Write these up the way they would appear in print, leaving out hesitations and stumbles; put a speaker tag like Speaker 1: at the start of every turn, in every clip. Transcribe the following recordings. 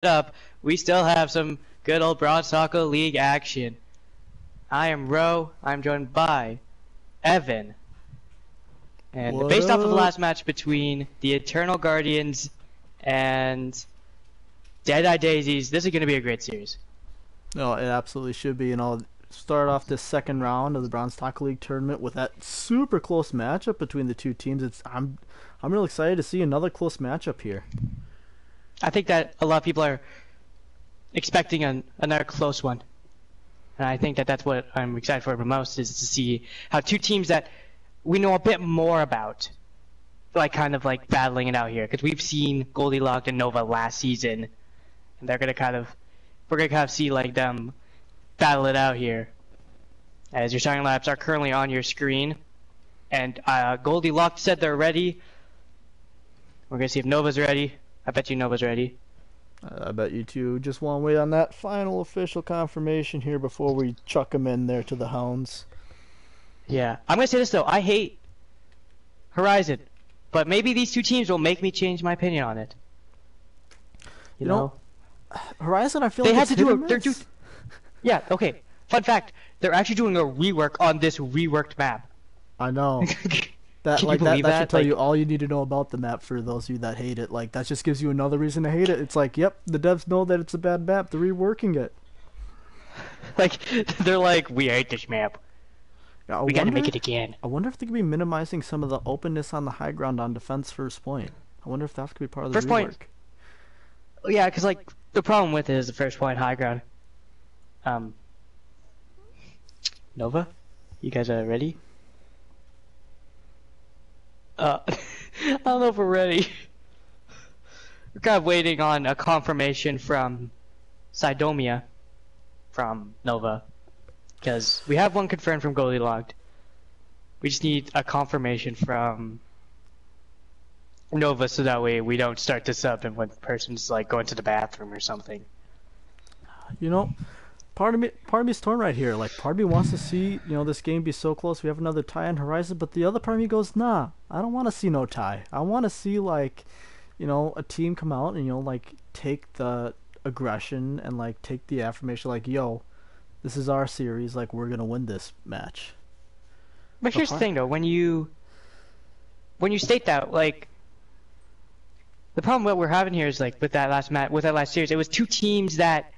Speaker 1: up, we still have some good old Bronze Soccer League action. I am Ro. I'm joined by Evan. And
Speaker 2: What
Speaker 1: based off of the
Speaker 2: up?
Speaker 1: last match between the Eternal Guardians and Dead-Eye Daisies, this is going to be a great series.
Speaker 2: No, it absolutely should be, and I'll start off this second round of the Bronze Soccer League tournament with that super close matchup between the two teams. I'm real excited to see another close matchup here.
Speaker 1: I think that a lot of people are expecting another close one. And I think that that's what I'm excited for the most, is to see how two teams that we know a bit more about, kind of battling it out here. Because we've seen Goldie-Locked and Nova last season, and we're gonna kind of see them battle it out here. As your starting lineups are currently on your screen, and Goldie-Locked said they're ready. We're gonna see if Nova's ready. I bet you Nova's ready.
Speaker 2: I bet you too. Just want to wait on that final official confirmation here before we chuck them in there to the Hounds.
Speaker 1: Yeah, I'm gonna say this though. I hate Horizon, but maybe these two teams will make me change my opinion on it. You know,
Speaker 2: Horizon, I feel
Speaker 1: they
Speaker 2: like
Speaker 1: had to do
Speaker 2: it.
Speaker 1: Yeah. Okay. Fun fact: they're actually doing a rework on this reworked map.
Speaker 2: I know. That
Speaker 1: Can you believe
Speaker 2: that should tell
Speaker 1: Like-
Speaker 2: you all you need to know about the map for those of you that hate it. That just gives you another reason to hate it. It's yep, the devs know that it's a bad map. They're reworking it.
Speaker 1: They're like, we hate this map.
Speaker 2: Yeah,
Speaker 1: We gotta make it again.
Speaker 2: I wonder if they could be minimizing some of the openness on the high ground on defense first point. I wonder if that could be part of the
Speaker 1: First
Speaker 2: rework.
Speaker 1: point. Yeah, because the problem with it is the first point high ground. Nova, you guys are ready? I don't know if we're ready. We're kind of waiting on a confirmation from Sidomia from Nova, because we have one confirmed from Goldie-Locked. We just need a confirmation from Nova, so that way we don't start this up and when the person's going to the bathroom or something.
Speaker 2: You know, part of me's torn right here. Part of me wants to see this game be so close. We have another tie on Horizon, but the other part of me goes, nah, I don't want to see no tie. I want to see a team come out and take the aggression and take the affirmation. Yo, this is our series. We're gonna win this match.
Speaker 1: But here's the thing, though. When you state that, the problem what we're having here is with that last match, with that last series, it was two teams that.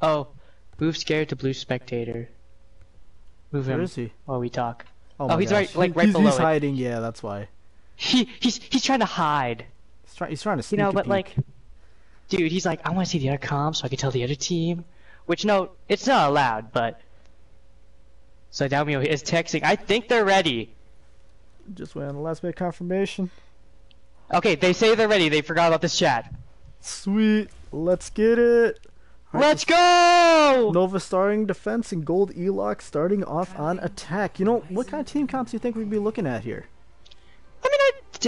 Speaker 1: Oh, move scared to blue spectator. Move him.
Speaker 2: Where is he?
Speaker 1: While we talk.
Speaker 2: Oh,
Speaker 1: he's
Speaker 2: gosh.
Speaker 1: right below
Speaker 2: He's
Speaker 1: it.
Speaker 2: hiding. Yeah, that's why.
Speaker 1: He's trying to hide.
Speaker 2: He's trying to sneak a peek.
Speaker 1: Dude, he's I want to see the other comms so I can tell the other team. Which no, it's not allowed, but. So Daimyo is texting. I think they're ready.
Speaker 2: Just wait on the last minute confirmation.
Speaker 1: Okay, they say they're ready. They forgot about this chat.
Speaker 2: Sweet, let's get it.
Speaker 1: Let's go!
Speaker 2: Nova starting defense and Gold-E-Lock starting off on attack. What kind of team comps do you think we'd be looking at here?
Speaker 1: I mean,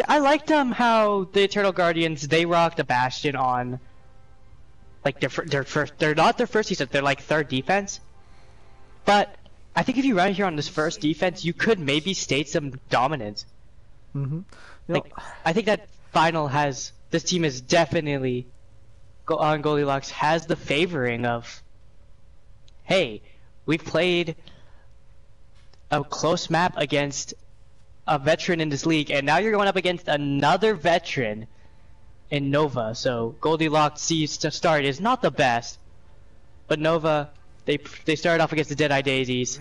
Speaker 1: I liked how the Eternal Guardians, they rocked a Bastion on their first. They're not their first defense. They're third defense. But I think if you run here on this first defense, you could maybe state some dominance.
Speaker 2: Mm-hmm.
Speaker 1: I think that final has this team is definitely on Goldilocks has the favoring of, hey, we've played a close map against a veteran in this league, and now you're going up against another veteran in Nova. So Goldilocks sees to start is not the best, but Nova they started off against the Dead-Eye Daisies,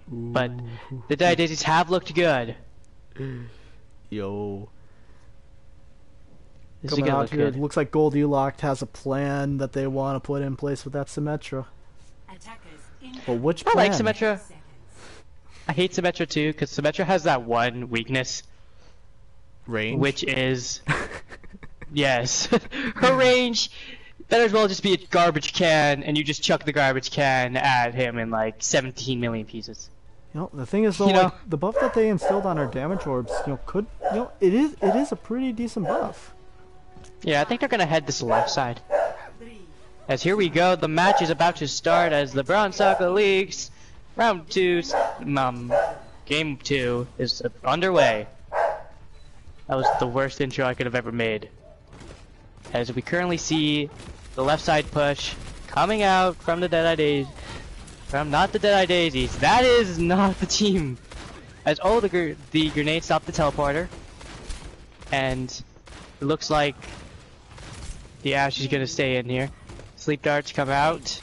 Speaker 1: but the Dead-Eye Daisies have looked good.
Speaker 2: Yo.
Speaker 1: This
Speaker 2: Coming
Speaker 1: is gonna
Speaker 2: out
Speaker 1: look
Speaker 2: here,
Speaker 1: good.
Speaker 2: it looks like Gold-E-Locked has a plan that they want to put in place with that Symmetra. But which plan?
Speaker 1: I like Symmetra. I hate Symmetra too, because Symmetra has that one weakness.
Speaker 2: Range?
Speaker 1: Which is... yes. Her range better as well just be a garbage can, and you just chuck the garbage can at him in 17 million pieces.
Speaker 2: The thing is though, the buff that they instilled on our damage orbs, it is a pretty decent buff.
Speaker 1: Yeah, I think they're gonna head this left side. As here we go, the match is about to start as the Bronze Soccer League's round 2, game 2 is underway. That was the worst intro I could have ever made. as we currently see the left side push coming out from the Deadeye Daisies. From not the Deadeye Daisies. That is not the team. As the grenade stopped the teleporter, and it looks like the Ash is gonna stay in here. Sleep darts come out.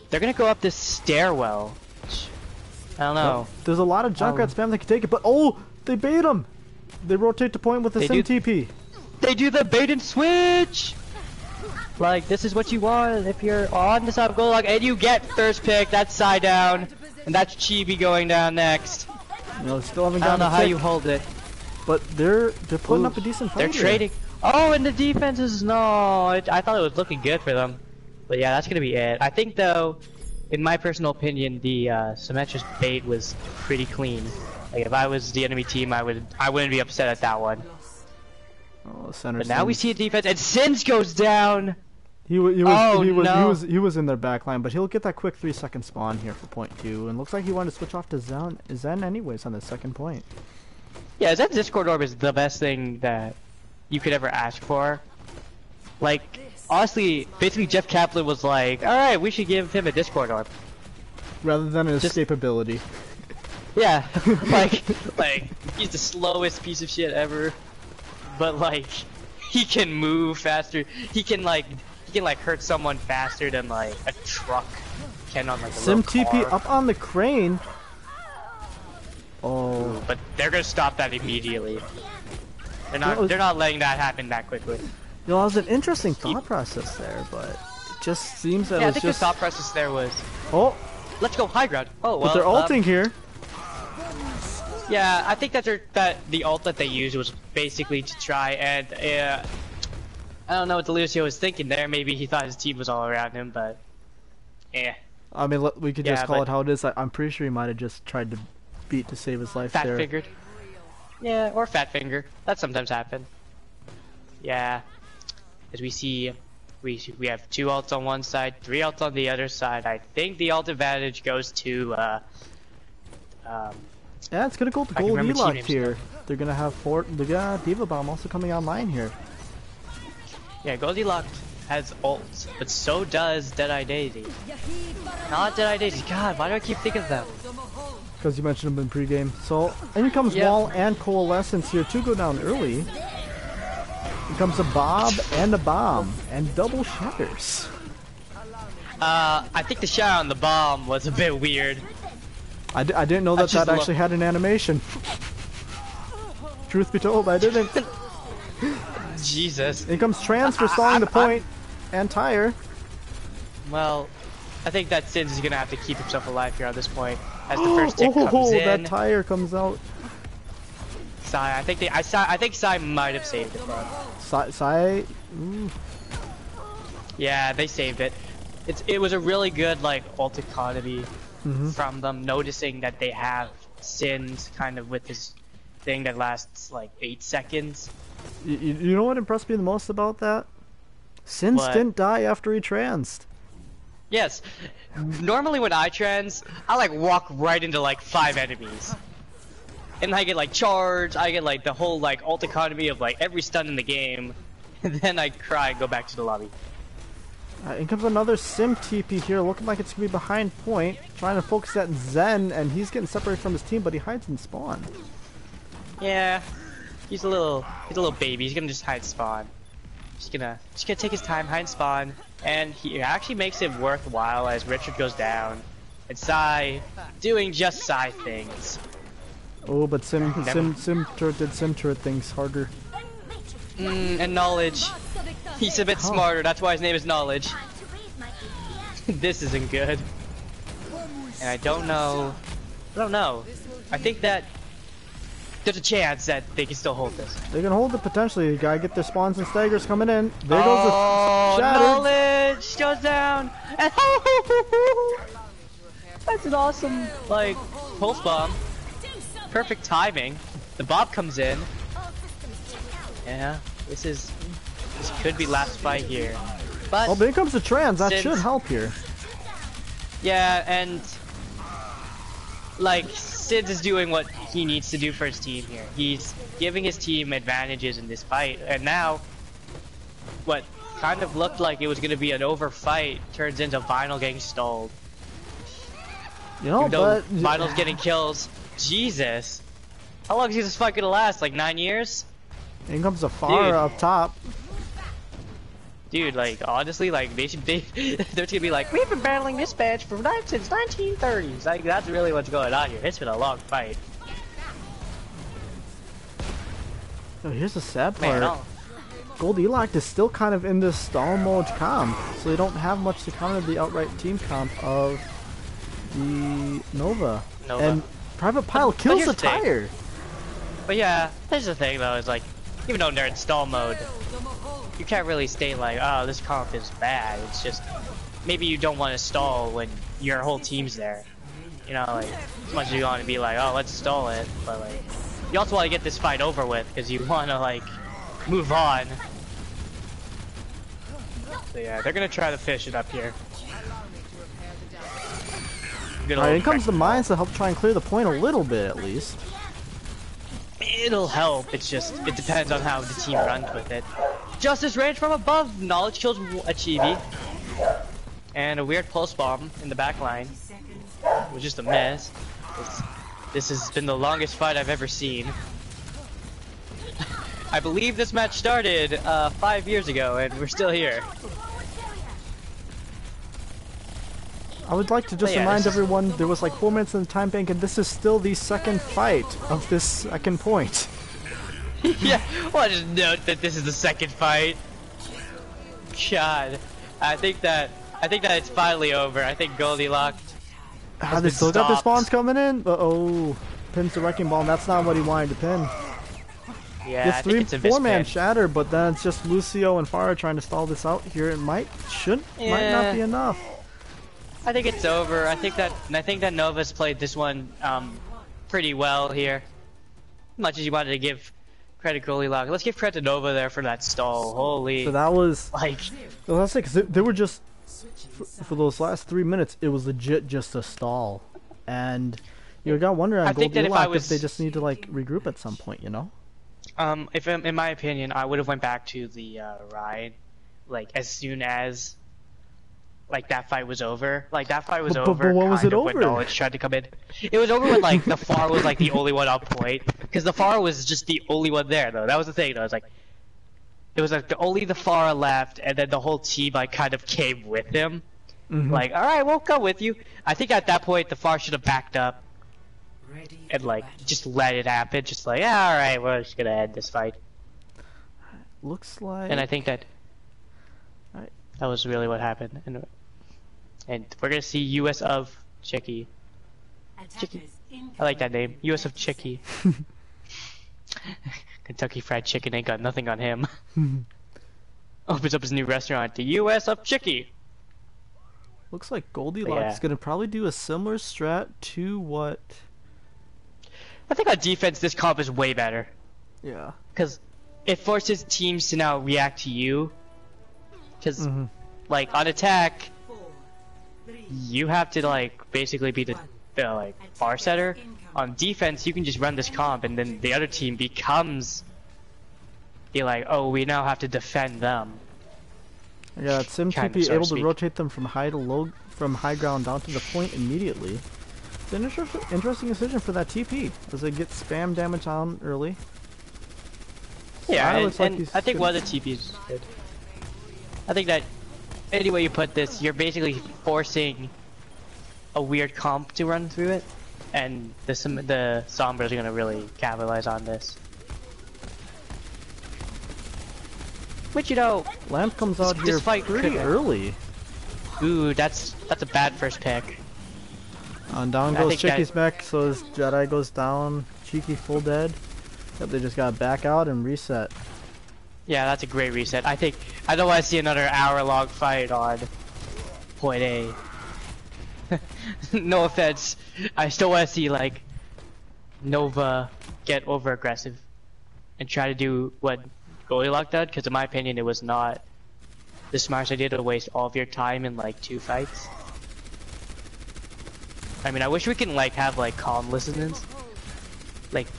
Speaker 1: They're gonna go up this stairwell. I don't know.
Speaker 2: Well, there's a lot of Junkrat spam that can take it, but oh, they bait him. They rotate the point with the sim TP.
Speaker 1: They do the bait and switch. Like, this is what you want if you're on the side of Golog, and you get first pick. That's side down, and that's Chibi going down next.
Speaker 2: No, still haven't
Speaker 1: I don't
Speaker 2: gotten
Speaker 1: know how you hold it,
Speaker 2: but they're putting up a decent fight.
Speaker 1: They're trading. Oh, and the defense is I thought it was looking good for them, but yeah, that's gonna be it. I think though, in my personal opinion, the Symmetra's bait was pretty clean. Like, if I was the enemy team, I wouldn't be upset at that one.
Speaker 2: Oh, center.
Speaker 1: But now we see a defense, and Sins goes down.
Speaker 2: He was in their backline, but he'll get that quick 3-second spawn here for point 2, and looks like he wanted to switch off to Zen anyways on the second point.
Speaker 1: Yeah, Zen's Discord Orb is the best thing that you could ever ask for. Like, honestly, basically Jeff Kaplan was like, alright, we should give him a Discord Orb.
Speaker 2: Rather than an escapability.
Speaker 1: Yeah, like, he's the slowest piece of shit ever, but like, he can move faster, he can hurt someone faster than like a truck can on like a
Speaker 2: Sim
Speaker 1: little
Speaker 2: TP
Speaker 1: car.
Speaker 2: up on the crane. Oh,
Speaker 1: but they're gonna stop that immediately. They're not letting that happen that quickly.
Speaker 2: You know, it was an interesting thought process there, but it just seems that
Speaker 1: I
Speaker 2: it's
Speaker 1: think
Speaker 2: just...
Speaker 1: the thought process there was,
Speaker 2: oh,
Speaker 1: let's go high ground. Oh well.
Speaker 2: but they're ulting here.
Speaker 1: Yeah, I think that the ult that they used was basically to try and I don't know what Delucio was thinking there. Maybe he thought his team was all around him, but
Speaker 2: I mean, we could just call it how it is. I'm pretty sure he might have just tried to beat to save his life there.
Speaker 1: Fat-fingered. Yeah, or fat finger. That sometimes happen. Yeah, as we see, we have 2 ults on one side, 3 ults on the other side. I think the ult advantage goes to
Speaker 2: yeah, it's gonna go to gold Elo-cked here. They're gonna have Diva Bomb also coming online here.
Speaker 1: Yeah, Gold Elo-cked has ults, but so does Deadeye Daisy. Not Deadeye Daisy. God, why do I keep thinking of them?
Speaker 2: Because you mentioned them in pregame. So in comes Wall and Coalescence here. 2 go down early. Here comes a Bob and a Bomb and double shatters.
Speaker 1: I think the shot on the bomb was a bit weird.
Speaker 2: I didn't know that actually had an animation. Truth be told, I didn't.
Speaker 1: Jesus.
Speaker 2: In comes Trans for stalling the point, and Tire.
Speaker 1: Well, I think that Sins is gonna have to keep himself alive here at this point, as the first tick comes in.
Speaker 2: That Tire comes out.
Speaker 1: Sai, I think Sai might have saved it though.
Speaker 2: Sai.
Speaker 1: Yeah, they saved it. It was a really good like ult economy from them, noticing that they have Sins kind of with this thing that lasts like 8 seconds.
Speaker 2: You know what impressed me the most about that? Sins didn't die after he transed.
Speaker 1: Yes. Normally when I trans, I like walk right into like 5 enemies. And I get like charged, I get like the whole like ult economy of like every stun in the game. And then I cry and go back to the lobby.
Speaker 2: In comes another Sim TP here, looking like it's going to be behind point. Trying to focus that Zen, and he's getting separated from his team, but he hides in spawn.
Speaker 1: Yeah. He's a little baby. He's gonna just hide spawn. Just gonna take his time, hide spawn, and he actually makes it worthwhile as Richard goes down, and Sai doing just Sai things.
Speaker 2: Oh, but Sim turret did Sim turret things harder.
Speaker 1: And Knowledge. He's a bit smarter. That's why his name is Knowledge. This isn't good. And I don't know. I think that there's a chance that they can still hold this.
Speaker 2: They can hold it potentially. You gotta get their spawns and staggers coming in. There goes the shatter.
Speaker 1: Knowledge goes down. That's an awesome like pulse bomb. Perfect timing. The Bob comes in. Yeah, this could be last fight here. But
Speaker 2: oh, but here comes the Trans. That should help here.
Speaker 1: Yeah, and like Sid is doing what he needs to do for his team here. He's giving his team advantages in this fight, and now what kind of looked like it was gonna be an over fight turns into Vinyl getting stalled.
Speaker 2: You know, but
Speaker 1: Vinyl's getting kills. Jesus. How long is this fight gonna last? Like 9 years?
Speaker 2: in comes a far up top.
Speaker 1: Dude, like, honestly, like, they're gonna be like, we've been battling this match since 1930s. Like, that's really what's going on here. It's been a long fight.
Speaker 2: Oh, here's the sad
Speaker 1: Man,
Speaker 2: part. Gold Elo-cked is still kind of in this stall mode comp, so they don't have much to counter the outright team comp of the Nova. And Private Pile kills the tire.
Speaker 1: But yeah, here's the thing though, is like, even though they're in stall mode, you can't really state like, oh, this comp is bad. It's just, maybe you don't want to stall when your whole team's there. You know, like, as much as you want to be like, oh, let's stall it, but like, you also want to get this fight over with, because you want to like, move on. So yeah, they're gonna try to finish it up here.
Speaker 2: Alright, in comes the mines to help try and clear the point a little bit at least.
Speaker 1: It'll help, it's just, it depends on how the team runs with it. Justice range from above, knowledge kills a Chibi. And a weird pulse bomb in the back line. It was just a miss. This has been the longest fight I've ever seen. I believe this match started 5 years ago and we're still here.
Speaker 2: I would like to just remind everyone there was like 4 minutes in the time bank and this is still the second fight of this second point.
Speaker 1: Yeah, well, just note that this is the second fight. God, I think that it's finally over. I think Gold Elo-cked.
Speaker 2: They still got the spawns coming in. Oh, pins the wrecking ball. And that's not what he wanted to pin.
Speaker 1: Yeah,
Speaker 2: it's 4-man shatter, but then it's just Lucio and Farah trying to stall this out here. It might not be enough.
Speaker 1: I think it's over. I think that Nova's played this one pretty well here. Much as you wanted to give credit to Gold Elo-cked, let's give credit to Nova there for that stall. Holy!
Speaker 2: So that was
Speaker 1: like,
Speaker 2: well, that's it, because they were just for those last 3 minutes. It was legit just a stall, and you got wondering on Gold Elo-cked if they just need to like regroup at some point, you know.
Speaker 1: If in my opinion, I would have went back to the ride, like as soon as, like that fight was over. Like that fight was over.
Speaker 2: But what was it over?
Speaker 1: When Knowledge tried to come in, it was over when like the FAR was like the only one on point, because the FAR was just the only one there though. That was the thing though. It was like only the FAR left, and then the whole team like kind of came with him. Like, all right, we'll go with you. I think at that point the FAR should have backed up. And like just let it happen, just like, yeah, all right, we're just gonna end this fight.
Speaker 2: Looks like.
Speaker 1: And I think that that was really what happened, and we're gonna see US of Chicky. I like that name, US of Chicky. Kentucky Fried Chicken ain't got nothing on him. Opens up his new restaurant, the US of Chicky.
Speaker 2: Looks like Gold Elo-cked is gonna probably do a similar strat to what.
Speaker 1: I think on defense, this comp is way better.
Speaker 2: Yeah.
Speaker 1: Because it forces teams to now react to you. Because, like, on attack, you have to, like, basically be the like, bar setter. On defense, you can just run this comp, and then the other team becomes, be like, oh, we now have to defend them.
Speaker 2: Yeah, SimTP able to rotate them from high to low, from high ground down to the point immediately. It's an interesting decision for that TP, as they get spam damage on early.
Speaker 1: Yeah, and I think one of the TPs is good. I think that any way you put this, you're basically forcing a weird comp to run through it, and the Sombras are gonna really capitalize on this. Which, you know,
Speaker 2: Lamp comes out here pretty early.
Speaker 1: Ooh, that's a bad first pick.
Speaker 2: And down goes Chicky's mech, so his Jedi goes down. Cheeky full dead. Yep, they just gotta back out and reset.
Speaker 1: Yeah, that's a great reset. I don't want to see another hour-long fight on point A. No offense, I still want to see like Nova get over-aggressive and try to do what Gold Elo-cked did, because in my opinion it was not the smartest idea to waste all of your time in like 2 fights. I mean, I wish we can like have like calm listeners,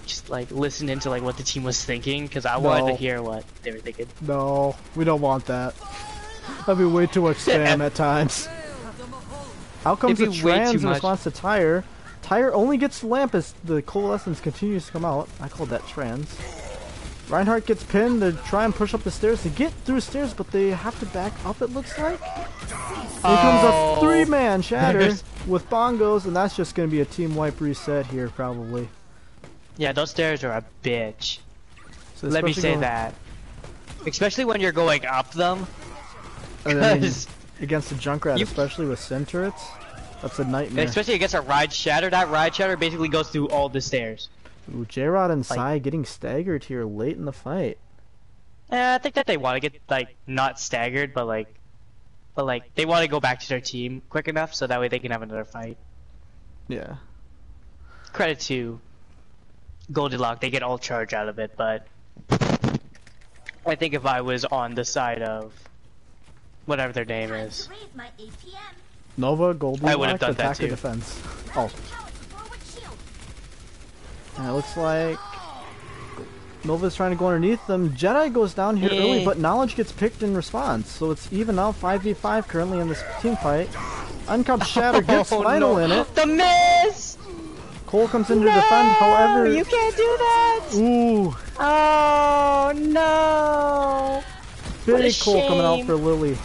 Speaker 1: just like listen into like what the team was thinking, because I wanted to hear what they were thinking.
Speaker 2: No, we don't want that. That'd be way too much spam at times. Out comes the trans in response to Tyre. Tyre only gets the lamp as the coalescence continues to come out. I called that trans. Reinhardt gets pinned to try and push up the stairs to get through stairs, but they have to back up, it looks like. Here comes a 3-man shatter with bongos, and that's just going to be a team wipe reset here, probably.
Speaker 1: Yeah, those stairs are a bitch. So let me say that. Especially when you're going up them.
Speaker 2: Against the Junkrat, especially with Sim turrets, that's a nightmare.
Speaker 1: Especially against a Ride Shatter, that Ride Shatter basically goes through all the stairs.
Speaker 2: Ooh, J-Rod and Sai getting staggered here late in the fight.
Speaker 1: I think that they want to get, like, not staggered, but they want to go back to their team quick enough so that way they can have another fight.
Speaker 2: Yeah.
Speaker 1: Credit to Goldilocks, they get all charge out of it, but I think if I was on the side of whatever their name is,
Speaker 2: Nova, Goldilocks,
Speaker 1: I would have done
Speaker 2: attack
Speaker 1: that too.
Speaker 2: or defense. Oh. And it looks like Nova's trying to go underneath them. Jedi goes down here early, but Knowledge gets picked in response. So it's even now 5v5 currently in this team fight. Uncupped Shatter gets Final in it.
Speaker 1: The miss!
Speaker 2: Cole comes in to defend, however...
Speaker 1: You can't do that!
Speaker 2: Ooh!
Speaker 1: Oh, no!
Speaker 2: Big Cole coming out for Lily.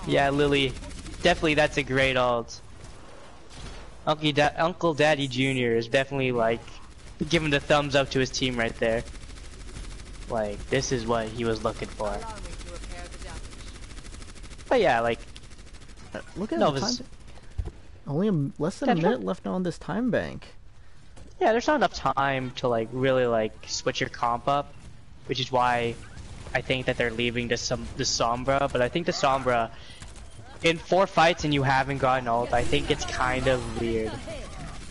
Speaker 1: Yeah, Lily. Definitely, that's a great ult. Uncle Daddy Jr. is definitely, like, giving the thumbs up to his team right there. Like, this is what he was looking for. But yeah, like...
Speaker 2: Look at the time. Only less than a minute left now on this time bank.
Speaker 1: Yeah, there's not enough time to, like, really, like, switch your comp up. Which is why I think that they're leaving the Sombra. But I think the Sombra... In 4 fights and you haven't gotten ult, I think it's kind of weird.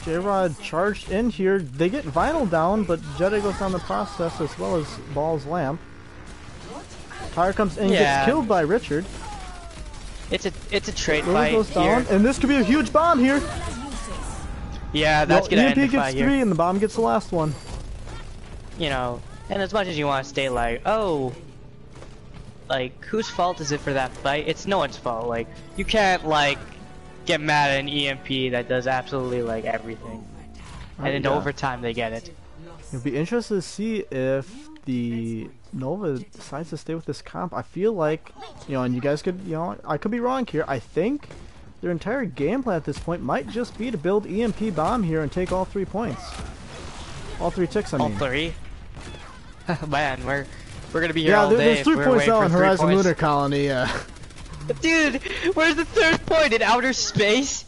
Speaker 2: J-Rod charged in here. They get Vinyl down, but Jedi goes down the process as well as Ball's Lamp. Tyre comes in and gets killed by Richard.
Speaker 1: It's a trade
Speaker 2: Lily
Speaker 1: fight
Speaker 2: goes down, and this could be a huge bomb here.
Speaker 1: Yeah, that's gonna end the
Speaker 2: EMP
Speaker 1: fight
Speaker 2: gets
Speaker 1: here.
Speaker 2: 3 and the bomb gets the last one.
Speaker 1: You know, and as much as you want to stay like, oh, like, whose fault is it for that fight? It's no one's fault. Like, you can't, like, get mad at an EMP that does absolutely, like, everything. And in overtime, they get it.
Speaker 2: It'll be interesting to see if the Nova decides to stay with this comp. I feel like, you know, and you guys could, you know, I could be wrong here. I think their entire game plan at this point might just be to build EMP bomb here and take all 3 points. All 3 ticks, I mean.
Speaker 1: All 3? Man, we're gonna be here all day.
Speaker 2: There's 3 points now on Horizon Lunar Colony,
Speaker 1: Dude, where's the 3rd point? In outer space?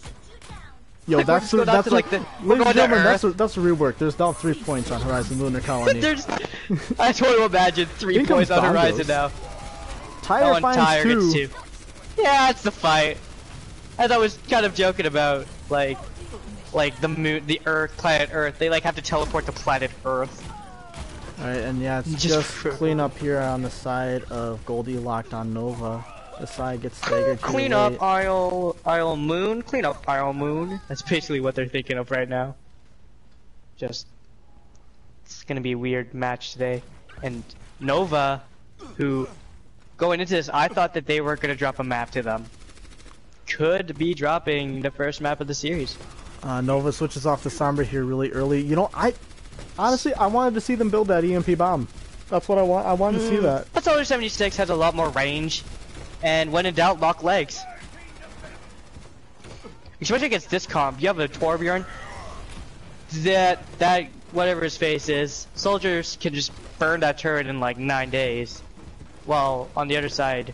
Speaker 2: Yo,
Speaker 1: like,
Speaker 2: that's
Speaker 1: ladies and gentlemen,
Speaker 2: that's a rework. There's now 3 points on Horizon Lunar Colony.
Speaker 1: I just want to imagine 3 points on Horizon now.
Speaker 2: Tyre finds 2.
Speaker 1: Gets 2. Yeah, it's the fight. As I was kind of joking about, like the moon, the Earth, planet Earth. They like have to teleport to planet Earth.
Speaker 2: Alright, and yeah, it's just clean up here on the side of Goldie locked on Nova. The side gets staggered.
Speaker 1: Clean up Isle Moon. Clean up Isle Moon. That's basically what they're thinking of right now. Just, it's gonna be a weird match today. And Nova, who, going into this, I thought that they were gonna drop a map to them. Could be dropping the first map of the series.
Speaker 2: Nova switches off the Sombra here really early. You know, honestly, I wanted to see them build that EMP bomb. That's what I want. I wanted to see that.
Speaker 1: But Solar 76 has a lot more range, and when in doubt, lock legs. Especially against this comp, you have a Torbjorn. That whatever his face is, soldiers can just burn that turret in like 9 days. While on the other side,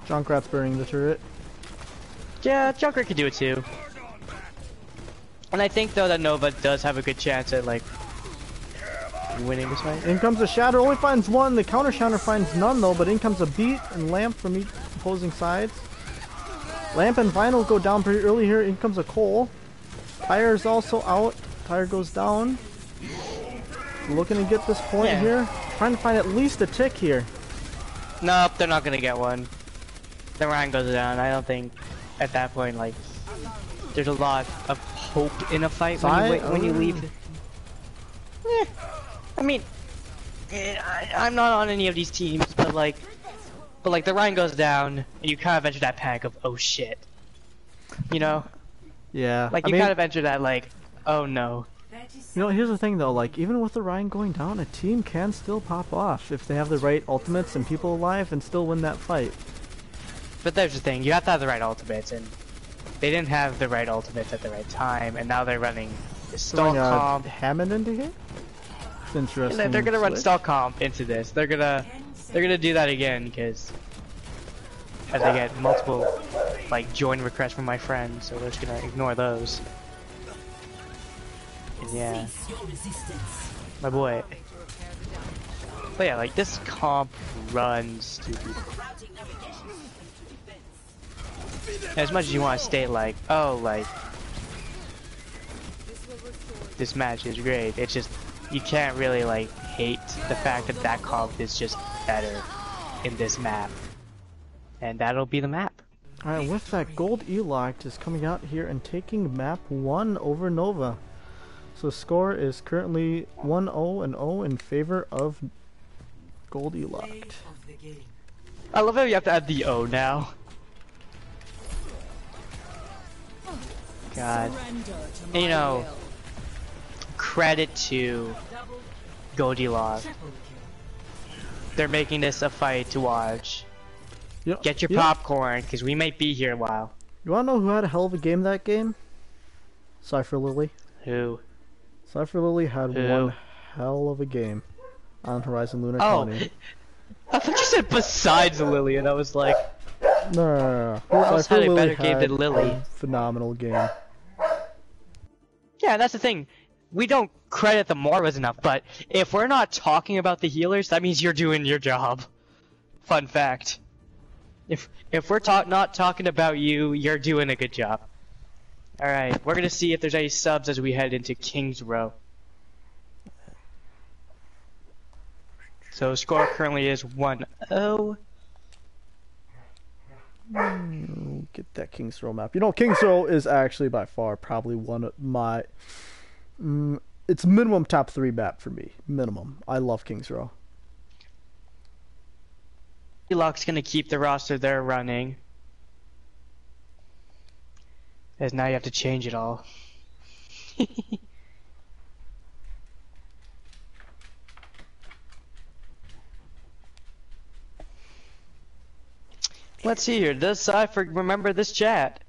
Speaker 2: Junkrat's burning the turret.
Speaker 1: Yeah, Junkrat could do it too. And I think though that Nova does have a good chance at like winning this fight.
Speaker 2: In comes a Shatter, only finds 1. The counter Shatter finds none though, but in comes a Beat and Lamp from each opposing sides. Lamp and Vinyl go down pretty early here. In comes a Cole. Tyre is also out. Tyre goes down. Looking to get this point here. Trying to find at least a tick here.
Speaker 1: Nope, they're not gonna get one. The rank goes down. I don't think at that point like there's a lot of hope in a fight when you leave. I mean, I'm not on any of these teams, but like the Ryan goes down, and you kind of enter that panic of, oh shit. You know?
Speaker 2: Yeah.
Speaker 1: Like, you kind of enter that, like, oh no.
Speaker 2: You know, here's the thing though, like, even with the Ryan going down, a team can still pop off if they have the right ultimates and people alive and still win that fight.
Speaker 1: But there's the thing, you have to have the right ultimates, and they didn't have the right ultimates at the right time, and now they're running the stall comp.
Speaker 2: Hammond into here? It's interesting.
Speaker 1: They're gonna run stall comp into this. They're gonna do that again, because as I get multiple, like, join requests from my friends, so they're just gonna ignore those. And yeah, my boy. But yeah, like, this comp runs to as much as you want to state, like, oh, like, this match is great, it's just, you can't really, like, hate the fact that that comp is just better in this map. And that'll be the map.
Speaker 2: Alright, with that, Gold Elo-cked is coming out here and taking map 1 over Nova. So the score is currently 1-0 and 0 in favor of Gold Elo-cked.
Speaker 1: I love how you have to add the O now. God. And, you know, credit to Gold Elo-cked. They're making this a fight to watch. Get your popcorn, because we might be here a while.
Speaker 2: You wanna know who had a hell of a game that game? Cypher Lily.
Speaker 1: Who?
Speaker 2: Cypher Lily had one hell of a game on Horizon Lunar Colony.
Speaker 1: I thought you said besides Lily, and I was like...
Speaker 2: No.
Speaker 1: Who else
Speaker 2: Cypher
Speaker 1: had a better
Speaker 2: Lily
Speaker 1: game than Lily?
Speaker 2: A phenomenal game.
Speaker 1: Yeah, that's the thing. We don't credit the Moras enough, but if we're not talking about the healers, that means you're doing your job. Fun fact. If we're not talking about you, you're doing a good job. Alright, we're gonna see if there's any subs as we head into King's Row. So score currently is 1-0.
Speaker 2: Get that King's Row map. You know, King's Row is actually by far probably one of my... it's minimum top 3 map for me. Minimum. I love King's Row.
Speaker 1: Elo-cked's gonna keep the roster they're running. As now you have to change it all. Let's see here. Does Cypher remember this chat?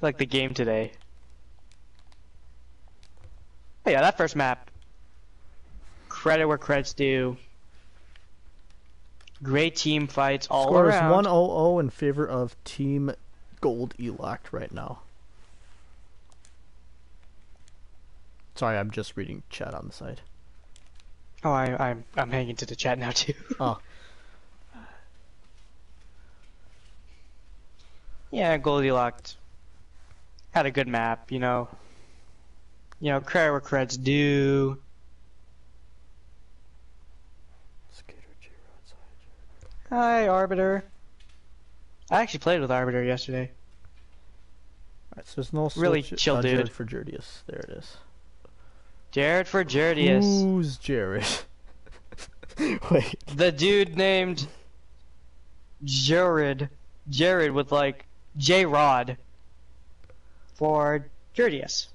Speaker 1: Like the game today. Oh yeah, that first map. Credit where credit's due. Great team fights all around.
Speaker 2: Score is 1-0 in favor of Team Gold Elo-cked right now. Sorry, I'm just reading chat on the side.
Speaker 1: Oh, I'm hanging to the chat now too.
Speaker 2: Oh.
Speaker 1: Yeah, Gold Elo-cked had a good map, you know. You know, credit where credit's due. Hi, Arbiter. I actually played with Arbiter yesterday.
Speaker 2: Alright, so there's no
Speaker 1: really chill dude.
Speaker 2: Jared for Jerdius. There it is.
Speaker 1: Jared for Jerdius.
Speaker 2: Who's Jared? Wait.
Speaker 1: The dude named Jared. Jared with like J-Rod for Jerdius.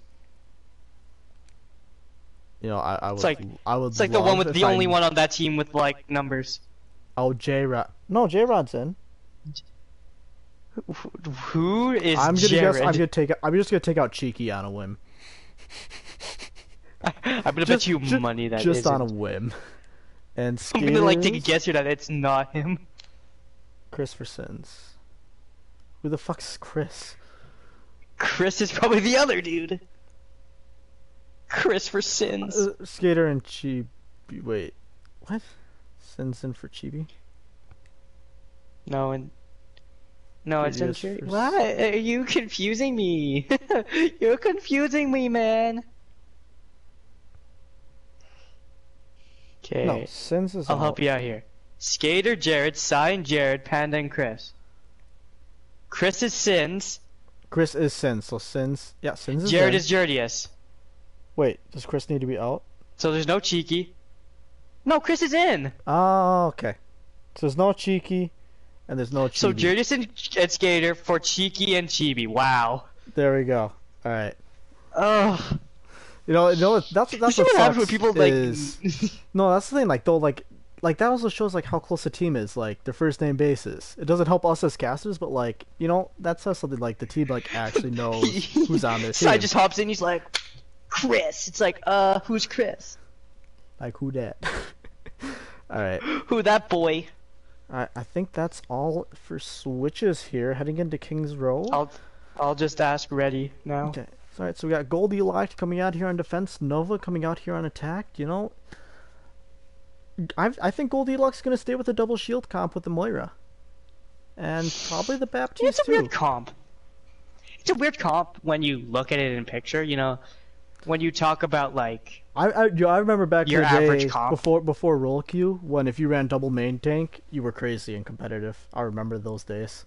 Speaker 2: You know, I would.
Speaker 1: It's like the one with the only one on that team with like numbers.
Speaker 2: Oh, J-Rod. No, J-Rod's in.
Speaker 1: Who is
Speaker 2: I'm gonna
Speaker 1: Jared?
Speaker 2: guess. I'm just gonna take out Cheeky on a whim.
Speaker 1: I'm gonna bet you money that
Speaker 2: just
Speaker 1: isn't.
Speaker 2: on a whim. And
Speaker 1: I'm gonna like take a guess here that it's not him.
Speaker 2: Chris for Sins. Who the fuck's Chris?
Speaker 1: Chris is probably the other dude. Chris for Sins.
Speaker 2: Skater and Chibi. Wait, what? Sins in for Chibi?
Speaker 1: No, it's in for... What? Are you confusing me? You're confusing me, man. Okay.
Speaker 2: No, Sins is.
Speaker 1: I'll help you out here. Skater, Jared, Sai, and Jared, Panda, and Chris. Chris is Sins.
Speaker 2: Chris is Sins, so Sins. Yeah, Sins is
Speaker 1: Jared
Speaker 2: in.
Speaker 1: is Jerdius.
Speaker 2: Wait, does Chris need to be out?
Speaker 1: So there's no Cheeky. No, Chris is in.
Speaker 2: Oh, okay. So there's no Cheeky, and there's no Chibi.
Speaker 1: So Jurgis and Skater for Cheeky and Chibi. Wow.
Speaker 2: There we go. All right.
Speaker 1: Ugh.
Speaker 2: You know that's
Speaker 1: You
Speaker 2: what
Speaker 1: see what happens
Speaker 2: sucks
Speaker 1: when people like.
Speaker 2: is... No, that's the thing. Like though, like that also shows like how close a team is. Like their first name basis. It doesn't help us as casters, but like that says something. Like the team like actually knows who's on their team.
Speaker 1: Side just hops in. He's like, Chris. It's like, who's Chris?
Speaker 2: Like who dat? All right.
Speaker 1: Who that boy?
Speaker 2: I think that's all for switches here. Heading into King's Row.
Speaker 1: I'll just ask ready now.
Speaker 2: Okay. All right. So we got Gold Elo-cked coming out here on defense. Nova coming out here on attack. I think Gold Elo-cked's gonna stay with the double shield comp with the Moira, and probably the Baptiste
Speaker 1: It's a
Speaker 2: too.
Speaker 1: weird comp. It's a weird comp when you look at it in picture. When you talk about like
Speaker 2: I remember back in
Speaker 1: your
Speaker 2: the
Speaker 1: average
Speaker 2: day
Speaker 1: comp.
Speaker 2: before roll queue when if you ran double main tank you were crazy and competitive. I remember those days.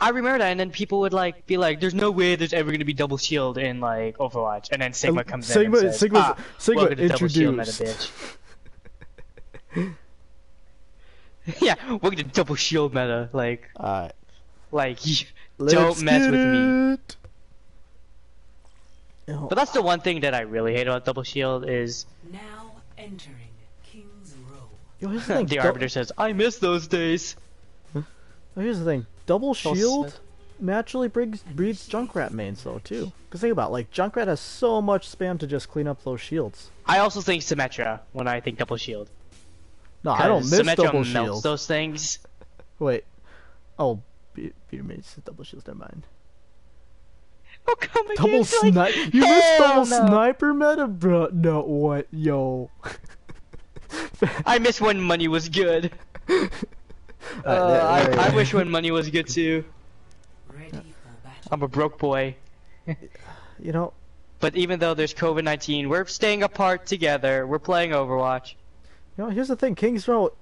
Speaker 1: I remember that, and then people would like be like, "There's no way there's ever gonna be double shield in like Overwatch," and then Sigma comes in and says,
Speaker 2: Sigma
Speaker 1: welcome to double shield meta,
Speaker 2: introduced.
Speaker 1: bitch. Yeah, welcome to double shield meta. Like,
Speaker 2: Alright.
Speaker 1: Don't mess with me.
Speaker 2: Oh,
Speaker 1: But that's the one thing that I really hate about double shield is
Speaker 3: Now entering King's Row.
Speaker 2: yo, here's the thing.
Speaker 1: the Arbiter says, "I miss those days."
Speaker 2: Here's the thing. Double
Speaker 1: So
Speaker 2: shield
Speaker 1: sad.
Speaker 2: naturally breeds Junkrat mains though too. Cause think about it, like Junkrat has so much spam to just clean up those shields.
Speaker 1: I also think Symmetra when I think double shield.
Speaker 2: No, I don't
Speaker 1: 'Cause
Speaker 2: miss
Speaker 1: Symmetra
Speaker 2: double
Speaker 1: melts
Speaker 2: shield.
Speaker 1: those things.
Speaker 2: Wait. Oh, Peter makes double shields. Never mind.
Speaker 1: Oh, come again.
Speaker 2: Double
Speaker 1: Like,
Speaker 2: sniper. You missed
Speaker 1: hell
Speaker 2: double
Speaker 1: no.
Speaker 2: sniper meta, bro. No, what, yo.
Speaker 1: I miss when money was good.
Speaker 2: Alright,
Speaker 1: I wish when money was good too.
Speaker 3: Ready for battle.
Speaker 1: I'm a broke boy.
Speaker 2: You know,
Speaker 1: But even though there's COVID-19, we're staying apart together. We're playing Overwatch.
Speaker 2: here's the thing. King's Row,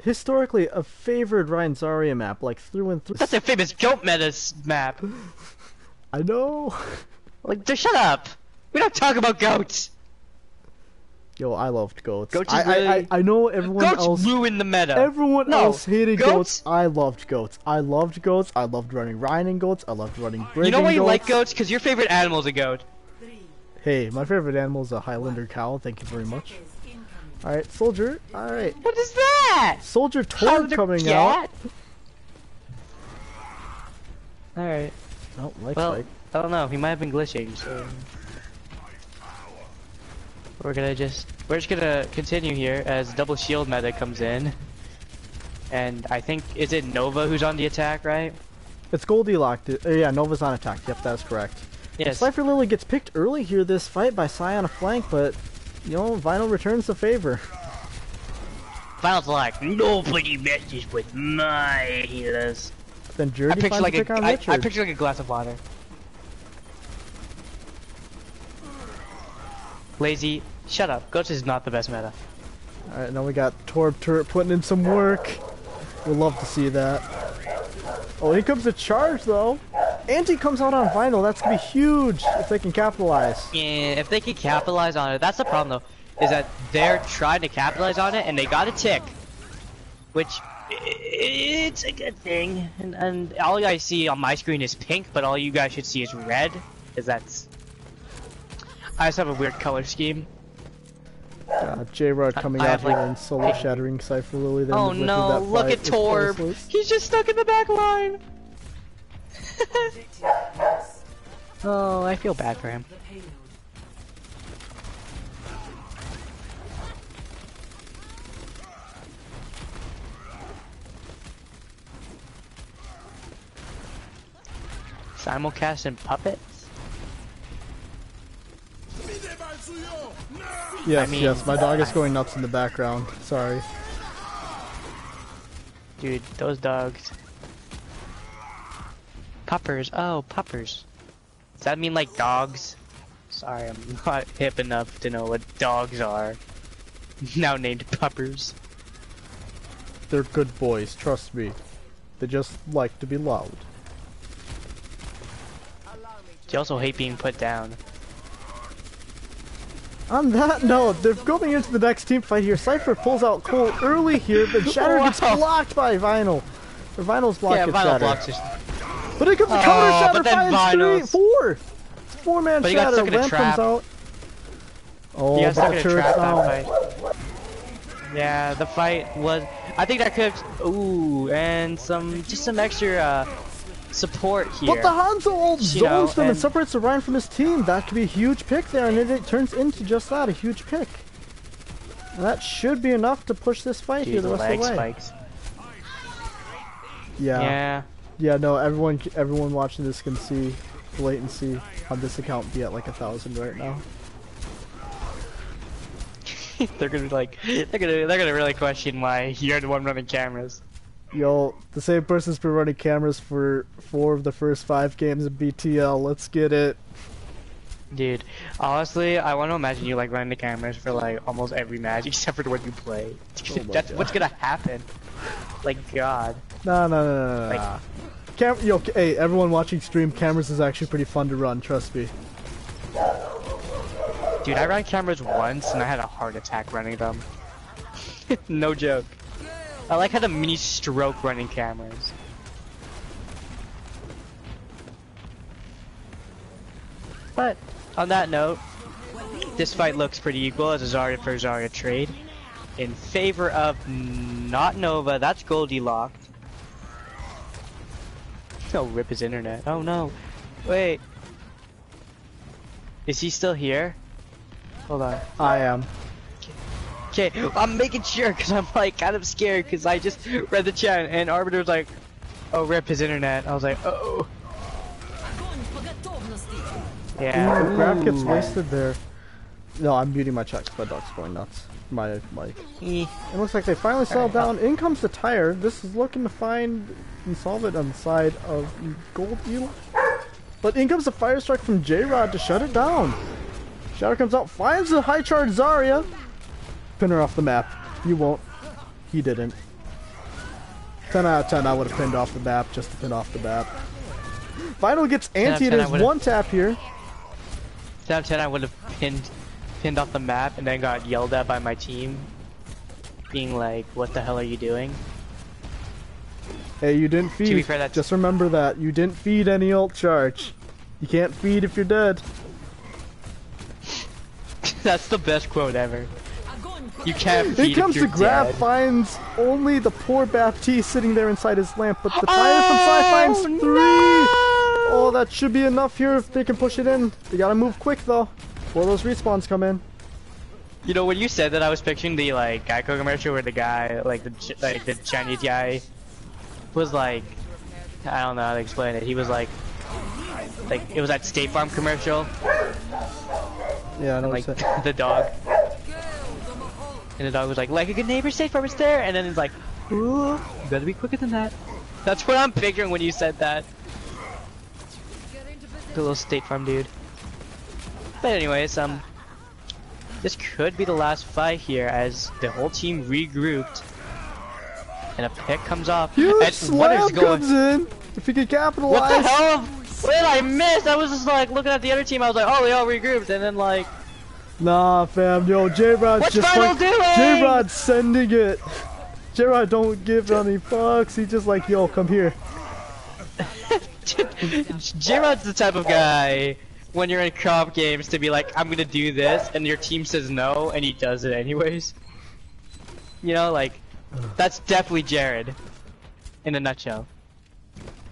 Speaker 2: historically a favored Ryan Zarya map, like through and through.
Speaker 1: That's a famous goat meta map.
Speaker 2: I know.
Speaker 1: Like, just shut up. We don't talk about goats.
Speaker 2: Yo, I loved goats.
Speaker 1: Goats is
Speaker 2: I
Speaker 1: really-
Speaker 2: I know everyone
Speaker 1: Goats
Speaker 2: else.
Speaker 1: ruined the meta.
Speaker 2: Everyone
Speaker 1: No,
Speaker 2: else hated goats.
Speaker 1: goats-
Speaker 2: I loved goats. I loved goats. I loved running Ryan and goats. I loved running Briggs.
Speaker 1: You know why you
Speaker 2: goats.
Speaker 1: like goats? Because your favorite animal is a goat.
Speaker 3: 3
Speaker 2: Hey, my favorite animal is a Highlander cow. Thank you very much.
Speaker 3: seconds incoming.
Speaker 2: All right, soldier. All right,
Speaker 1: What is that?
Speaker 2: soldier Torb
Speaker 1: How's
Speaker 2: coming
Speaker 1: a
Speaker 2: out.
Speaker 1: cat? Alright.
Speaker 2: Oh, life
Speaker 1: Well,
Speaker 2: spike.
Speaker 1: I don't know. He might have been glitching, so... We're just gonna continue here as double shield meta comes in. And I think, is it Nova who's on the attack, right?
Speaker 2: It's Goldilocks. Yeah, Nova's on attack. Yep, that's correct.
Speaker 1: Yes.
Speaker 2: Cypher Lily gets picked early here this fight by Psy on a flank, but Vinyl returns the favor.
Speaker 1: Final's like, nobody messes with my healers.
Speaker 2: Then
Speaker 1: I
Speaker 2: Jerdy
Speaker 1: picture
Speaker 2: finds
Speaker 1: like
Speaker 2: a pick on
Speaker 1: I
Speaker 2: Richard.
Speaker 1: picture like a glass of water. Lazy, shut up. Ghost is not the best meta.
Speaker 2: Alright, now we got Torb Turret putting in some work. We'll love to see that. Oh, here comes the charge though. Anti comes out on Vinyl. That's gonna be huge if they can capitalize.
Speaker 1: Yeah, if they can capitalize on it, that's the problem though, is that they're trying to capitalize on it and they got a tick. Which, it's a good thing. And all you guys see on my screen is pink, but all you guys should see is red. Because that's... I just have a weird color scheme.
Speaker 2: J-Rod coming
Speaker 1: I
Speaker 2: out
Speaker 1: have,
Speaker 2: here
Speaker 1: like,
Speaker 2: and solo shattering Cypher Lily. Then
Speaker 1: Oh
Speaker 2: with
Speaker 1: no,
Speaker 2: that
Speaker 1: look
Speaker 2: fight,
Speaker 1: at
Speaker 2: it's
Speaker 1: Torb!
Speaker 2: close.
Speaker 1: He's just stuck in the back line!
Speaker 3: Objective loss.
Speaker 1: Oh, I feel bad for him.
Speaker 3: The payload.
Speaker 1: Simulcast and puppets?
Speaker 2: Yes,
Speaker 1: I mean-
Speaker 2: yes, my dog is going nuts in the background. Sorry.
Speaker 1: Dude, those dogs. Puppers. Oh, puppers. Does that mean like dogs? Sorry, I'm not hip enough to know what dogs are. Now named puppers.
Speaker 2: They're good boys, trust me. They just like to be loud.
Speaker 1: They also hate being put down.
Speaker 2: on that note, they're going into the next team fight here. Cypher pulls out Cole early here, but Shatter gets blocked by Vinyl. Or Vinyl's blocked
Speaker 1: Yeah,
Speaker 2: gets
Speaker 1: Vinyl
Speaker 2: Shatter.
Speaker 1: blocks it.
Speaker 2: But it comes a counter Shatter
Speaker 1: but then
Speaker 2: finds
Speaker 1: Vinyl's-
Speaker 2: 4. 4-man
Speaker 1: But he got
Speaker 2: Shatter.
Speaker 1: stuck in a
Speaker 2: Lamp
Speaker 1: trap.
Speaker 2: comes out. Oh,
Speaker 1: You got stuck in a
Speaker 2: turret's
Speaker 1: trap
Speaker 2: down.
Speaker 1: that fight. Yeah, the fight was. I think that could. Ooh, and just some extra support here.
Speaker 2: But the Hanzo ult
Speaker 1: You know,
Speaker 2: zones them and
Speaker 1: and-
Speaker 2: separates the Ryan from his team. That could be a huge pick there, and it turns into just that, a huge pick. And that should be enough to push this fight here
Speaker 1: Dude,
Speaker 2: the
Speaker 1: the
Speaker 2: rest of
Speaker 1: leg
Speaker 2: the way.
Speaker 1: spikes.
Speaker 2: Yeah.
Speaker 1: Yeah.
Speaker 2: No, everyone watching this can see the latency on this account be at like 1,000 right now.
Speaker 1: They're gonna be like, they're gonna really question why you're the one running cameras.
Speaker 2: Yo, the same person's been running cameras for 4 of the first 5 games of BTL. Let's get it.
Speaker 1: Dude, honestly, I want to imagine you like running the cameras for like almost every match except for when you play.
Speaker 2: Oh my
Speaker 1: That's
Speaker 2: God.
Speaker 1: what's gonna happen. Like God.
Speaker 2: No.
Speaker 1: Like-
Speaker 2: Yo, hey, everyone watching stream, cameras is actually pretty fun to run, trust me.
Speaker 1: Dude, I ran cameras once and I had a heart attack running them. No joke. I like had a mini stroke running cameras. But on that note, this fight looks pretty equal as a Zarya for Zarya trade in favor of not Nova. That's Goldilocks. Oh, rip his internet. Oh no. Wait. Is he still here? Hold on.
Speaker 2: I am.
Speaker 1: Okay, I'm making sure because I'm like kind of scared because I just read the chat and Arbiter's like, oh, rip his internet. I was like, oh. Yeah.
Speaker 2: Ooh, the grab gets
Speaker 1: Ooh.
Speaker 2: wasted there. No, I'm muting my chat 'cause my dog's going nuts. My mic.
Speaker 1: Eh.
Speaker 2: It looks like they finally settled down. In comes the tire. This is looking to find and solve it on the side of Gold Elo. But in comes the fire strike from J-Rod to shut it down. Shadow comes out, finds the high charge Zarya. Pin her off the map. You won't. He didn't. 10 out of 10 I would have pinned off the map just to pin off the map. Final gets
Speaker 1: 10 out of
Speaker 2: anti
Speaker 1: 10
Speaker 2: in
Speaker 1: I
Speaker 2: his
Speaker 1: would've-
Speaker 2: one tap here.
Speaker 1: 10 out of 10 I would have pinned off the map and then got yelled at by my team. Being like, what the hell are you doing?
Speaker 2: Hey, you didn't
Speaker 1: be
Speaker 2: feed.
Speaker 1: fair, that's-
Speaker 2: Just remember that. You didn't feed any ult charge. You can't feed if you're dead.
Speaker 1: That's the best quote ever. You can't
Speaker 2: Here
Speaker 1: feed
Speaker 2: comes
Speaker 1: if
Speaker 2: the
Speaker 1: you're
Speaker 2: grab,
Speaker 1: dead.
Speaker 2: finds only the poor Baptiste sitting there inside his lamp, but the tire from Sai finds 3!
Speaker 1: no!
Speaker 2: Oh, that should be enough here if they can push it in. They gotta move quick though, before those respawns come in.
Speaker 1: You know, when you said that, I was picturing the like Geico commercial where the guy, like the Chinese guy, was like, I don't know how to explain it. He was like it was that State Farm commercial,
Speaker 2: Yeah, I know
Speaker 1: like
Speaker 2: what you're saying.
Speaker 1: the dog, and the dog was like a good neighbor, State Farm is there, and then it's like, ooh, you better be quicker than that. That's what I'm picturing when you said that. The little State Farm dude. But anyways, this could be the last fight here as the whole team regrouped. And a pick comes off.
Speaker 2: Huge
Speaker 1: And
Speaker 2: slam comes in! If he could capitalize!
Speaker 1: What the hell? What did I miss? I was just like looking at the other team. I was like, oh, they all regrouped. And then like,
Speaker 2: Nah, fam, yo, J-Rod's
Speaker 1: What's
Speaker 2: just
Speaker 1: Vinyl
Speaker 2: like,
Speaker 1: doing?
Speaker 2: J-Rod's sending it! J-Rod don't give any fucks, he's just like, yo, come here.
Speaker 1: J-Rod's the type of guy when you're in co-op games to be like, I'm gonna do this, and your team says no, and he does it anyways. You know, like, that's definitely Jared, in a nutshell.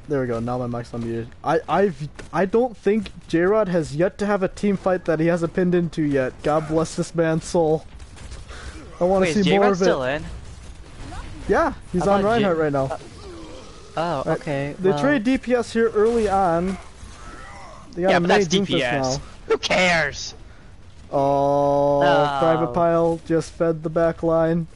Speaker 2: There we go, now my mic's unmuted. I don't think J-Rod has yet to have a team fight that he hasn't pinned into yet. God bless this man's soul. I want to
Speaker 1: Wait, is
Speaker 2: see more
Speaker 1: J-Rod
Speaker 2: of it.
Speaker 1: still in?
Speaker 2: Yeah, he's
Speaker 1: I
Speaker 2: on
Speaker 1: thought
Speaker 2: Reinhardt right now.
Speaker 1: Oh,
Speaker 2: Right,
Speaker 1: okay.
Speaker 2: They
Speaker 1: well,
Speaker 2: trade DPS here early on. They got
Speaker 1: Yeah,
Speaker 2: a
Speaker 1: but that's
Speaker 2: main Doomfist
Speaker 1: DPS.
Speaker 2: now.
Speaker 1: Who cares?
Speaker 2: Oh,
Speaker 1: No.
Speaker 2: Private Pile just fed the back line.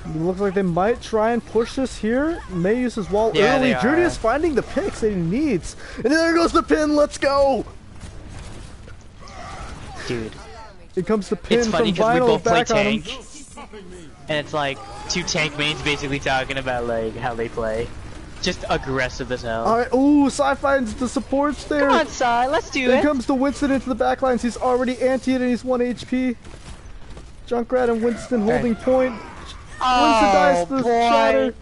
Speaker 2: It looks like they might try and push this here. May use his wall
Speaker 1: Yeah,
Speaker 2: early.
Speaker 1: they are.
Speaker 2: Judy is finding the picks that he needs. And there goes the pin, let's go!
Speaker 1: Dude,
Speaker 2: Here comes the pin
Speaker 1: it's funny
Speaker 2: from
Speaker 1: because we
Speaker 2: Vinyl
Speaker 1: both play
Speaker 2: back on him.
Speaker 1: tank. And it's like, two tank mains basically talking about like, how they play. Just aggressive as hell.
Speaker 2: Alright, ooh, Sai finds the supports there.
Speaker 1: Come on, Sai, let's do
Speaker 2: Here
Speaker 1: it.
Speaker 2: comes the Winston into the backlines. He's already anti-ed and he's 1 HP. Junkrat and Winston holding point. Winston
Speaker 1: Oh,
Speaker 2: dies to the
Speaker 1: boy.
Speaker 2: shatter.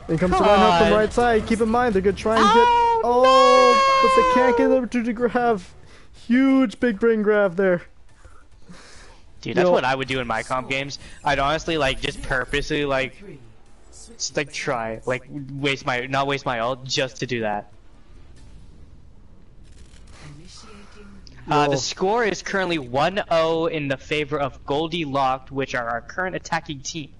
Speaker 2: In comes the
Speaker 1: Come
Speaker 2: Reinhardt from
Speaker 1: on.
Speaker 2: right side. Keep in mind, they're gonna try and get.
Speaker 1: Oh,
Speaker 2: But they can't get over to grab. Huge big brain grab there.
Speaker 1: Dude, that's
Speaker 2: Yo.
Speaker 1: what I would do in my comp games. I'd honestly like just purposely like just like try like not waste my ult just to do that.
Speaker 2: Yo.
Speaker 1: The score is currently 1-0 in the favor of Elo-cked, which are our current attacking team.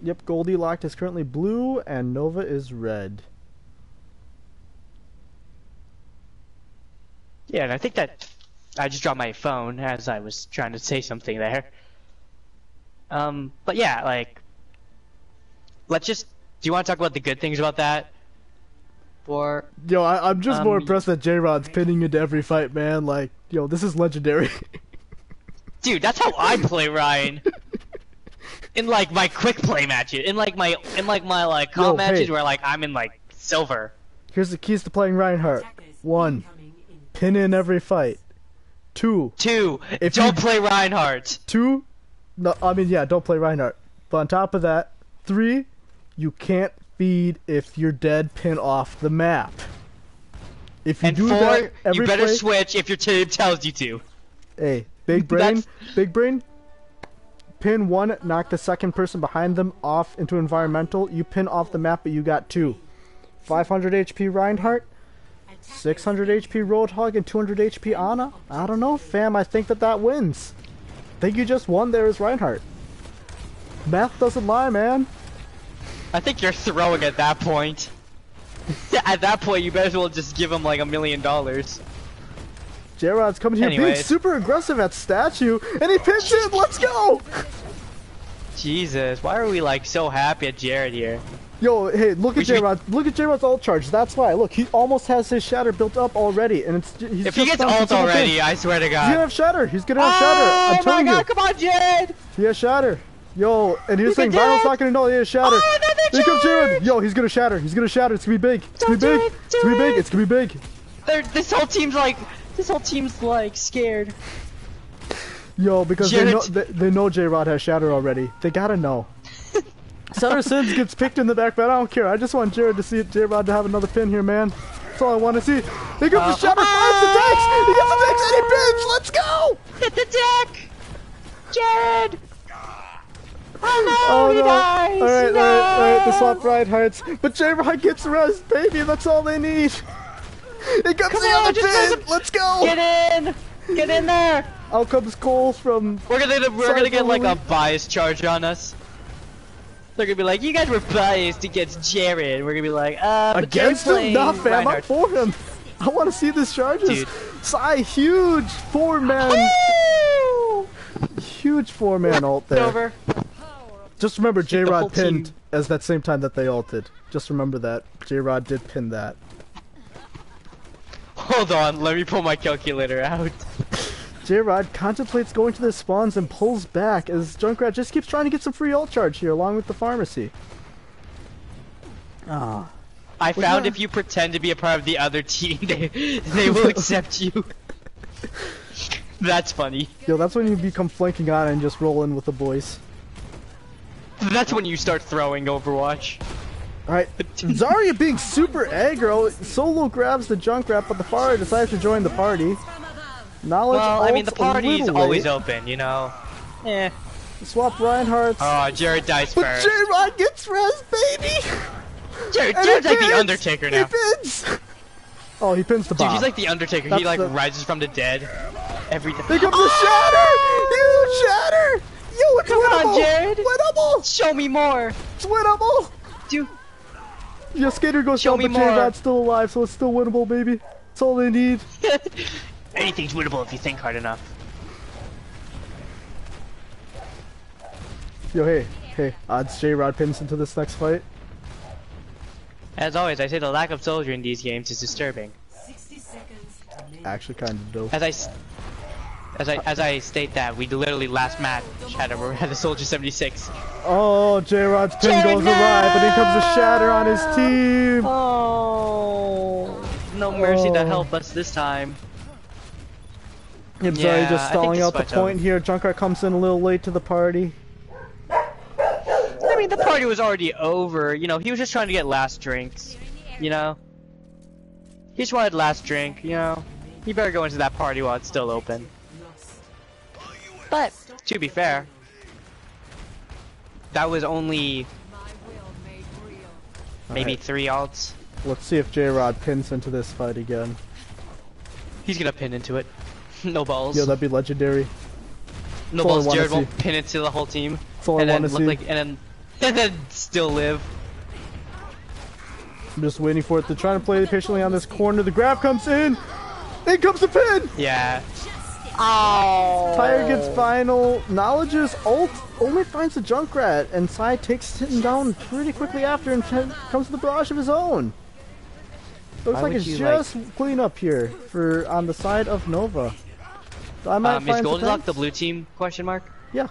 Speaker 2: Yep, Elo-cked is currently blue and Nova is red.
Speaker 1: Yeah, and I think that I just dropped my phone as I was trying to say something there. But yeah, like, do you want to talk about the good things about that? Or,
Speaker 2: Yo, I'm just more impressed that J-Rod's pinning into every fight, man. Like, yo, this is legendary.
Speaker 1: dude, that's how I play Ryan. In like my quick play matches, in like my comp matches
Speaker 2: hey.
Speaker 1: where like I'm in like silver.
Speaker 2: Here's the keys to playing Reinhardt. 1. Pin in every fight. 2.
Speaker 1: 2,
Speaker 2: If
Speaker 1: don't
Speaker 2: you-
Speaker 1: play Reinhardt.
Speaker 2: 2. No, I mean, yeah, don't play Reinhardt. But on top of that, 3. You can't feed if you're dead, pin off the map. If you
Speaker 1: And
Speaker 2: do
Speaker 1: 4,
Speaker 2: that every
Speaker 1: you better
Speaker 2: play,
Speaker 1: switch if your team tells you to.
Speaker 2: hey, big brain,
Speaker 1: That's-
Speaker 2: big brain. Pin 1, knock the second person behind them off into environmental. You pin off the map, but you got 2. 500 HP Reinhardt, 600 HP Roadhog, and 200 HP Ana. I don't know, fam. I think that wins. I think you just won there as Reinhardt. Math doesn't lie, man.
Speaker 1: I think you're throwing at that point. At that point, you better as well just give him like $1 million.
Speaker 2: J-Rod's coming here being
Speaker 1: Anyways.
Speaker 2: super aggressive at statue, and he pins it. Let's go!
Speaker 1: Jesus, why are we like so happy at Jared here?
Speaker 2: Yo, hey, look
Speaker 1: We
Speaker 2: at
Speaker 1: should-
Speaker 2: J-Rod. Look at J-Rod's ult charge. That's why. Look, he almost has his shatter built up already, and he's
Speaker 1: If he
Speaker 2: just
Speaker 1: gets
Speaker 2: done
Speaker 1: ult
Speaker 2: single
Speaker 1: already,
Speaker 2: pin.
Speaker 1: I swear to
Speaker 2: He's gonna
Speaker 1: God.
Speaker 2: have shatter. He's gonna have shatter.
Speaker 1: Oh
Speaker 2: I'm
Speaker 1: my
Speaker 2: telling
Speaker 1: God!
Speaker 2: you.
Speaker 1: Come on, Jared!
Speaker 2: He has shatter. Yo, and here's the
Speaker 1: He's
Speaker 2: thing. Vital's
Speaker 1: dead.
Speaker 2: not gonna know he has shatter.
Speaker 1: Oh, another
Speaker 2: Here comes
Speaker 1: Jared!
Speaker 2: J-Rod. Yo, he's gonna shatter. He's gonna shatter. It's gonna be big. It's gonna be
Speaker 1: Don't do
Speaker 2: big.
Speaker 1: it,
Speaker 2: It's gonna be
Speaker 1: do
Speaker 2: big.
Speaker 1: it.
Speaker 2: It's gonna be big.
Speaker 1: This whole team's like scared.
Speaker 2: Yo, because
Speaker 1: Jared-
Speaker 2: they know J-Rod has shatter already. They gotta know. Sutter Sins gets picked in the back, but I don't care. I just want Jared to see J-Rod to have another pin here, man. That's all I want to see. Here comes the shatter, fires the decks! He gets the decks and he pins! Let's go!
Speaker 1: Hit the deck! Jared! Oh no,
Speaker 2: Oh
Speaker 1: he
Speaker 2: no!
Speaker 1: dies!
Speaker 2: Alright,
Speaker 1: no!
Speaker 2: alright, the swap ride hearts. But J-Rod gets res, baby, that's all they need. He comes
Speaker 1: Come
Speaker 2: the
Speaker 1: on,
Speaker 2: other
Speaker 1: just
Speaker 2: pin!
Speaker 1: press
Speaker 2: Let's go!
Speaker 1: Get in! Get in there!
Speaker 2: Out comes Cole from...
Speaker 1: We're
Speaker 2: Sorry
Speaker 1: gonna get
Speaker 2: for
Speaker 1: like a
Speaker 2: Louis.
Speaker 1: bias charge on us. They're gonna be like, you guys were biased against Jared. We're gonna be like, but
Speaker 2: Against
Speaker 1: Jared's
Speaker 2: him? Nah,
Speaker 1: playing
Speaker 2: fam, I'm
Speaker 1: Reinhardt.
Speaker 2: for him. I want to see these charges.
Speaker 1: Dude.
Speaker 2: Sai, huge 4-man...
Speaker 1: Woo!
Speaker 2: Huge 4-man ult
Speaker 1: It's
Speaker 2: there.
Speaker 1: over.
Speaker 2: Just remember,
Speaker 1: the whole
Speaker 2: J-Rod pinned
Speaker 1: team.
Speaker 2: as that same time that they ulted. Just remember that. J-Rod did pin that.
Speaker 1: Hold on, let me pull my calculator out.
Speaker 2: J-Rod contemplates going to the spawns and pulls back as Junkrat just keeps trying to get some free ult charge here along with the pharmacy. Ah.
Speaker 1: I found
Speaker 2: that?
Speaker 1: if you pretend to be a part of the other team, they will accept you. That's funny.
Speaker 2: Yo, that's when you become flanking on and just roll in with the boys.
Speaker 1: That's when you start throwing Overwatch.
Speaker 2: Alright, Zarya being super aggro, solo grabs the Junkrat, but the Pharah decides to join the party. Knowledge
Speaker 1: Well, I mean, the
Speaker 2: ult's a
Speaker 1: party's
Speaker 2: little
Speaker 1: always
Speaker 2: late.
Speaker 1: open, you know? Eh.
Speaker 2: Swap Reinhardt's.
Speaker 1: Oh, Jared dies
Speaker 2: But
Speaker 1: first.
Speaker 2: J-Rod gets res, baby!
Speaker 1: Jared,
Speaker 2: And
Speaker 1: Jared's
Speaker 2: he
Speaker 1: like the
Speaker 2: pins!
Speaker 1: Undertaker
Speaker 2: He
Speaker 1: now.
Speaker 2: pins! Oh, he pins the
Speaker 1: Dude,
Speaker 2: bomb.
Speaker 1: he's like the Undertaker.
Speaker 2: That's
Speaker 1: He like
Speaker 2: the-
Speaker 1: rises from the dead every day.
Speaker 2: Here comes the shatter! Huge shatter! Yo, it's
Speaker 1: Come on,
Speaker 2: winnable!
Speaker 1: Jared!
Speaker 2: Winnable!
Speaker 1: Show me more.
Speaker 2: It's winnable!
Speaker 1: Dude,
Speaker 2: Your skater goes
Speaker 1: Show
Speaker 2: down,
Speaker 1: me
Speaker 2: but
Speaker 1: more.
Speaker 2: J-Rod's still alive, so it's still winnable, baby. That's all they need.
Speaker 1: anything's winnable if you think hard enough.
Speaker 2: Yo, hey, odds J-Rod pins into this next fight.
Speaker 1: As always, I say the lack of soldier in these games is disturbing.
Speaker 3: 60 seconds remaining.
Speaker 2: Actually, kind of dope.
Speaker 1: As I state that, we literally last match had a soldier 76.
Speaker 2: Oh, J-Rod's pin
Speaker 1: Jared,
Speaker 2: goes awry, but here comes a shatter on his team.
Speaker 1: Oh, no mercy to
Speaker 2: Oh.
Speaker 1: help us this time.
Speaker 2: I'm
Speaker 1: Yeah,
Speaker 2: sorry,
Speaker 1: I
Speaker 2: just
Speaker 1: think
Speaker 2: stalling
Speaker 1: this
Speaker 2: out the
Speaker 1: fight's
Speaker 2: point
Speaker 1: over.
Speaker 2: here. Junkrat comes in a little late to the party.
Speaker 1: I mean, the party was already over. You know, he was just trying to get last drinks. You know, he just wanted last drink. You know, he better go into that party while it's still open. But to be fair, that was only maybe
Speaker 2: Alright.
Speaker 1: 3 ults.
Speaker 2: Let's see if J-Rod pins into this fight again.
Speaker 1: He's gonna pin into it. No balls.
Speaker 2: Yo, that'd be legendary.
Speaker 1: No
Speaker 2: That's all I
Speaker 1: balls.
Speaker 2: wanna
Speaker 1: Jared
Speaker 2: see.
Speaker 1: won't pin it to the whole team.
Speaker 2: That's all I
Speaker 1: and then
Speaker 2: want to
Speaker 1: look
Speaker 2: see.
Speaker 1: like, and then still live.
Speaker 2: I'm just waiting for it to try to play patiently on this corner. The grab comes in. In comes the pin.
Speaker 1: Yeah. Oh.
Speaker 2: Tyre gets final. Knowledge's ult only finds the Junkrat, and Sai takes him down pretty quickly after and comes to the barrage of his own. Looks
Speaker 1: Why
Speaker 2: like
Speaker 1: would
Speaker 2: it's
Speaker 1: you,
Speaker 2: just clean up here for on the side of Nova. So I might
Speaker 1: Is
Speaker 2: find some
Speaker 1: Goldilocks the
Speaker 2: tanks.
Speaker 1: blue team? Question mark.
Speaker 2: Yeah.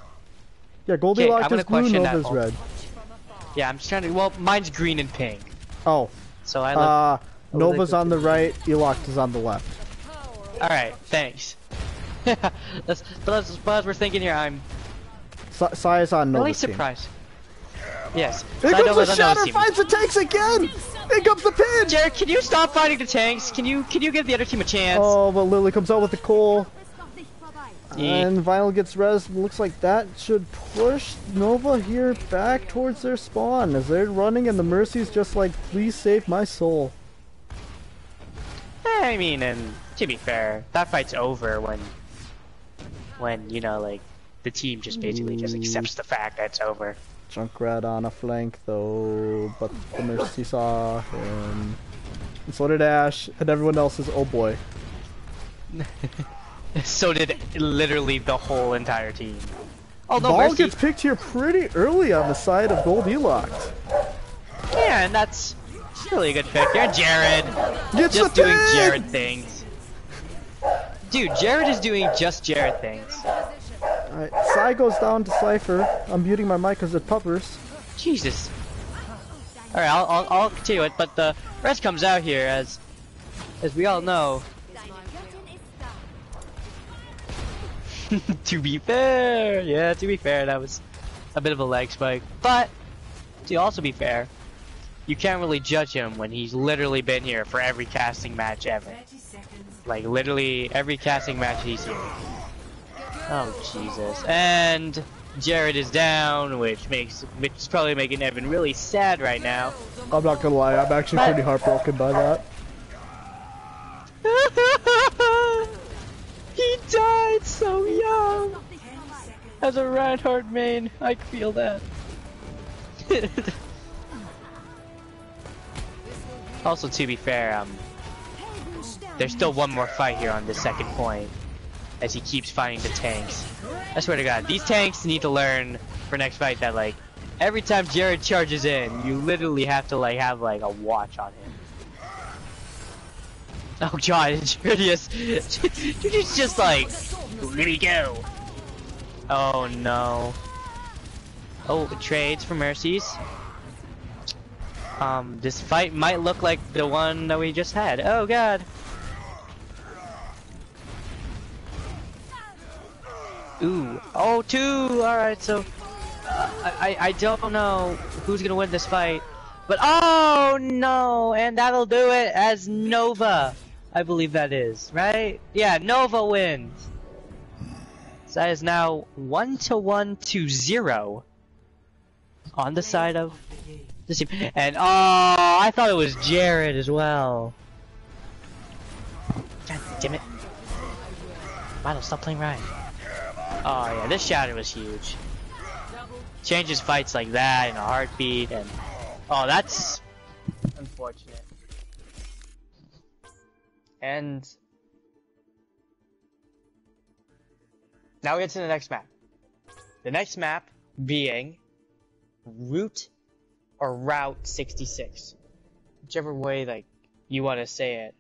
Speaker 2: Yeah, Goldilocks
Speaker 1: I'm gonna
Speaker 2: is blue,
Speaker 1: question that
Speaker 2: Nova's
Speaker 1: ult.
Speaker 2: red.
Speaker 1: Yeah, I'm just trying to. Well, mine's green and pink.
Speaker 2: Oh.
Speaker 1: So I look.
Speaker 2: Nova's on the right, Elo-cked is on the left.
Speaker 1: All right. Thanks. but as we're thinking here, I'm
Speaker 2: Sai is on
Speaker 1: really
Speaker 2: Nova's team.
Speaker 1: surprised. Yes.
Speaker 2: Here
Speaker 1: So I know
Speaker 2: comes the
Speaker 1: it's on Nova's
Speaker 2: shatter,
Speaker 1: team.
Speaker 2: finds the tanks again! Here comes the pin!
Speaker 1: Jared, can you stop fighting the tanks? Can you give the other team a chance?
Speaker 2: Oh, but Lily comes out with the coal.
Speaker 1: Yeah.
Speaker 2: And Vinyl gets res. Looks like that should push Nova here back towards their spawn as they're running, and the Mercy's just like, please save my soul.
Speaker 1: I mean, and to be fair, that fight's over when you know, like, the team just basically just accepts the fact that it's over.
Speaker 2: Junkrat on a flank though, but the Mercy saw him. And so did Ash, and everyone else is oh boy.
Speaker 1: So did literally the whole entire team. Oh no,
Speaker 2: Ball
Speaker 1: Mercy.
Speaker 2: gets picked here pretty early on the side of Gold Elo-cked.
Speaker 1: Yeah, and that's really a good pick. You're Jared.
Speaker 2: Gets
Speaker 1: Just
Speaker 2: the
Speaker 1: doing
Speaker 2: pin!
Speaker 1: Jared things. Dude, Jared is doing just Jared things.
Speaker 2: Alright, Sai goes down to Cypher. I'm muting my mic because of puppers.
Speaker 1: Jesus. Alright, I'll continue it, but the rest comes out here as we all know. To be fair, yeah, to be fair, that was a bit of a leg spike. But to also be fair, you can't really judge him when he's literally been here for every casting match ever.
Speaker 3: 30 seconds.
Speaker 1: Like literally every casting match he's here. Oh Jesus! And Jared is down, which is probably making Evan really sad right now.
Speaker 2: I'm not gonna lie, I'm actually pretty heartbroken by that.
Speaker 1: He died so young. As a Reinhardt main, I feel that. Also, to be fair, there's still one more fight here on the second point, as he keeps fighting the tanks. I swear to God, these tanks need to learn for next fight that like every time Jared charges in, you literally have to like have like a watch on him. Oh God, Jared is just like, here we go. Oh no. Oh, trades for Mercies. This fight might look like the one that we just had. Oh God. Ooh. Oh, 2. All right. So, I don't know who's gonna win this fight, but oh no, and that'll do it as Nova. I believe that is right. Yeah, Nova wins. So that is now 1-1 to 0 on the side of this team. And oh, I thought it was Jared as well. God damn it! Milo, stop playing Ryan. Oh yeah, this shatter was huge. Changes fights like that in a heartbeat, and oh, that's unfortunate. And now we get to the next map. The next map being Route or Route 66, whichever way like you want to say it.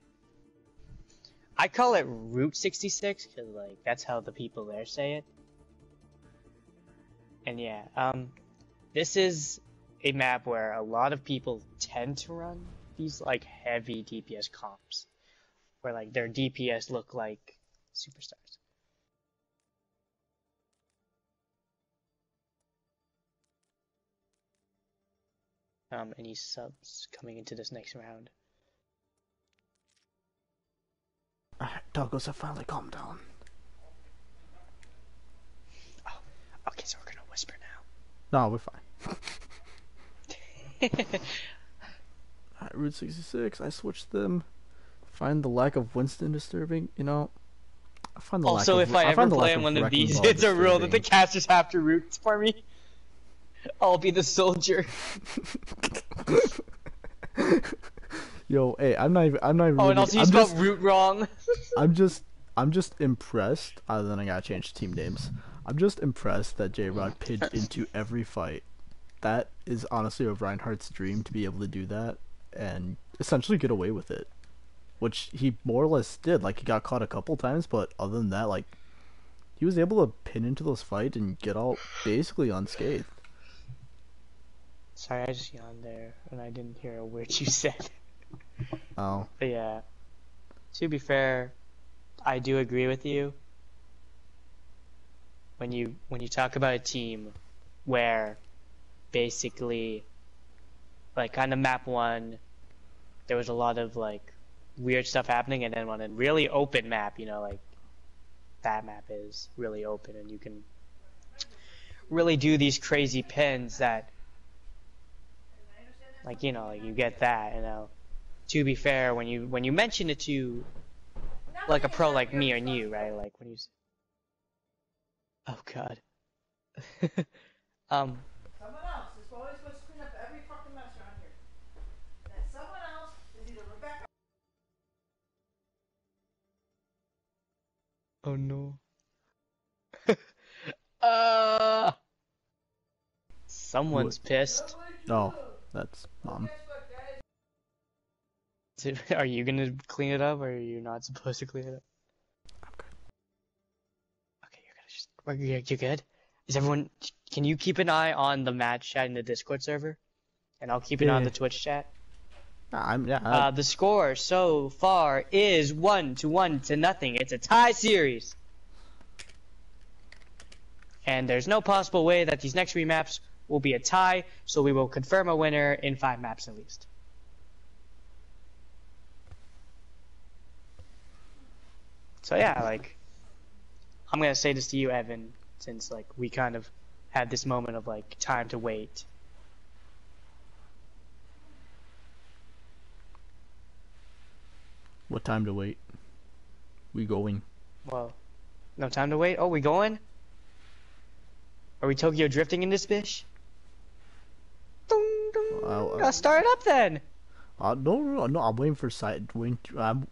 Speaker 1: I call it Route 66 because like that's how the people there say it. And yeah, this is a map where a lot of people tend to run these like heavy DPS comps, where like their DPS look like superstars. any subs coming into this next round.
Speaker 2: Alright, doggos have finally calmed down.
Speaker 1: Oh, okay, so we're gonna whisper
Speaker 2: No, we're fine.
Speaker 1: now.
Speaker 2: Alright, Route 66, I switched them. Find the lack of Winston disturbing, you know. I find the
Speaker 1: Also,
Speaker 2: lack of,
Speaker 1: if I ever
Speaker 2: find the
Speaker 1: play
Speaker 2: lack
Speaker 1: on one of
Speaker 2: wrecking
Speaker 1: these,
Speaker 2: ball
Speaker 1: it's a rule that the
Speaker 2: disturbing.
Speaker 1: casters have to root for me. I'll be the soldier.
Speaker 2: Yo, hey, I'm not even
Speaker 1: Oh,
Speaker 2: really,
Speaker 1: and also you
Speaker 2: I'm
Speaker 1: spelled
Speaker 2: just,
Speaker 1: root wrong.
Speaker 2: I'm just impressed, other than I gotta change team names. I'm just impressed that J-Rod pitched into every fight. That is honestly a Reinhardt's dream, to be able to do that and essentially get away with it. Which he more or less did. Like, he got caught a couple times, but other than that, like, he was able to pin into those fights and get out basically unscathed.
Speaker 1: Sorry, I just yawned there, and I didn't hear a word you said.
Speaker 2: Oh.
Speaker 1: But yeah, to be fair, I do agree with you. When you talk about a team where basically, like on the map 1, there was a lot of like weird stuff happening, and then on a really open map, you know, like that map is really open, and you can really do these crazy pins that, like, you know, like you get that, you know. To be fair, when you mention it to like a pro like me and you, right? Like when you, oh god,
Speaker 2: Someone else is always supposed to clean up every fucking mess around here. And that someone else is either Rebecca.
Speaker 1: oh no, uh, someone's pissed.
Speaker 2: Oh, that's Mom.
Speaker 1: Are you gonna clean it up, or are you not supposed to clean it up?
Speaker 2: I'm good.
Speaker 1: Okay, you're good. Is everyone? Can you keep an eye on the match chat in the Discord server, and I'll keep an eye on
Speaker 2: Yeah.
Speaker 1: the Twitch chat.
Speaker 2: Yeah.
Speaker 1: The score so far is 1-1 to nothing. It's a tie series, and there's no possible way that these next 3 maps will be a tie. So we will confirm a winner in 5 maps at least. So yeah, like, I'm gonna say this to you, Evan, since like we kind of had this moment of like time to wait.
Speaker 2: What time to wait? We going?
Speaker 1: Well, no time to wait. Oh, we going? Are we Tokyo drifting in this bitch? Ding, ding. I'll start it up then.
Speaker 2: No, I'm waiting for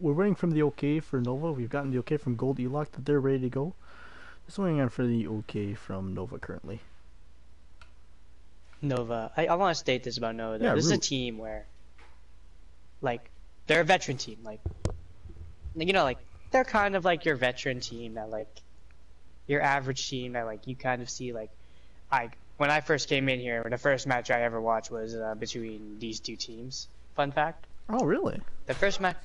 Speaker 2: we're waiting from the OK for Nova. We've gotten the OK from Gold Elo-cked that they're ready to go. Just waiting on for the OK from Nova currently.
Speaker 1: Nova. I want to state this about Nova, though.
Speaker 2: Yeah,
Speaker 1: This is a
Speaker 2: Root.
Speaker 1: team where, like, they're a veteran team. Like, you know, like, they're kind of like your veteran team that, like, your average team that, like, you kind of see, like, when I first came in here, the first match I ever watched was between these 2 teams. Fun fact.
Speaker 2: Oh, really?
Speaker 1: The first match,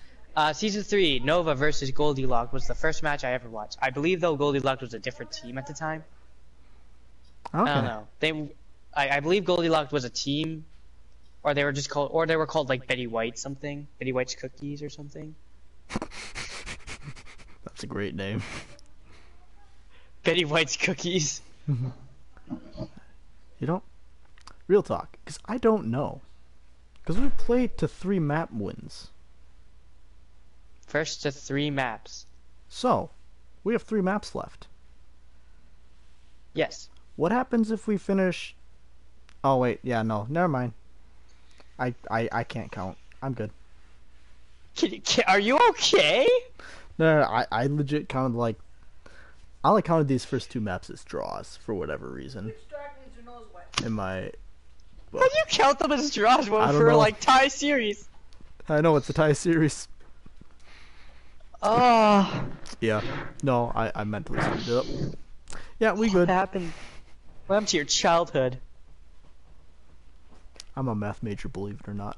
Speaker 1: Season 3, Nova versus Gold Elo-cked was the first match I ever watched. I believe, though, Gold Elo-cked was a different team at the time.
Speaker 2: Okay.
Speaker 1: I don't know. I believe Gold Elo-cked was a team, or they were just called, or they were called like Betty White something, Betty White's Cookies or something.
Speaker 2: That's a great name.
Speaker 1: Betty White's Cookies.
Speaker 2: You know, real talk, because I don't know. Because we played to 3 map wins.
Speaker 1: First to 3 maps.
Speaker 2: So, we have 3 maps left.
Speaker 1: Yes.
Speaker 2: What happens if we finish... Oh, wait, yeah, no, never mind. I can't count. I'm good.
Speaker 1: Are you okay?
Speaker 2: No, I legit counted, like... I only counted these first 2 maps as draws, for whatever reason. In my...
Speaker 1: How do you count them as draws
Speaker 2: I don't
Speaker 1: for
Speaker 2: know.
Speaker 1: like tie series?
Speaker 2: I know, it's a tie series.
Speaker 1: Oh.
Speaker 2: Yeah. No, I mentally screwed it up. Yeah, we
Speaker 1: What
Speaker 2: good.
Speaker 1: happened? What happened to your childhood?
Speaker 2: I'm a math major, believe it or not.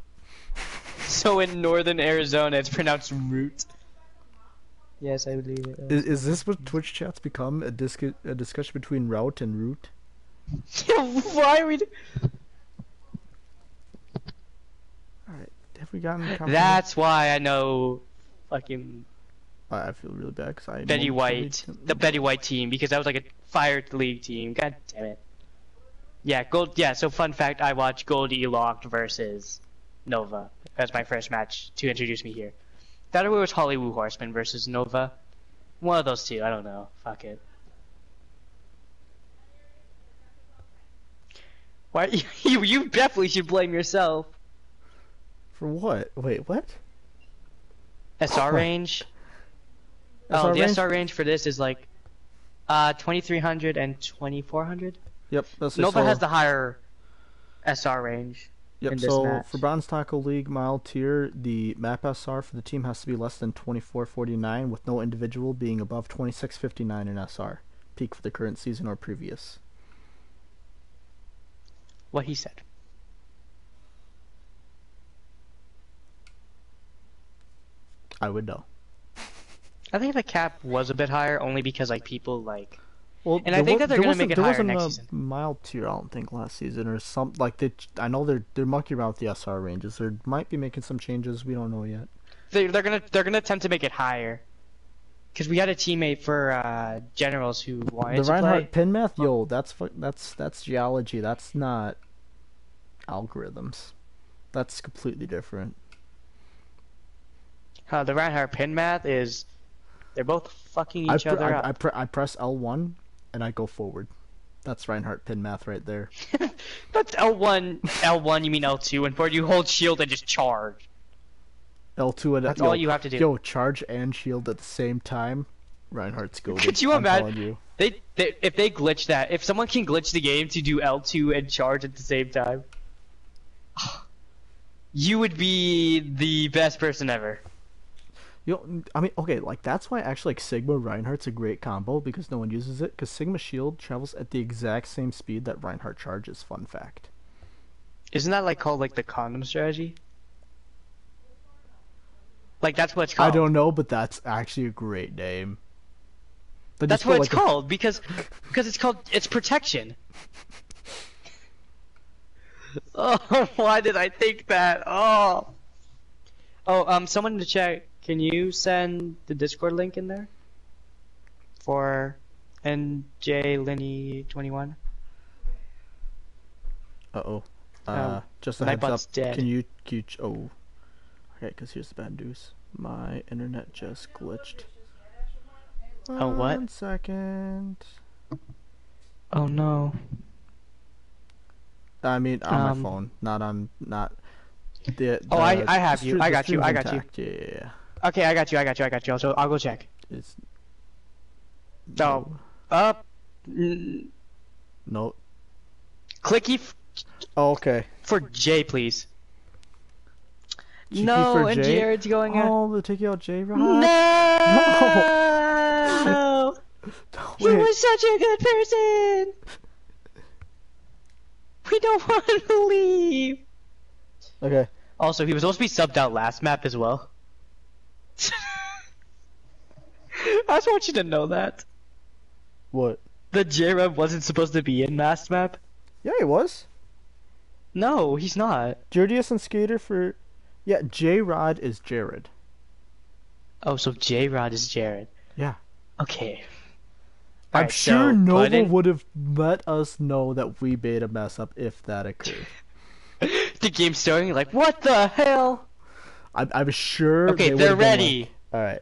Speaker 1: So in northern Arizona, it's pronounced root. Yes, I believe it.
Speaker 2: Is this what Twitch chats become? A discussion between route and root?
Speaker 1: Why are we?
Speaker 2: Have we gotten confirmation?
Speaker 1: That's why I know fucking
Speaker 2: I feel really bad because I
Speaker 1: Betty
Speaker 2: know
Speaker 1: White, the Betty White team, because that was like a Fire League team. God damn it. Yeah, Gold. Yeah, so fun fact, I watched Gold Elo-cked versus Nova. That's my first match to introduce me here. That or it was Hollywood Horseman versus Nova. One of those two, I don't know. Fuck it. Why you definitely should blame yourself.
Speaker 2: For what? Wait, what?
Speaker 1: SR range?
Speaker 2: SR
Speaker 1: the
Speaker 2: range?
Speaker 1: SR range for this is like 2300 and 2400.
Speaker 2: Yep. That's
Speaker 1: Nova has the higher SR range.
Speaker 2: Yep,
Speaker 1: in this
Speaker 2: so
Speaker 1: match.
Speaker 2: for Bronze Tackle League mild tier, the map SR for the team has to be less than 2449, with no individual being above 2659 in SR. Peak for the current season or previous.
Speaker 1: What he said.
Speaker 2: I would know.
Speaker 1: I think the cap was a bit higher only because like people like.
Speaker 2: Well,
Speaker 1: And I think that they're gonna make it
Speaker 2: there
Speaker 1: higher
Speaker 2: wasn't
Speaker 1: next
Speaker 2: a
Speaker 1: season.
Speaker 2: mild tier, I don't think, last season or some like I know they're monkeying around with the SR ranges. They might be making some changes. We don't know yet.
Speaker 1: They're gonna attempt to make it higher. Because we had a teammate for generals who wanted
Speaker 2: The
Speaker 1: to
Speaker 2: Reinhardt
Speaker 1: play.
Speaker 2: pin math, yo, that's geology. That's not algorithms. That's completely different.
Speaker 1: The Reinhardt pin math is they're both fucking each other up.
Speaker 2: I press L1 and I go forward. That's Reinhardt pin math right there.
Speaker 1: That's L1, you mean L2, and forward you hold shield and just charge.
Speaker 2: L2 and
Speaker 1: That's all you have to do.
Speaker 2: Yo, charge and shield at the same time. Reinhardt's goated.
Speaker 1: Could you
Speaker 2: I'm
Speaker 1: imagine?
Speaker 2: telling you.
Speaker 1: If they glitch that, if someone can glitch the game to do L2 and charge at the same time, you would be the best person ever.
Speaker 2: Yo, I mean, okay, like that's why actually like Sigma Reinhardt's a great combo because no one uses it. Because Sigma Shield travels at the exact same speed that Reinhardt charges. Fun fact.
Speaker 1: Isn't that like called like the condom strategy? Like that's what it's called.
Speaker 2: I don't know, but that's actually a great name.
Speaker 1: That's what it's called because it's protection. Oh, why did I think that? Oh, someone in the chat, can you send the Discord link in there for NJ Linny 21?
Speaker 2: Just a heads
Speaker 1: Nightbot's
Speaker 2: up.
Speaker 1: dead.
Speaker 2: Can you oh, okay, because here's the bad news. My internet just glitched.
Speaker 1: Oh, what?
Speaker 2: 1 second.
Speaker 1: Oh no.
Speaker 2: I mean, on my phone, not the.
Speaker 1: Oh, I have you.
Speaker 2: the
Speaker 1: I got you.
Speaker 2: stream's
Speaker 1: I got you.
Speaker 2: intact. Yeah.
Speaker 1: Okay, I got you. So I'll go check.
Speaker 2: It's
Speaker 1: So, up.
Speaker 2: no.
Speaker 1: Clicky
Speaker 2: Oh, okay.
Speaker 1: for J, please.
Speaker 2: Cheeky
Speaker 1: No,
Speaker 2: for
Speaker 1: and
Speaker 2: J?
Speaker 1: Jared's going out.
Speaker 2: Oh, they're taking out J Rod.
Speaker 1: No! He
Speaker 2: Wait.
Speaker 1: was such a good person! We don't want him to leave!
Speaker 2: Okay.
Speaker 1: Also, he was supposed to be subbed out last map as well. I just want you to know that.
Speaker 2: What?
Speaker 1: The J-Rev wasn't supposed to be in last map.
Speaker 2: Yeah, he was.
Speaker 1: No, he's not.
Speaker 2: Jurdius and Skater for. Yeah, J Rod is Jared.
Speaker 1: Oh, so J-Rod is Jared.
Speaker 2: Yeah.
Speaker 1: Okay.
Speaker 2: I'm
Speaker 1: Alright,
Speaker 2: sure
Speaker 1: so
Speaker 2: Nova
Speaker 1: putting-
Speaker 2: would have let us know that we made a mess up if that occurred.
Speaker 1: The game's starting, you're like, what the hell?
Speaker 2: I'm sure.
Speaker 1: Okay,
Speaker 2: they
Speaker 1: they're
Speaker 2: would've been
Speaker 1: ready.
Speaker 2: Like, all right.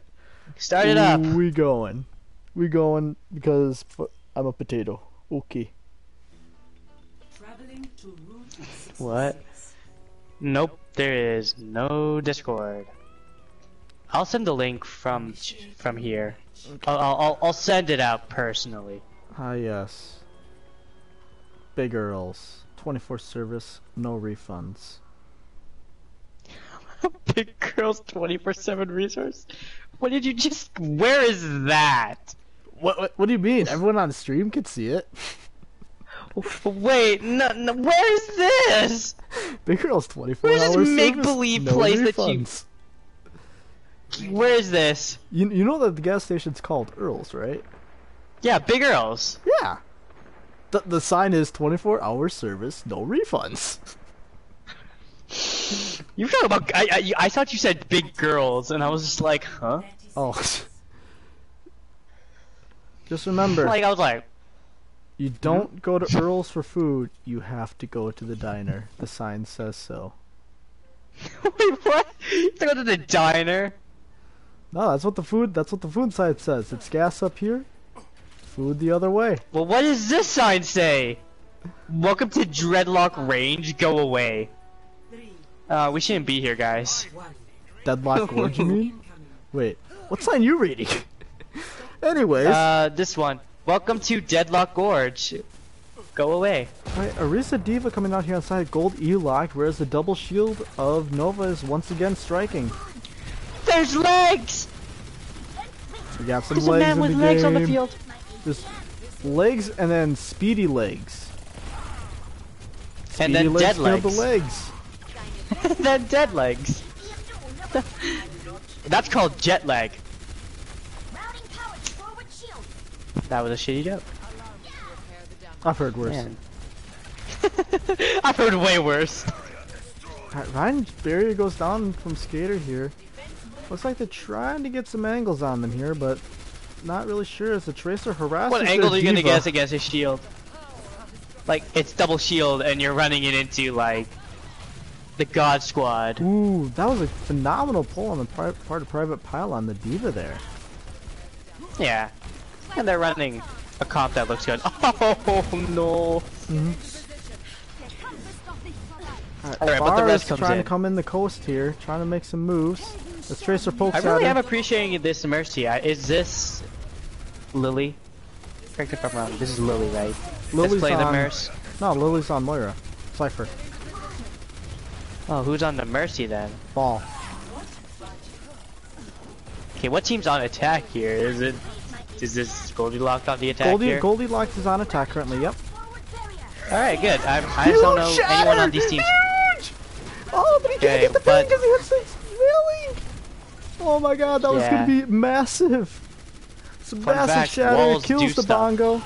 Speaker 1: Start it up.
Speaker 2: We going because I'm a potato. Okay.
Speaker 3: Traveling to Route 66.
Speaker 1: What? Nope, there is no Discord. I'll send the link from here. I'll send it out personally.
Speaker 2: Ah yes. Big Earls. 24 service, no refunds.
Speaker 1: Big girls 24/7 resource. What did you just? Where is that?
Speaker 2: What do you mean? Everyone on the stream could see it.
Speaker 1: Wait, no, where is this?
Speaker 2: Big Earls 24
Speaker 1: Where's this
Speaker 2: hours
Speaker 1: make-believe
Speaker 2: service, no
Speaker 1: place that you-
Speaker 2: refunds.
Speaker 1: Where is this?
Speaker 2: You know that the gas station's called Earls, right?
Speaker 1: Yeah, Big Girls.
Speaker 2: Yeah. The sign is 24-hour service, no refunds.
Speaker 1: You were talking about. I thought you said big girls, and I was just like, huh?
Speaker 2: Oh. Just remember,
Speaker 1: Like I was like,
Speaker 2: you don't go to Earl's for food. You have to go to the diner. The sign says so.
Speaker 1: wait, what? You have to go to the diner?
Speaker 2: No, that's what the food sign says. It's gas up here, food the other way.
Speaker 1: Well, what does this sign say? Welcome to Dreadlock Range. Go away. We shouldn't be here, guys.
Speaker 2: Deadlock Gorge, you mean? Wait, what sign you reading? Anyways.
Speaker 1: This one. Welcome to Deadlock Gorge. Go away.
Speaker 2: Alright, Arisa Diva coming out here on side gold Elo-cked, whereas the double shield of Nova is once again striking.
Speaker 1: There's legs!
Speaker 2: We got some
Speaker 1: There's a
Speaker 2: legs
Speaker 1: man
Speaker 2: in
Speaker 1: with
Speaker 2: the
Speaker 1: legs
Speaker 2: game.
Speaker 1: on the field.
Speaker 2: There's legs and then speedy legs.
Speaker 1: And then
Speaker 2: legs
Speaker 1: dead
Speaker 2: killed
Speaker 1: legs.
Speaker 2: the legs.
Speaker 1: Then dead legs. That's called jet lag. That was a shitty joke.
Speaker 2: I've heard worse.
Speaker 1: Man. I've heard way worse.
Speaker 2: Alright, Ryan barrier goes down from Skater here. Looks like they're trying to get some angles on them here, but not really sure as the Tracer harasses
Speaker 1: What angle
Speaker 2: their
Speaker 1: are you gonna
Speaker 2: Diva.
Speaker 1: guess against his shield? Like, it's double shield and you're running it into, like, the God Squad.
Speaker 2: Ooh, that was a phenomenal pull on the part of Private Pile on the Diva there.
Speaker 1: Yeah. And they're running a comp that looks good. Oh, no. Alright, but the rest comes
Speaker 2: trying
Speaker 1: in.
Speaker 2: to come in the coast here, trying to make some moves. The Tracer pokes
Speaker 1: I
Speaker 2: at
Speaker 1: really
Speaker 2: him.
Speaker 1: am appreciating this Mercy. Is this Lily? Correct me if I'm wrong. This is Lily, right?
Speaker 2: Lily's
Speaker 1: Let's play the
Speaker 2: on-
Speaker 1: Mercy.
Speaker 2: No, Lily's on Moira. Cypher.
Speaker 1: Oh, who's on the Mercy then?
Speaker 2: Ball.
Speaker 1: Okay, what team's on attack here? Is this Goldilocks on the attack here?
Speaker 2: Goldilocks is on attack currently, yep.
Speaker 1: Alright, good. I just don't know anyone on these teams.
Speaker 2: Huge! Oh, but he can't
Speaker 1: Okay,
Speaker 2: get the
Speaker 1: but-
Speaker 2: thing because he hits things. Really? Oh my god, that was
Speaker 1: Yeah.
Speaker 2: gonna be massive. Some
Speaker 1: Fun
Speaker 2: massive
Speaker 1: fact,
Speaker 2: shatter
Speaker 1: walls
Speaker 2: kills
Speaker 1: do
Speaker 2: the
Speaker 1: stuff.
Speaker 2: bongo.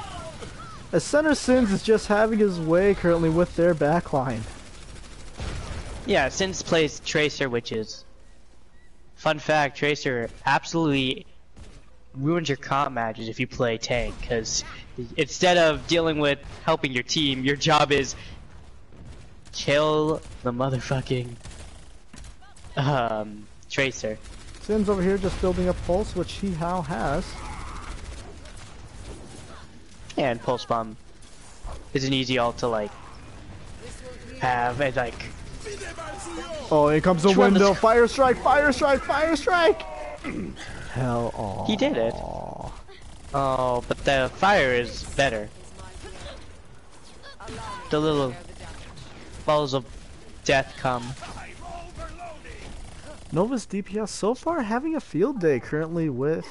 Speaker 2: As Center Sins is just having his way currently with their backline.
Speaker 1: Yeah, Sins plays Tracer, which is... Fun fact, Tracer absolutely ruins your comp matches if you play tank, because instead of dealing with helping your team, your job is kill the motherfucking Tracer.
Speaker 2: Sins over here just building up pulse, which he now has.
Speaker 1: And Pulse Bomb is an easy ult to like have and like
Speaker 2: Oh, here comes the
Speaker 1: Just run the
Speaker 2: window.
Speaker 1: sc-
Speaker 2: Fire strike, fire strike, fire strike! Hell, oh.
Speaker 1: He did it. Oh, but the fire is better. The little balls of death come.
Speaker 2: Nova's DPS so far having a field day currently with...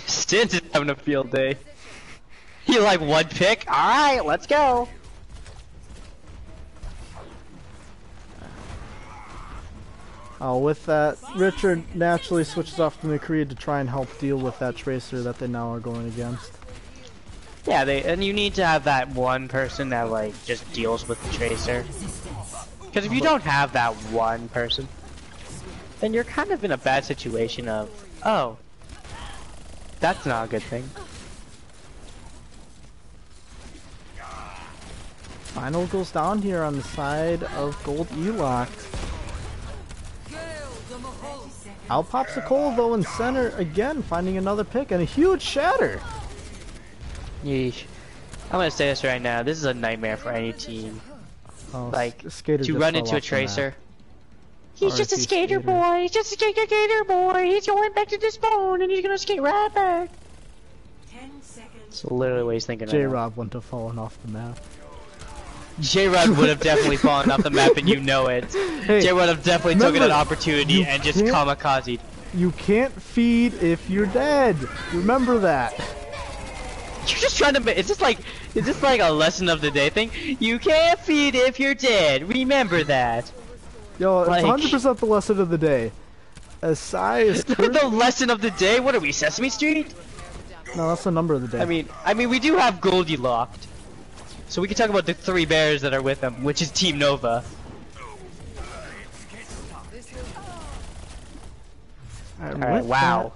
Speaker 1: Stint is having a field day. He like one pick. Alright, let's go.
Speaker 2: With that, Richard naturally switches off to McCree to try and help deal with that Tracer that they now are going against.
Speaker 1: Yeah, and you need to have that one person that like just deals with the Tracer. Because if you don't have that one person, then you're kind of in a bad situation of, oh, that's not a good thing.
Speaker 2: Final goes down here on the side of Gold Elo-cked. Out pops the Cole though in center again, finding another pick and a huge shatter.
Speaker 1: Yeesh. I'm gonna say this right now. This is a nightmare for any team.
Speaker 2: Oh,
Speaker 1: Like,
Speaker 2: Skater
Speaker 1: to
Speaker 2: just
Speaker 1: run
Speaker 2: fell
Speaker 1: into a
Speaker 2: off the
Speaker 1: Tracer.
Speaker 2: map.
Speaker 1: He's just a
Speaker 2: RIP
Speaker 1: skater
Speaker 2: Skater.
Speaker 1: boy. He's just a skater boy. He's going back to the spawn and he's gonna skate right back.
Speaker 3: 10 seconds.
Speaker 1: That's literally what he's thinking right now.
Speaker 2: J-Rob wouldn't have fallen off the map.
Speaker 1: J-Rod would have definitely fallen off the map and you know it.
Speaker 2: Hey,
Speaker 1: J-Rod would have definitely taken
Speaker 2: remember,
Speaker 1: an opportunity
Speaker 2: you
Speaker 1: and just
Speaker 2: can't-
Speaker 1: kamikazed.
Speaker 2: You can't feed if you're dead. Remember that.
Speaker 1: You're just trying to is this like a lesson of the day thing? You can't feed if you're dead. Remember that.
Speaker 2: Yo, it's
Speaker 1: Like-
Speaker 2: 100% the lesson of the day. As Sai is
Speaker 1: The lesson of the day? What are we, Sesame Street?
Speaker 2: No, that's the number of the day.
Speaker 1: I mean we do have Goldilocks. So we can talk about the three bears that are with him, which is Team Nova. Alright, wow.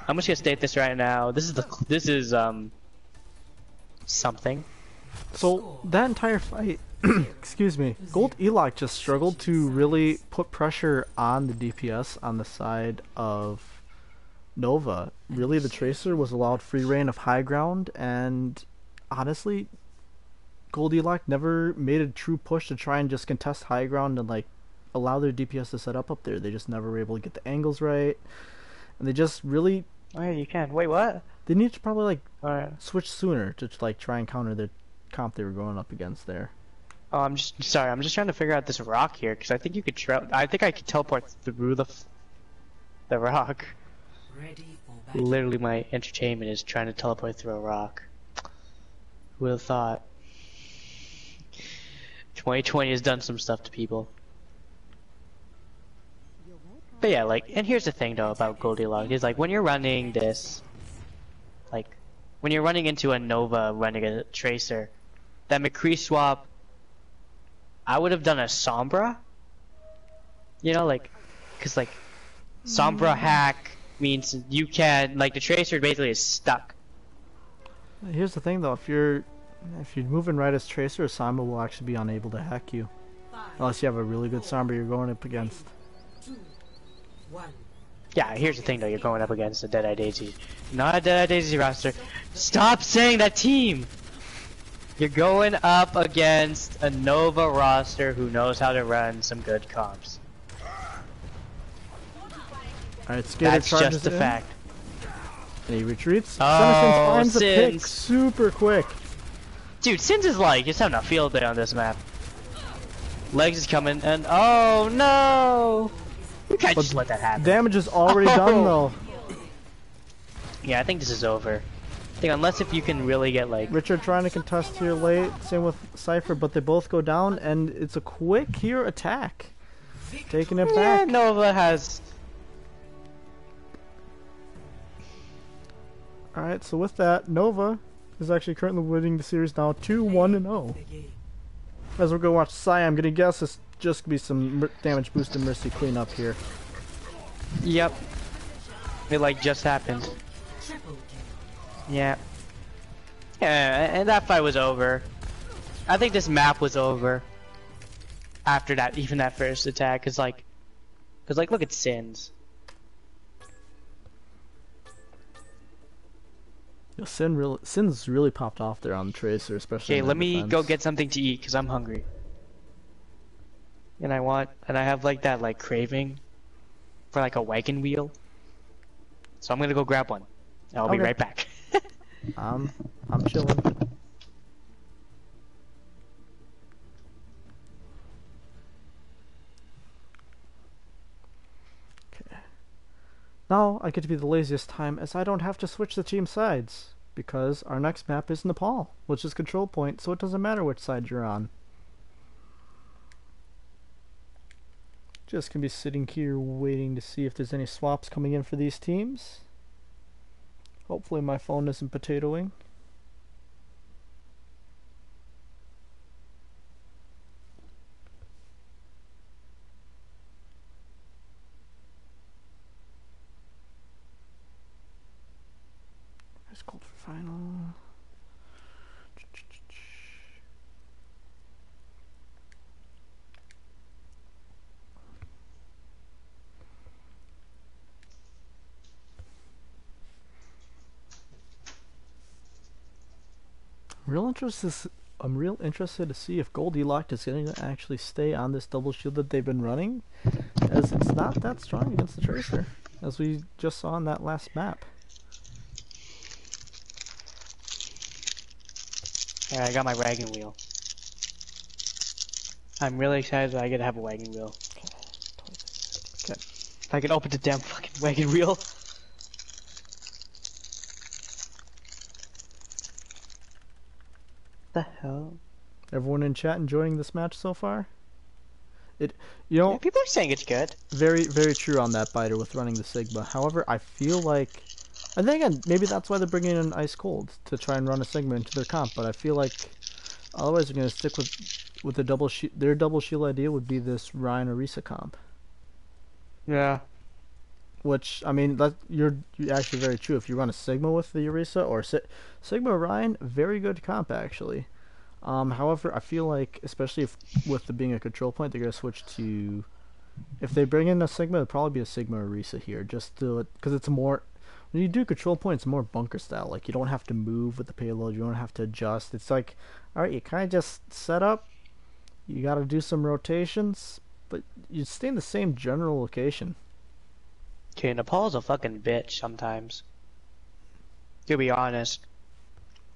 Speaker 1: I'm just gonna state this right now. This is something.
Speaker 2: So that entire fight, excuse me, Gold Elo-cked just struggled to really put pressure on the DPS on the side of Nova. Really, the Tracer was allowed free reign of high ground, and honestly, Gold Elo-cked never made a true push to try and just contest high ground and like allow their DPS to set up there. They just never were able to get the angles right, and they just really.
Speaker 1: Oh yeah, you can. Wait, what?
Speaker 2: They need to probably like
Speaker 1: Alright.
Speaker 2: switch sooner to like try and counter the comp they were going up against there.
Speaker 1: Oh, I'm just sorry. I'm just trying to figure out this rock here because I think you could. I think I could teleport through the rock.
Speaker 3: Ready for battle.
Speaker 1: Literally, my entertainment is trying to teleport through a rock. Who would have thought? 2020 has done some stuff to people. But yeah, like, and here's the thing though about Gold Elo-cked is like when you're running this, like, when you're running into a Nova running a Tracer, that McCree swap, I would have done a Sombra. You know, like, cause like, Sombra hack means you can, like, the Tracer basically is stuck.
Speaker 2: Here's the thing though, if you're moving right as Tracer, Sombra will actually be unable to hack you. Unless you have a really good Sombra you're going up against.
Speaker 3: 2, 1.
Speaker 1: Yeah, here's the thing though, you're going up against a Deadeye Daisy. Not a Deadeye Daisy roster. Stop saying that team! You're going up against a Nova roster who knows how to run some good comps.
Speaker 2: Alright, Skater
Speaker 1: That's
Speaker 2: charges
Speaker 1: just a
Speaker 2: in,
Speaker 1: fact.
Speaker 2: and he retreats.
Speaker 1: Oh,
Speaker 2: Senescence finds the pick
Speaker 1: Sins.
Speaker 2: super quick.
Speaker 1: Dude, Sins is like, just having a field day on this map. Legs is coming, and oh no! You can't just let that happen.
Speaker 2: Damage is already
Speaker 1: Oh.
Speaker 2: done though.
Speaker 1: Yeah, I think this is over. I think unless if you can really get like...
Speaker 2: Richard trying to contest here late, same with Cypher, but they both go down, and it's a quick here attack. Taking it
Speaker 1: Yeah,
Speaker 2: back.
Speaker 1: Nova has...
Speaker 2: Alright, so with that, Nova is actually currently winning the series now 2-1-0. As we're going to watch Sai, I'm going to guess it's just going to be some damage boost and Mercy cleanup here.
Speaker 1: Yep. It like just happened. Yeah. Yeah, and that fight was over. I think this map was over. After that, even that first attack, cause like look at Sins.
Speaker 2: Yo, Sin's really popped off there on the Tracer, especially.
Speaker 1: Okay,
Speaker 2: in
Speaker 1: let
Speaker 2: their
Speaker 1: me
Speaker 2: defense.
Speaker 1: go get something to eat, cause I'm hungry. And I have like that like craving for like a wagon wheel. So I'm gonna go grab one. I'll be
Speaker 2: Okay.
Speaker 1: right back.
Speaker 2: I'm chilling. Okay. Now I get to be the laziest time as I don't have to switch the team sides because our next map is Nepal, which is control point, so it doesn't matter which side you're on. Just gonna be sitting here waiting to see if there's any swaps coming in for these teams. Hopefully my phone isn't potatoing. Ice cold for final. I'm real interested to see if Gold Elo-cked is going to actually stay on this double shield that they've been running, as it's not that strong against the Tracer, as we just saw in that last map.
Speaker 1: Alright, I got my wagon wheel. I'm really excited that I get to have a wagon wheel.
Speaker 2: Okay.
Speaker 1: If I can open the damn fucking wagon wheel. The hell?
Speaker 2: Everyone in chat enjoying this match so far? You
Speaker 1: Yeah,
Speaker 2: know,
Speaker 1: people are saying it's good.
Speaker 2: very, very true on that biter with running the Sigma. However, I feel like, and then again, maybe that's why they're bringing in Ice Cold to try and run a Sigma into their comp. But I feel like Otherwise, they're gonna stick with the double shield. Their double shield idea would be this Ryan Orisa comp.
Speaker 1: Yeah.
Speaker 2: Which, I mean, you're actually very true. If you run a Sigma with the Orisa or Sigma Ryan, very good comp actually. However, I feel like, especially with the being a control point, they're gonna switch to. If they bring in a Sigma, it'd probably be a Sigma Orisa here, just to because it's more. When you do control points, it's more bunker style. Like you don't have to move with the payload, you don't have to adjust. It's like, all right, you kind of just set up. You got to do some rotations, but you stay in the same general location.
Speaker 1: Okay, Nepal's a fucking bitch sometimes. To be honest.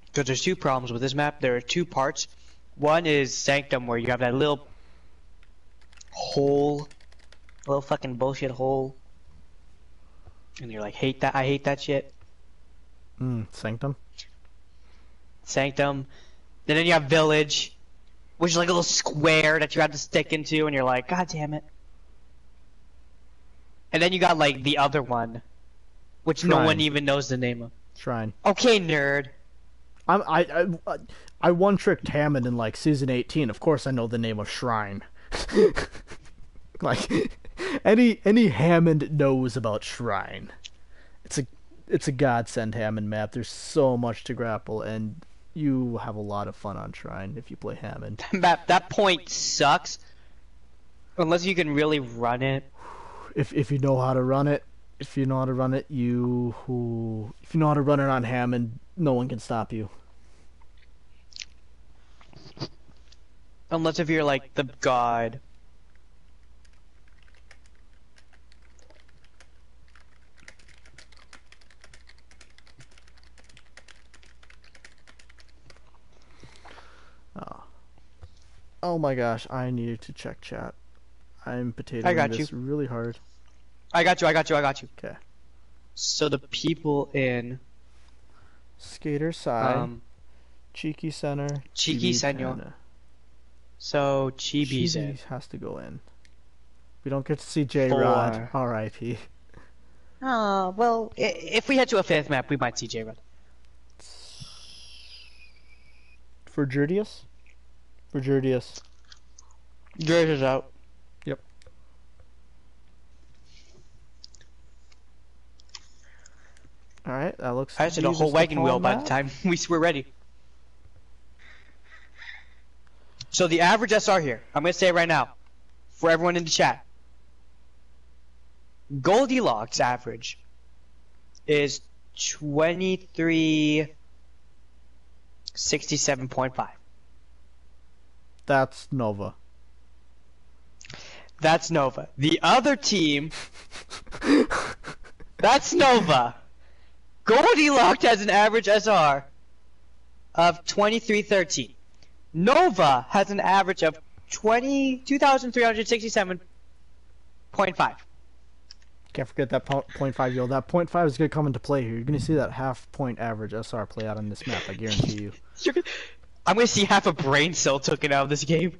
Speaker 1: Because there's two problems with this map. There are two parts. One is Sanctum, where you have that little hole. Little fucking bullshit hole. And you're like, hate that. I hate that shit.
Speaker 2: Sanctum.
Speaker 1: Sanctum. And then you have Village, which is like a little square that you have to stick into, and you're like, God damn it. And then you got like the other one, which no one even knows the name of.
Speaker 2: Shrine.
Speaker 1: Okay, nerd.
Speaker 2: I one-tricked Hammond in like season 18. Of course, I know the name of Shrine. Like any Hammond knows about Shrine. It's a godsend Hammond map. There's so much to grapple, and you have a lot of fun on Shrine if you play Hammond.
Speaker 1: That point sucks, unless you can really run it.
Speaker 2: If you know how to run it, if you know how to run it on Hammond, no one can stop you.
Speaker 1: Unless if you're like the god.
Speaker 2: Oh my gosh, I needed to check chat. I'm potatoing this really hard.
Speaker 1: I got you.
Speaker 2: Okay.
Speaker 1: So the people in
Speaker 2: Skater side, Cheeky center,
Speaker 1: Cheeky Senor. So Chibi's in.
Speaker 2: has to go in. We don't get to see J-Rod.
Speaker 1: 4.
Speaker 2: R.I.P.
Speaker 1: Oh, well, if we head to a 5th map, we might see J-Rod.
Speaker 2: For Jurdius? For Jurdius.
Speaker 1: Jurdius is out.
Speaker 2: Yep. Alright, that looks
Speaker 1: I said a whole wagon wheel by the time we were ready. So the average SR here, I'm going to say it right now, for everyone in the chat. Goldilocks average is 2367.5.
Speaker 2: That's Nova.
Speaker 1: That's Nova. The other team, that's Nova. Goldilocks has an average SR of 2313. Nova has an average of 22,367.5.
Speaker 2: Can't forget that 0.5 yield. That 0.5 is going to come into play here. You're going to see that half-point average SR play out on this map, I guarantee you.
Speaker 1: I'm going to see half a brain cell taken out of this game.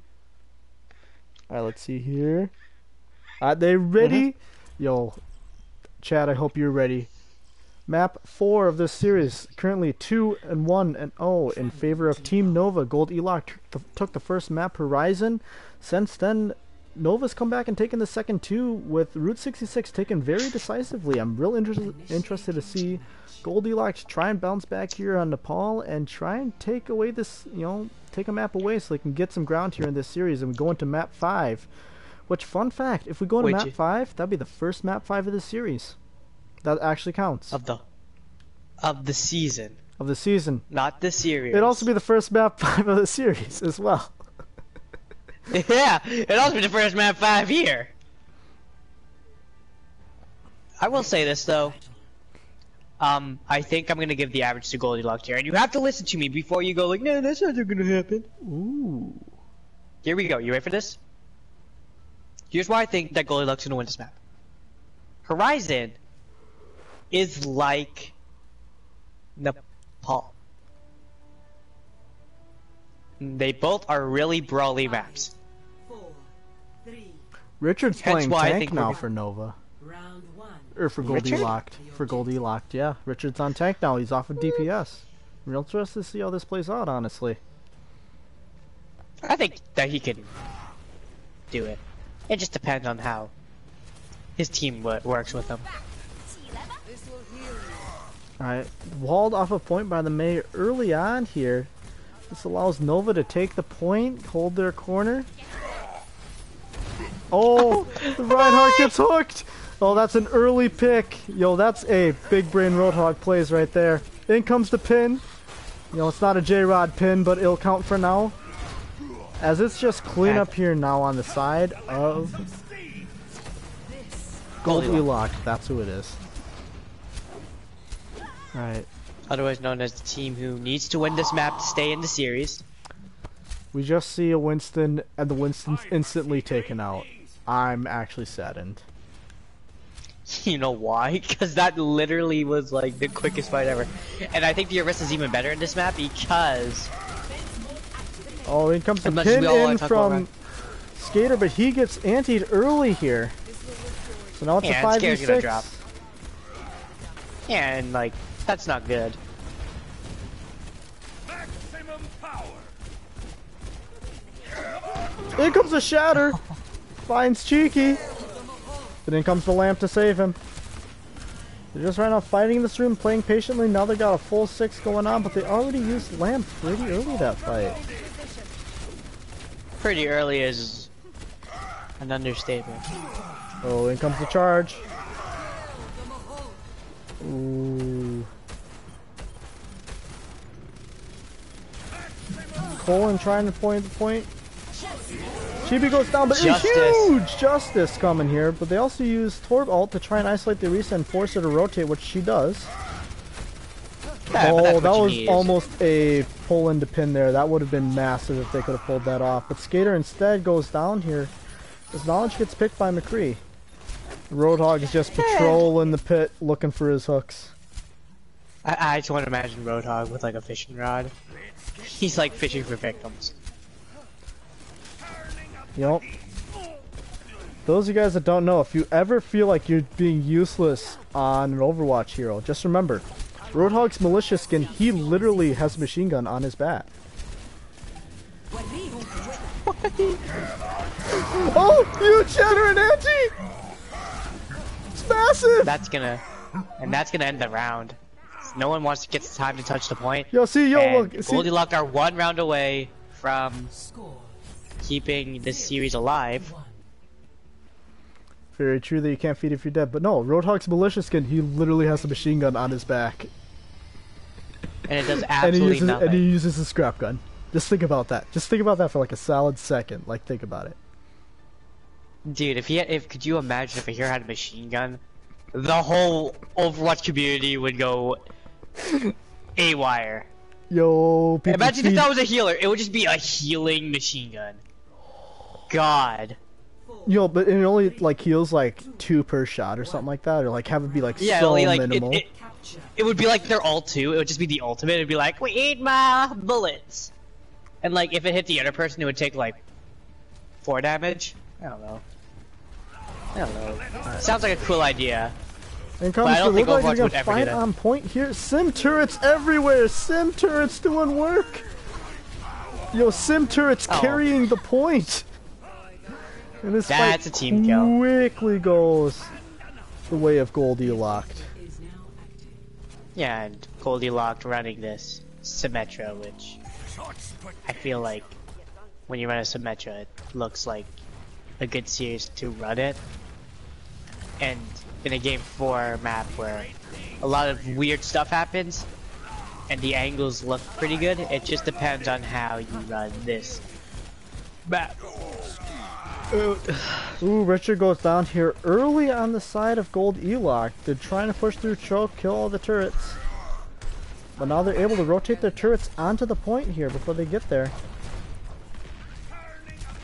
Speaker 2: Alright, let's see here. They ready? Yo, Chad, I hope you're ready. Map 4 of this series, currently 2-1-0 in favor of Team Nova. Gold Elo-cked took the first map, Horizon. Since then, Nova's come back and taken the second 2, with Route 66 taken very decisively. I'm real interested to see Gold Elo-cked try and bounce back here on Nepal and try and take away this, take a map away so they can get some ground here in this series. And we go into map 5. Which, fun fact, if we go to map 5, that'd be the first map 5 of this series. That actually counts.
Speaker 1: Of the season.
Speaker 2: Of the season.
Speaker 1: Not the series.
Speaker 2: It'd also be the first map 5 of the series as well.
Speaker 1: Yeah, it'd also be the first map 5 here. I will say this though. I think I'm gonna give the average to Goldilocks here, and you have to listen to me before you go like, no, that's not gonna happen.
Speaker 2: Ooh.
Speaker 1: Here we go. You ready for this? Here's why I think that Goldilocks is gonna win this map. Horizon is like Nepal. They both are really brawly maps.
Speaker 3: 4, 3,
Speaker 2: Richard's
Speaker 1: Hence
Speaker 2: playing
Speaker 1: why I
Speaker 2: tank
Speaker 1: think
Speaker 2: now
Speaker 1: we're-
Speaker 2: for Nova.
Speaker 3: round 1.
Speaker 2: Or for Gold
Speaker 1: Richard?
Speaker 2: Elo-cked. For Gold Elo-cked, yeah. Richard's on tank now. He's off of DPS. Real interested to see how this plays out, honestly.
Speaker 1: I think that he can do it. It just depends on how his team works with him.
Speaker 2: Alright, walled off a point by the Mei early on here. This allows Nova to take the point, hold their corner. Oh, the Reinhardt gets hooked! Oh, that's an early pick. Yo, that's a big brain Roadhog plays right there. In comes the pin. You know, it's not a J-Rod pin, but it'll count for now. As it's just clean up here now on the side of Gold Elo-cked. That's who it is. Alright.
Speaker 1: Otherwise known as the team who needs to win this map to stay in the series.
Speaker 2: We just see a Winston, and the Winston's instantly taken out. I'm actually saddened.
Speaker 1: You know why? Because that literally was like the quickest fight ever. And I think the Orisa is even better in this map because...
Speaker 2: Oh, in comes the pin in from Skater, but he gets antied early here. So now it's a 5v6.
Speaker 1: Gonna drop. Yeah, and like, that's not good.
Speaker 2: In comes the Shatter. Finds Cheeky. But in comes the Lamp to save him. They're just right now fighting in this room, playing patiently. Now they got a full 6 going on, but they already used Lamp pretty early that fight.
Speaker 1: Pretty early is an understatement.
Speaker 2: Oh, in comes the charge. Ooh. Colin trying to point the point. Chibi goes down, but a huge justice coming here. But they also use Torb ult to try and isolate the Orisa and force her to rotate, which she does.
Speaker 1: Yeah,
Speaker 2: oh, that was almost a pull into pin there. That would have been massive if they could have pulled that off. But Skater instead goes down here. His knowledge gets picked by McCree. Roadhog is just patrolling the pit looking for his hooks.
Speaker 1: I just want to imagine Roadhog with like a fishing rod. He's like fishing for victims.
Speaker 2: Yep. Those of you guys that don't know, if you ever feel like you're being useless on an Overwatch hero, just remember, Roadhog's militia skin, he literally has a machine gun on his back. Oh, huge shatter and anti! It's massive!
Speaker 1: That's gonna end the round. No one wants to get the time to touch the point.
Speaker 2: Yo, see, look.
Speaker 1: Gold Elo-cked are 1 round away from keeping this series alive.
Speaker 2: Very true that you can't feed if you're dead, but no, Roadhog's militia skin, he literally has a machine gun on his back.
Speaker 1: And it does absolutely nothing.
Speaker 2: And he uses a scrap gun. Just think about that. Just think about that for like a solid second. Like, think about it.
Speaker 1: Dude, could you imagine if a hero had a machine gun? The whole Overwatch community would go AWire.
Speaker 2: Yo,
Speaker 1: imagine if that was a healer. It would just be a healing machine gun. God.
Speaker 2: Yo, but it only like heals like 2 per shot or something like that, or like have it be like so
Speaker 1: only, like,
Speaker 2: minimal.
Speaker 1: It would be like their ult too. It would just be the ultimate. It'd be like, we eat my bullets. And like, if it hit the other person, it would take like 4 damage. I don't know. Sounds like a cool idea.
Speaker 2: And comes
Speaker 1: but I don't think Overwatch would ever
Speaker 2: fight
Speaker 1: do that.
Speaker 2: on point here. Sim turrets everywhere. Sim turrets doing work. Yo, Sim turrets carrying the point. And this
Speaker 1: That's
Speaker 2: fight
Speaker 1: a team kill.
Speaker 2: quickly goes the way of Gold Elo-cked.
Speaker 1: Yeah, and Gold Elo-cked running this Symmetra, which I feel like when you run a Symmetra, it looks like a good series to run it. And in a game 4 map where a lot of weird stuff happens and the angles look pretty good, it just depends on how you run this map.
Speaker 2: Ooh, Richard goes down here early on the side of Gold Elo-cked. They're trying to push through choke, kill all the turrets. But now they're able to rotate their turrets onto the point here before they get there.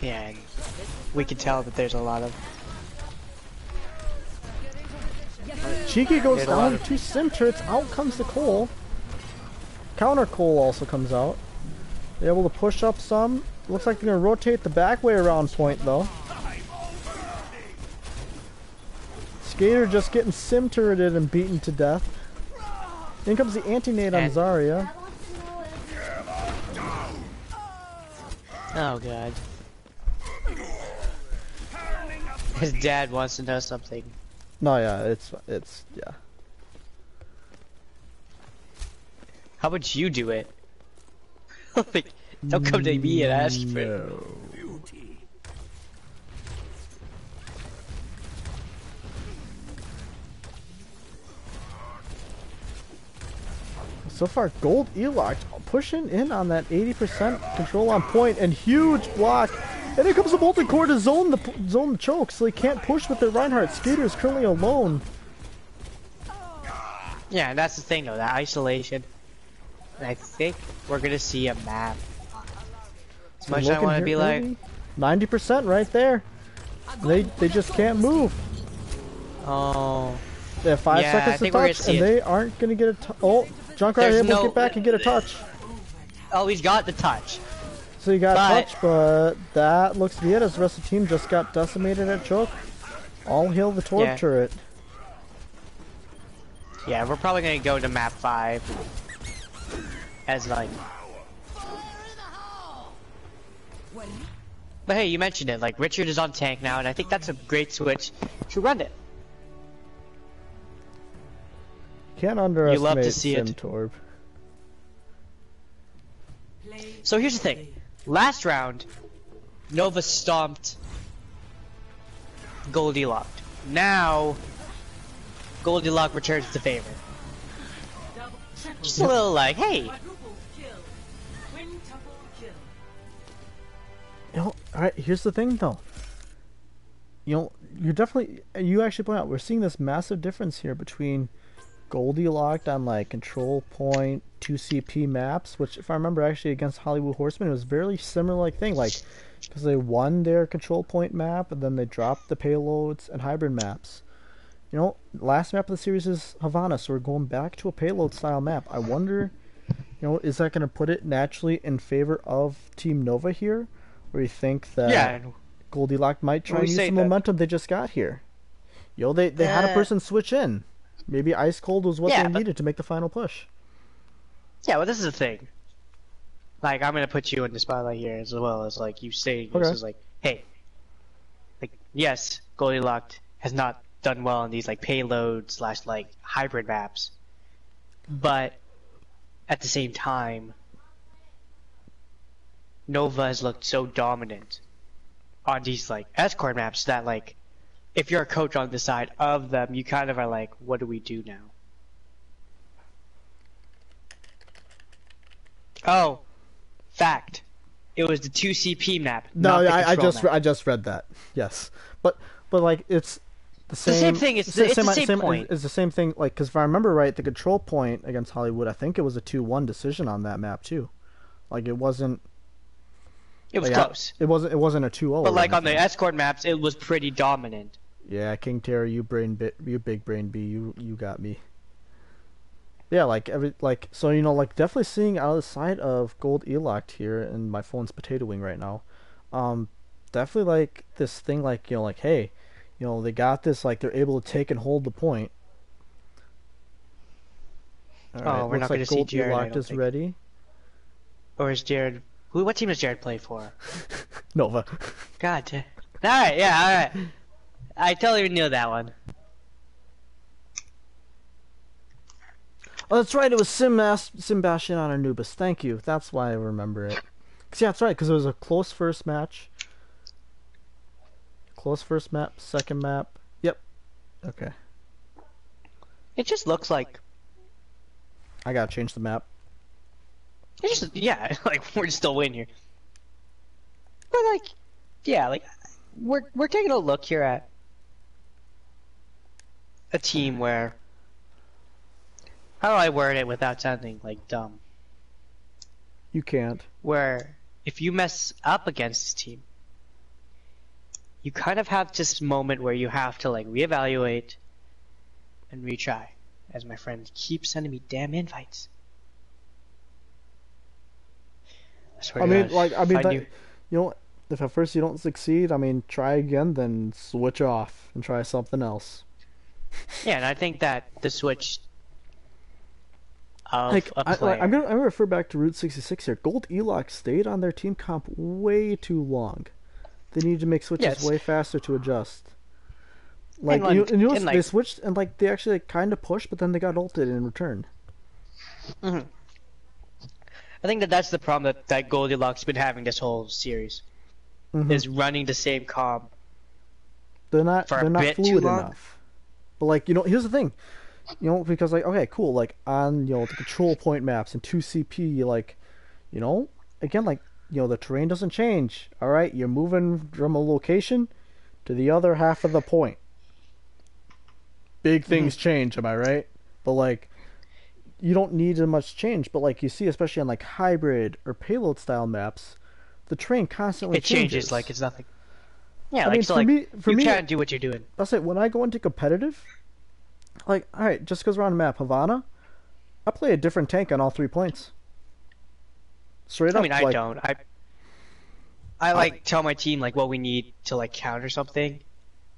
Speaker 1: Yeah, and we can tell that there's a lot of...
Speaker 2: Cheeky goes down, 2 sim turrets, out comes the Cole. Counter Cole also comes out. They're able to push up some. Looks like they're going to rotate the back way around point though. Skater just getting sim turreted and beaten to death. In comes the anti-nade on Zarya.
Speaker 1: Oh god. His dad wants to know something.
Speaker 2: No, yeah, it's yeah.
Speaker 1: How about you do it? Like, don't come to me and ask for it.
Speaker 2: No. So far, Gold Elo-cked pushing in on that 80% control on point and huge block. And here comes the Molten Core to zone the choke, so he can't push with the Reinhardt. Skater is currently alone.
Speaker 1: Yeah, and that's the thing though, that isolation. And I think we're gonna see a map. As much as I want to be like
Speaker 2: 90% right there. They just can't move.
Speaker 1: oh.
Speaker 2: They have 5
Speaker 1: Yeah, I
Speaker 2: seconds to
Speaker 1: think we're gonna
Speaker 2: touch,
Speaker 1: see
Speaker 2: and
Speaker 1: it.
Speaker 2: they aren't gonna get a oh, Junkrat
Speaker 1: There's
Speaker 2: able
Speaker 1: no-
Speaker 2: to get back and get a touch.
Speaker 1: Oh, he's got the touch.
Speaker 2: So you got
Speaker 1: But-
Speaker 2: touch, but that looks to be it as the rest of the team just got decimated at choke. All hail the Torb
Speaker 1: Yeah.
Speaker 2: turret.
Speaker 1: Yeah, we're probably gonna go to map 5. As like but hey, you mentioned it, like Richard is on tank now, and I think that's a great switch to run it.
Speaker 2: Can't underestimate
Speaker 1: love to see it.
Speaker 2: Torb.
Speaker 1: So here's the thing. Last round, Nova stomped Goldilocks. Now, Goldilocks returns to favor. Just a little like, hey,
Speaker 3: Quadruple kill. Quintuple kill.
Speaker 2: You know, alright, here's the thing though. You know, you actually point out, we're seeing this massive difference here between Goldilocks on like control point 2CP maps, which if I remember actually against Hollywood Horseman, it was very similar like thing, like because they won their control point map and then they dropped the payloads and hybrid maps. You know, last map of the series is Havana, so we're going back to a payload style map. I wonder, you know, is that going to put it naturally in favor of Team Nova here? Or you think that
Speaker 1: yeah,
Speaker 2: Goldilocks might try
Speaker 1: When we
Speaker 2: and use
Speaker 1: say
Speaker 2: the
Speaker 1: that-
Speaker 2: momentum they just got here? You know, they had a person switch in. Maybe Ice Cold was what
Speaker 1: Yeah,
Speaker 2: they
Speaker 1: but-
Speaker 2: needed to make the final push.
Speaker 1: yeah, well this is the thing. Like, I'm gonna put you in the spotlight here as well as like you say,
Speaker 2: Okay.
Speaker 1: this is like, hey, like, yes, Goldilocks has not done well on these like payload / like hybrid maps, but at the same time, Nova has looked so dominant on these like escort maps that like, if you're a coach on the side of them, you kind of are like, what do we do now? Oh, fact. It was the 2CP map.
Speaker 2: No,
Speaker 1: not the
Speaker 2: I
Speaker 1: control
Speaker 2: just
Speaker 1: map.
Speaker 2: I just read that. Yes, but like it's the same.
Speaker 1: the same thing, it's the same point.
Speaker 2: It's the same thing. Like because if I remember right, the control point against Hollywood, I think it was a 2-1 decision on that map too. Like it wasn't.
Speaker 1: It was
Speaker 2: like,
Speaker 1: close.
Speaker 2: It wasn't a 2-0.
Speaker 1: But
Speaker 2: or
Speaker 1: like on the
Speaker 2: anything.
Speaker 1: escort maps, it was pretty dominant.
Speaker 2: Yeah, King Terror, you big brain B, you got me. Yeah, like so you know, like definitely seeing out of the side of Gold Elo-cked here, and my phone's potatoing right now. Definitely like this thing, like you know, like hey, you know, they got this, like they're able to take and hold the point. All right,
Speaker 1: We're not
Speaker 2: looks like
Speaker 1: gonna see
Speaker 2: Gold
Speaker 1: Jared, I
Speaker 2: Elo-cked
Speaker 1: don't
Speaker 2: is
Speaker 1: think.
Speaker 2: ready.
Speaker 1: Or is Jared? What team does Jared play for?
Speaker 2: Nova.
Speaker 1: God. Alright, yeah, alright. I totally knew that one.
Speaker 2: Oh, that's right. It was Sebastian on Anubis. Thank you. That's why I remember it. 'Cause, yeah, that's right. Because it was a close first match. Close first map, second map. Yep. Okay.
Speaker 1: It just looks like
Speaker 2: I gotta change the map.
Speaker 1: it's just yeah, like we're still winning here. But like, yeah, like we're taking a look here at a team where, how do I word it without sounding like dumb?
Speaker 2: You can't.
Speaker 1: Where if you mess up against this team, you kind of have this moment where you have to like reevaluate and retry. As my friend keeps sending me damn invites. I swear
Speaker 2: I
Speaker 1: to
Speaker 2: mean,
Speaker 1: God,
Speaker 2: like, I
Speaker 1: if
Speaker 2: mean, that,
Speaker 1: knew-
Speaker 2: you know, if at first you don't succeed, I mean, try again, then switch off and try something else.
Speaker 1: yeah, and I think that the switch of
Speaker 2: Like
Speaker 1: a player.
Speaker 2: I'm gonna refer back to Route 66 here. Gold Elo-cked stayed on their team comp way too long. They needed to make switches
Speaker 1: Yes.
Speaker 2: way faster to adjust. Like
Speaker 1: And,
Speaker 2: you notice
Speaker 1: and, like-
Speaker 2: they switched and like they actually kind of pushed, but then they got ulted in return.
Speaker 1: I think that's the problem that Goldilocks been having this whole series
Speaker 2: Mhm.
Speaker 1: is running the same comp.
Speaker 2: They're not
Speaker 1: for a bit too
Speaker 2: fluid
Speaker 1: long.
Speaker 2: enough. But like here's the thing, because like okay cool like on the control point maps and 2CP like again like the terrain doesn't change. All right, you're moving from a location to the other half of the point. Big things change, am I right? But like you don't need as much change. But like you see, especially on like hybrid or payload style maps, the terrain constantly
Speaker 1: It changes like it's nothing. Yeah,
Speaker 2: I
Speaker 1: like
Speaker 2: mean,
Speaker 1: so
Speaker 2: for
Speaker 1: like
Speaker 2: me- for
Speaker 1: you
Speaker 2: me-
Speaker 1: can't do what you're doing.
Speaker 2: I'll say when I go into competitive, like all right, just because we're on the map Havana, I play a different tank on all 3 points. Straight up.
Speaker 1: I mean, I
Speaker 2: like,
Speaker 1: don't. I like tell my team like what we need to like counter something,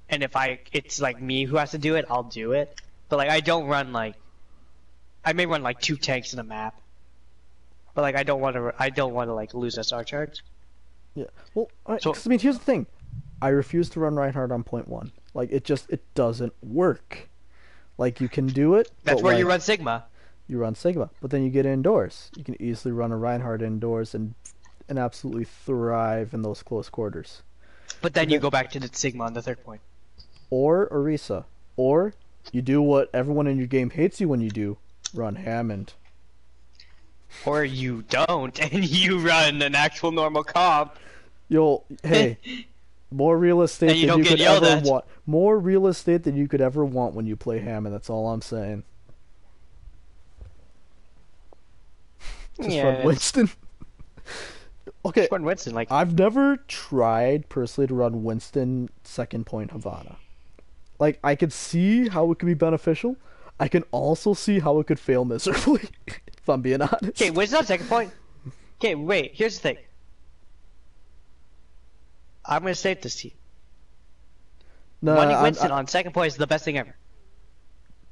Speaker 1: and if it's like me who has to do it, I'll do it. But like I don't run like I may run like 2 tanks in a map, but like I don't want to like lose SR charge.
Speaker 2: Yeah. Well, all right,
Speaker 1: So-
Speaker 2: 'cause, I mean, here's the thing. I refuse to run Reinhardt on point 1. Like it doesn't work. Like you can do it.
Speaker 1: That's
Speaker 2: but,
Speaker 1: where you
Speaker 2: like,
Speaker 1: run Sigma.
Speaker 2: You run Sigma, but then you get indoors. You can easily run a Reinhardt indoors and absolutely thrive in those close quarters.
Speaker 1: But then you go back to the Sigma on the 3rd point.
Speaker 2: Or Orisa. Or you do what everyone in your game hates you when you do. Run Hammond.
Speaker 1: Or you don't, and you run an actual normal comp.
Speaker 2: Hey, more real estate
Speaker 1: And you
Speaker 2: than
Speaker 1: don't
Speaker 2: you
Speaker 1: get
Speaker 2: could
Speaker 1: yelled
Speaker 2: ever
Speaker 1: at.
Speaker 2: want. More real estate than you could ever want when you play Hammond. That's all I'm saying. Just
Speaker 1: Yeah,
Speaker 2: run
Speaker 1: it's-
Speaker 2: Winston. Okay,
Speaker 1: Just run Winston. Like
Speaker 2: I've never tried personally to run Winston 2nd point Havana. Like I could see how it could be beneficial. I can also see how it could fail miserably. If I'm being honest.
Speaker 1: okay, Winston on 2nd point. Okay, wait. Here's the thing. I'm gonna state this to you.
Speaker 2: No,
Speaker 1: Running Winston on 2nd point is the best thing ever.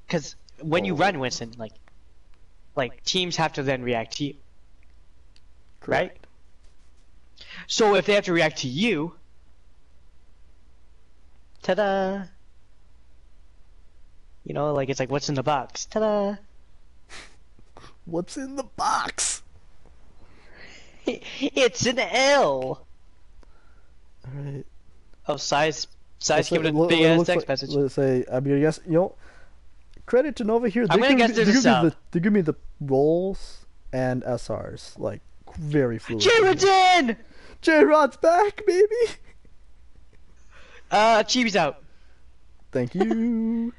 Speaker 1: Because when you run Winston, like teams have to then react to you, right? So if they have to react to you, ta-da! Like it's like what's in the box? Ta-da!
Speaker 2: What's in the box?
Speaker 1: It's an L.
Speaker 2: All right.
Speaker 1: Oh, size
Speaker 2: Let's
Speaker 1: giving
Speaker 2: say-
Speaker 1: a big
Speaker 2: it
Speaker 1: ass
Speaker 2: looks
Speaker 1: text
Speaker 2: like-
Speaker 1: message.
Speaker 2: Let's say I'm gonna guess. Credit to Nova here.
Speaker 1: I'm gonna guess there's a sub.
Speaker 2: They give me the rolls and SRs like very fluid.
Speaker 1: Jared's in!
Speaker 2: J-Rod's back, baby.
Speaker 1: Chibi's out.
Speaker 2: Thank you.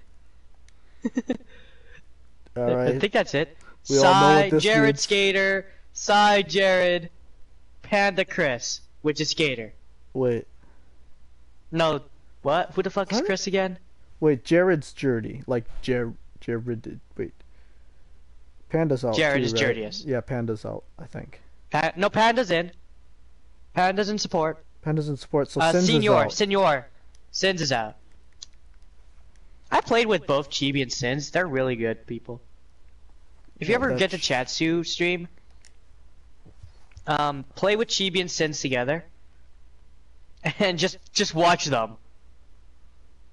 Speaker 2: All
Speaker 1: I
Speaker 2: right.
Speaker 1: think that's it.
Speaker 2: We all know what
Speaker 1: Psy,
Speaker 2: this
Speaker 1: Jared
Speaker 2: means.
Speaker 1: Skater, Psy, Jared, Panda Chris, which is Skater.
Speaker 2: Wait.
Speaker 1: No, what? Who the fuck is
Speaker 2: What?
Speaker 1: Chris again?
Speaker 2: Wait. Jared's Jerdy. Like Jared. Wait. Panda's out.
Speaker 1: Jared
Speaker 2: too,
Speaker 1: is
Speaker 2: right?
Speaker 1: Jerdiest.
Speaker 2: Yeah, Panda's out. I think.
Speaker 1: No, Panda's in. Panda's in support.
Speaker 2: Panda's in support. So Sins is
Speaker 1: Senor.
Speaker 2: out.
Speaker 1: Sins is out. I played with both Chibi and Sins. They're really good people. If you
Speaker 2: Yeah,
Speaker 1: ever get to
Speaker 2: that's-
Speaker 1: Chatsu stream, play with Chibi and Sins together, and just watch them.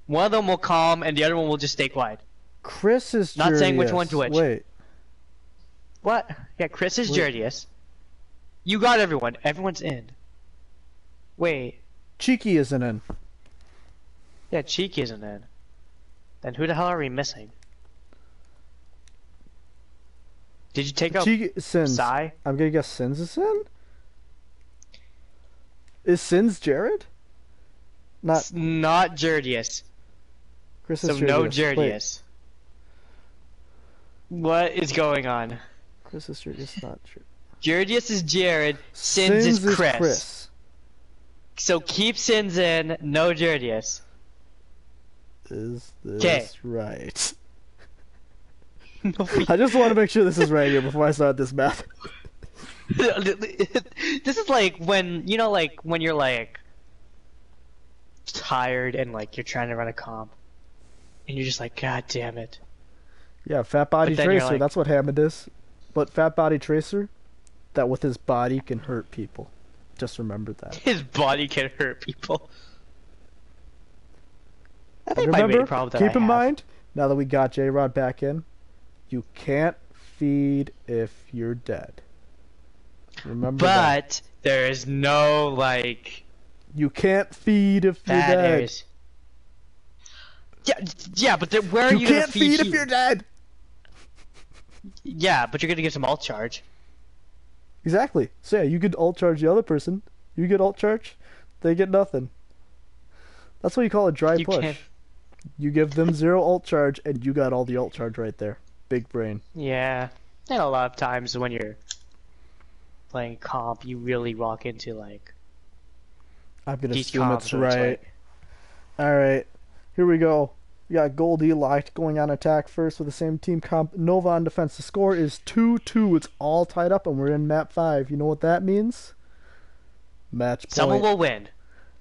Speaker 1: One of them will calm, and the other one will just stay quiet.
Speaker 2: Chris is
Speaker 1: Not saying which
Speaker 2: Jerdiest.
Speaker 1: one to which.
Speaker 2: Wait.
Speaker 1: What? Yeah, Chris is
Speaker 2: Wait.
Speaker 1: Jerdius. You got everyone. Everyone's in. Wait.
Speaker 2: Cheeky isn't in.
Speaker 1: Yeah, Cheeky isn't in. Then who the hell are we missing? Did you take out
Speaker 2: Cheeky Sins.
Speaker 1: Psy?
Speaker 2: I'm gonna guess Sins is in. Is Sins Jared? Not
Speaker 1: It's not Jerdius.
Speaker 2: Chris
Speaker 1: So
Speaker 2: is
Speaker 1: no
Speaker 2: Jerdiest. Wait,
Speaker 1: Jerdius. What is going on?
Speaker 2: Chris is Jerdiest, not true.
Speaker 1: Jerdius is Jared. Sins is Chris.
Speaker 2: Chris.
Speaker 1: So keep Sins in. No Jerdius.
Speaker 2: Is this
Speaker 1: 'Kay.
Speaker 2: right?
Speaker 1: No,
Speaker 2: I just want to make sure this is right here before I start this math.
Speaker 1: This is like when like when you're like tired and like you're trying to run a comp, and you're just like, God damn it.
Speaker 2: Yeah, fat body
Speaker 1: But then you're
Speaker 2: tracer.
Speaker 1: like-
Speaker 2: That's what Hammond is. but Fat Body Tracer, that with his body can hurt people. Just remember that.
Speaker 1: His body can hurt people. I
Speaker 2: And
Speaker 1: think my main
Speaker 2: remember,
Speaker 1: problem that
Speaker 2: keep
Speaker 1: I
Speaker 2: in
Speaker 1: have-
Speaker 2: mind, now that we got J-Rod back in, you can't feed if you're dead. Remember that.
Speaker 1: But there is no like
Speaker 2: You can't feed if you're
Speaker 1: bad
Speaker 2: dead.
Speaker 1: areas. Yeah, but where are
Speaker 2: You
Speaker 1: you
Speaker 2: can't
Speaker 1: gonna feed
Speaker 2: feed if
Speaker 1: heat?
Speaker 2: you're dead.
Speaker 1: Yeah, but you're gonna get some alt charge.
Speaker 2: Exactly. So yeah, you could alt charge the other person. You get alt charge, they get nothing. That's what you call a dry
Speaker 1: You
Speaker 2: push.
Speaker 1: can't.
Speaker 2: You give them 0 alt charge, and you got all the alt charge right there. Big brain.
Speaker 1: Yeah, and a lot of times when you're playing comp, you really walk into like
Speaker 2: I'm gonna
Speaker 1: these
Speaker 2: assume
Speaker 1: comps
Speaker 2: it's
Speaker 1: where it's
Speaker 2: right.
Speaker 1: like,
Speaker 2: Alright, here we go. We got Gold Elo-cked going on attack first with the same team comp. Nova on defense. The score is 2-2. It's all tied up, and we're in map 5. You know what that means? Match point.
Speaker 1: someone will win.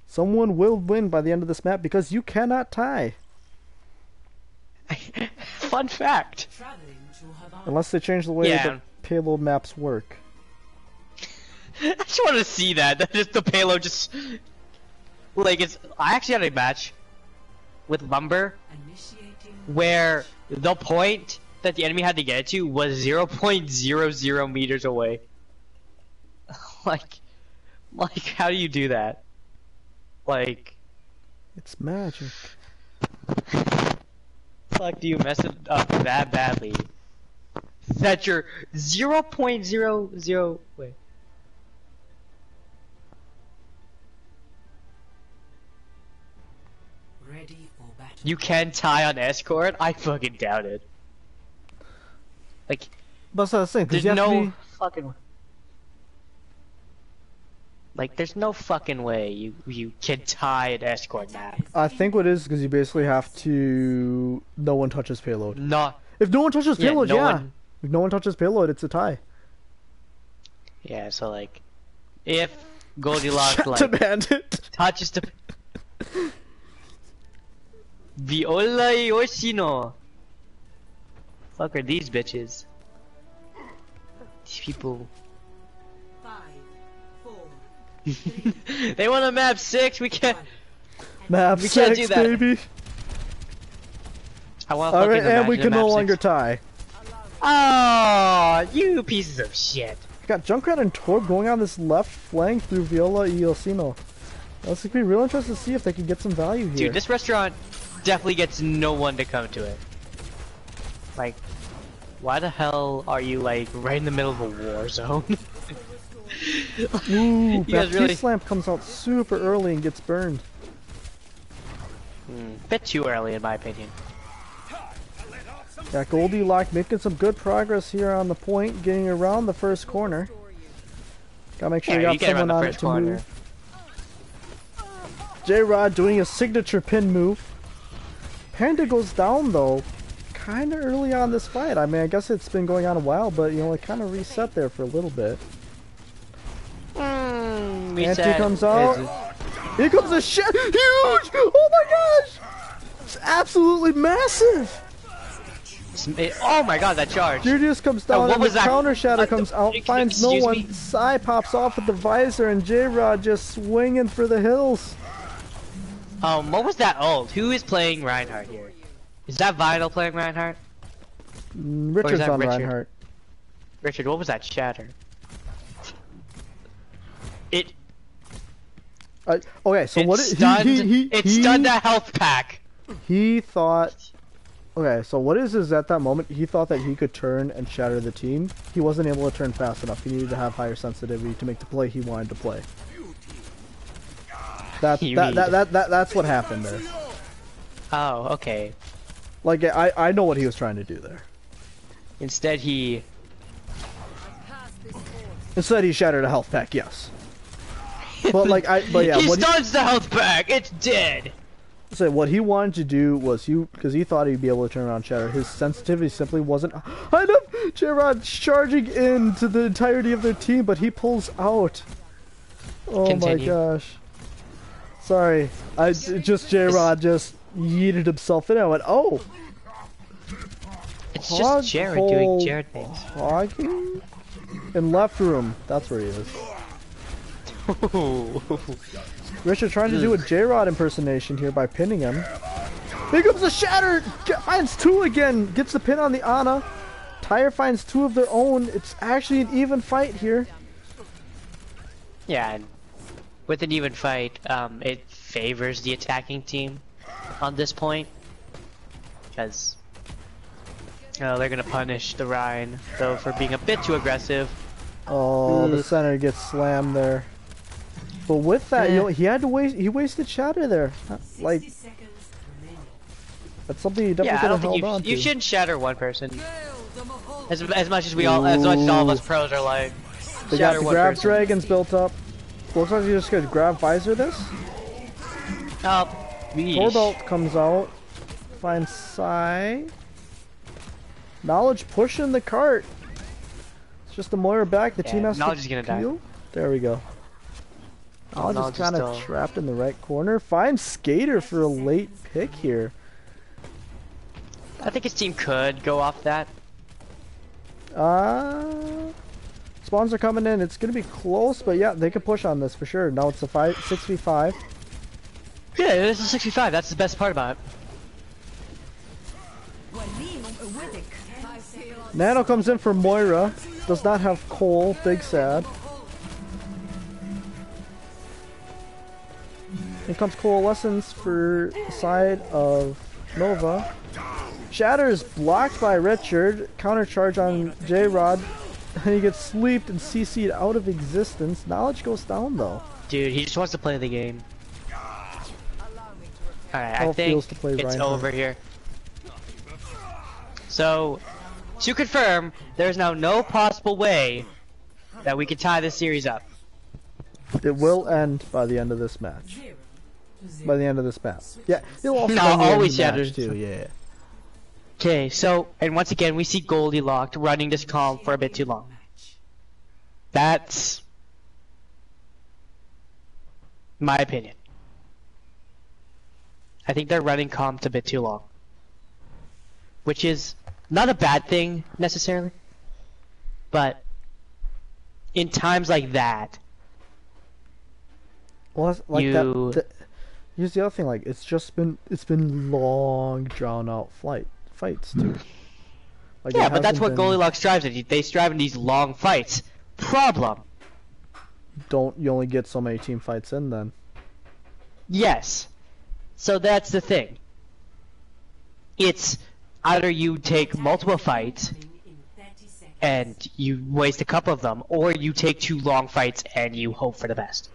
Speaker 2: Someone will win by the end of this map because you cannot tie.
Speaker 1: Fun fact.
Speaker 3: Traveling to Havana.
Speaker 2: Unless they change the way
Speaker 1: Yeah.
Speaker 2: that payload maps work.
Speaker 1: I just want to see that. That just the payload just like it's. I actually had a match with Lumber
Speaker 3: Initiating
Speaker 1: where the point that the enemy had to get to was 0.00 meters away. like how do you do that? Like,
Speaker 2: It's magic.
Speaker 1: fuck, do you mess it up that badly? That you're 0.00. Wait.
Speaker 3: ready for battle.
Speaker 1: You can tie on escort? I fucking doubt it. Like,
Speaker 2: But that's the thing, because
Speaker 1: there's
Speaker 2: you have
Speaker 1: no
Speaker 2: to be...
Speaker 1: fucking. Like, there's no fucking way you can tie an escort map.
Speaker 2: I think what it is because you basically have to... No one touches payload.
Speaker 1: Not.
Speaker 2: If no one touches
Speaker 1: Yeah,
Speaker 2: payload,
Speaker 1: no
Speaker 2: yeah.
Speaker 1: one-
Speaker 2: If no one touches payload, it's a tie.
Speaker 1: Yeah, so like, if Goldilocks
Speaker 2: Shut
Speaker 1: like
Speaker 2: to bandit.
Speaker 1: touches the. Viola Yoshino. Fuck are these bitches? These people.
Speaker 3: 5, 4,
Speaker 1: They want a map 6. We can't.
Speaker 2: Map
Speaker 1: We can't
Speaker 2: 6,
Speaker 1: do that.
Speaker 2: baby.
Speaker 1: I want to
Speaker 2: Alright,
Speaker 1: fucking
Speaker 2: and we
Speaker 1: imagine a
Speaker 2: can no
Speaker 1: map
Speaker 2: longer
Speaker 1: 6.
Speaker 2: tie.
Speaker 1: Oh, you pieces of shit.
Speaker 2: We got Junkrat and Torb going on this left flank through Viola y Osino. That's gonna be real interesting to see if they can get some value here.
Speaker 1: Dude, this restaurant definitely gets no one to come to it. Like, why the hell are you like right in the middle of a war zone?
Speaker 2: Ooh,
Speaker 1: You guys
Speaker 2: Baptiste
Speaker 1: really
Speaker 2: Slam comes out super early and gets burned.
Speaker 1: bit too early in my opinion.
Speaker 2: Got Goldilocks making some good progress here on the point, getting around the first corner. Gotta make sure
Speaker 1: Yeah,
Speaker 2: you
Speaker 1: you
Speaker 2: got
Speaker 1: get around
Speaker 2: someone
Speaker 1: the
Speaker 2: on it
Speaker 1: first
Speaker 2: to
Speaker 1: corner.
Speaker 2: move. J-Rod doing a signature pin move. Panda goes down though, kinda early on this fight. I mean, I guess it's been going on a while, but you know, it kinda reset there for a little bit. Anti comes out. Here comes a shit! Huge! Oh my gosh! It's absolutely massive!
Speaker 1: Oh my god, that charge!
Speaker 2: Julius comes down
Speaker 1: what
Speaker 2: and
Speaker 1: was
Speaker 2: the
Speaker 1: that?
Speaker 2: counter shatter
Speaker 1: What the
Speaker 2: comes out,
Speaker 1: frick?
Speaker 2: finds no
Speaker 1: Excuse
Speaker 2: one.
Speaker 1: me?
Speaker 2: Psy pops off with the visor and J-Rod just swinging for the hills.
Speaker 1: What was that ult? Who is playing Reinhardt here? Is that Vital playing Reinhardt?
Speaker 2: Richard's
Speaker 1: that
Speaker 2: on
Speaker 1: Richard?
Speaker 2: Reinhardt.
Speaker 1: Richard, what was that shatter? It
Speaker 2: Okay, so what
Speaker 1: stunned.
Speaker 2: he
Speaker 1: It stunned a health pack.
Speaker 2: he thought. Okay, so what is at that moment he thought that he could turn and shatter the team. He wasn't able to turn fast enough. He needed to have higher sensitivity to make the play he wanted to play. That's what happened there.
Speaker 1: Oh, okay.
Speaker 2: Like I know what he was trying to do there.
Speaker 1: Instead, he.
Speaker 2: Instead, he shattered a health pack. Yes. But yeah,
Speaker 1: He
Speaker 2: what
Speaker 1: stuns the health pack. It's dead.
Speaker 2: so what he wanted to do was because he thought he'd be able to turn around shatter. His sensitivity simply wasn't high enough. J-Rod charging into the entirety of their team, but he pulls out. Oh
Speaker 1: Continue.
Speaker 2: my gosh. Sorry, J-Rod just yeeted himself in. I went, oh.
Speaker 1: It's just Jared doing Jared things.
Speaker 2: Hogging? In left room. That's where he is. Richard trying to do a J-Rod impersonation here by pinning him. Here comes the Shatter! Finds two again! Gets the pin on the Ana. Tyre finds two of their own. It's actually an even fight here.
Speaker 1: Yeah, and with an even fight, it favors the attacking team on this point. Because they're gonna punish the Rhine, though, for being a bit too aggressive.
Speaker 2: Oh, the center gets slammed there. But with that, you know, he wasted Shatter there. Like, that's something you definitely could have held on to.
Speaker 1: You shouldn't shatter one person. As much as all of us pros are like.
Speaker 2: They got the grab dragons built up. Looks like you just gonna grab visor this.
Speaker 1: Oh,
Speaker 2: Torbelt comes out. Finds Sai. Knowledge pushing the cart. It's just the Moira back. The team has
Speaker 1: Knowledge
Speaker 2: to
Speaker 1: is gonna die.
Speaker 2: There we go. Knowledge is kind of trapped in the right corner. Finds Skater for a late pick here.
Speaker 1: I think his team could go off that.
Speaker 2: Spawns are coming in. It's gonna be close, but yeah, they could push on this for sure. Now it's a 6v5.
Speaker 1: Yeah, it is a 6v5. That's the best part about it.
Speaker 2: Nano comes in for Moira. Does not have Cole. Big sad. Here comes Coalescence for the side of Nova. Shatter is blocked by Richard. Counter charge on J-Rod. And he gets sleeped and CC'd out of existence. Knowledge goes down though.
Speaker 1: Dude, he just wants to play the game. Alright, I think it's over here. So, to confirm, there's now no possible way that we can tie this series up.
Speaker 2: It will end by the end of this match. By the end of this match. Yeah, it'll also
Speaker 1: always shatters
Speaker 2: too, yeah.
Speaker 1: Okay, so, and once again, we see Goldilocks running this calm for a bit too long. That's my opinion. I think they're running calm a bit too long. Which is not a bad thing, necessarily. But, in times like that,
Speaker 2: well, like here's the other thing, like, it's been long, drawn-out fights, too. Like,
Speaker 1: yeah, but that's what Goldilocks strives at. They strive in these long fights. Problem.
Speaker 2: You only get so many team fights in, then.
Speaker 1: Yes. So that's the thing. It's either you take multiple fights and you waste a couple of them, or you take 2 long fights and you hope for the best.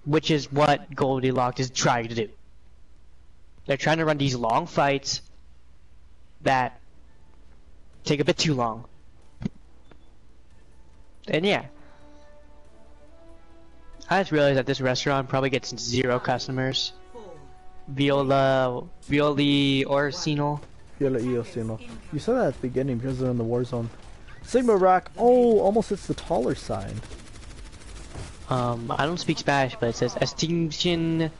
Speaker 1: Which is what Goldilocks is trying to do. They're trying to run these long fights that take a bit too long. And yeah. I just realized that this restaurant probably gets 0 customers. Violi Orsino.
Speaker 2: Viola y Orsino. You said that at the beginning because they're in the war zone. Sigma Rock, oh, almost hits the taller sign.
Speaker 1: I don't speak Spanish, but it says Extinction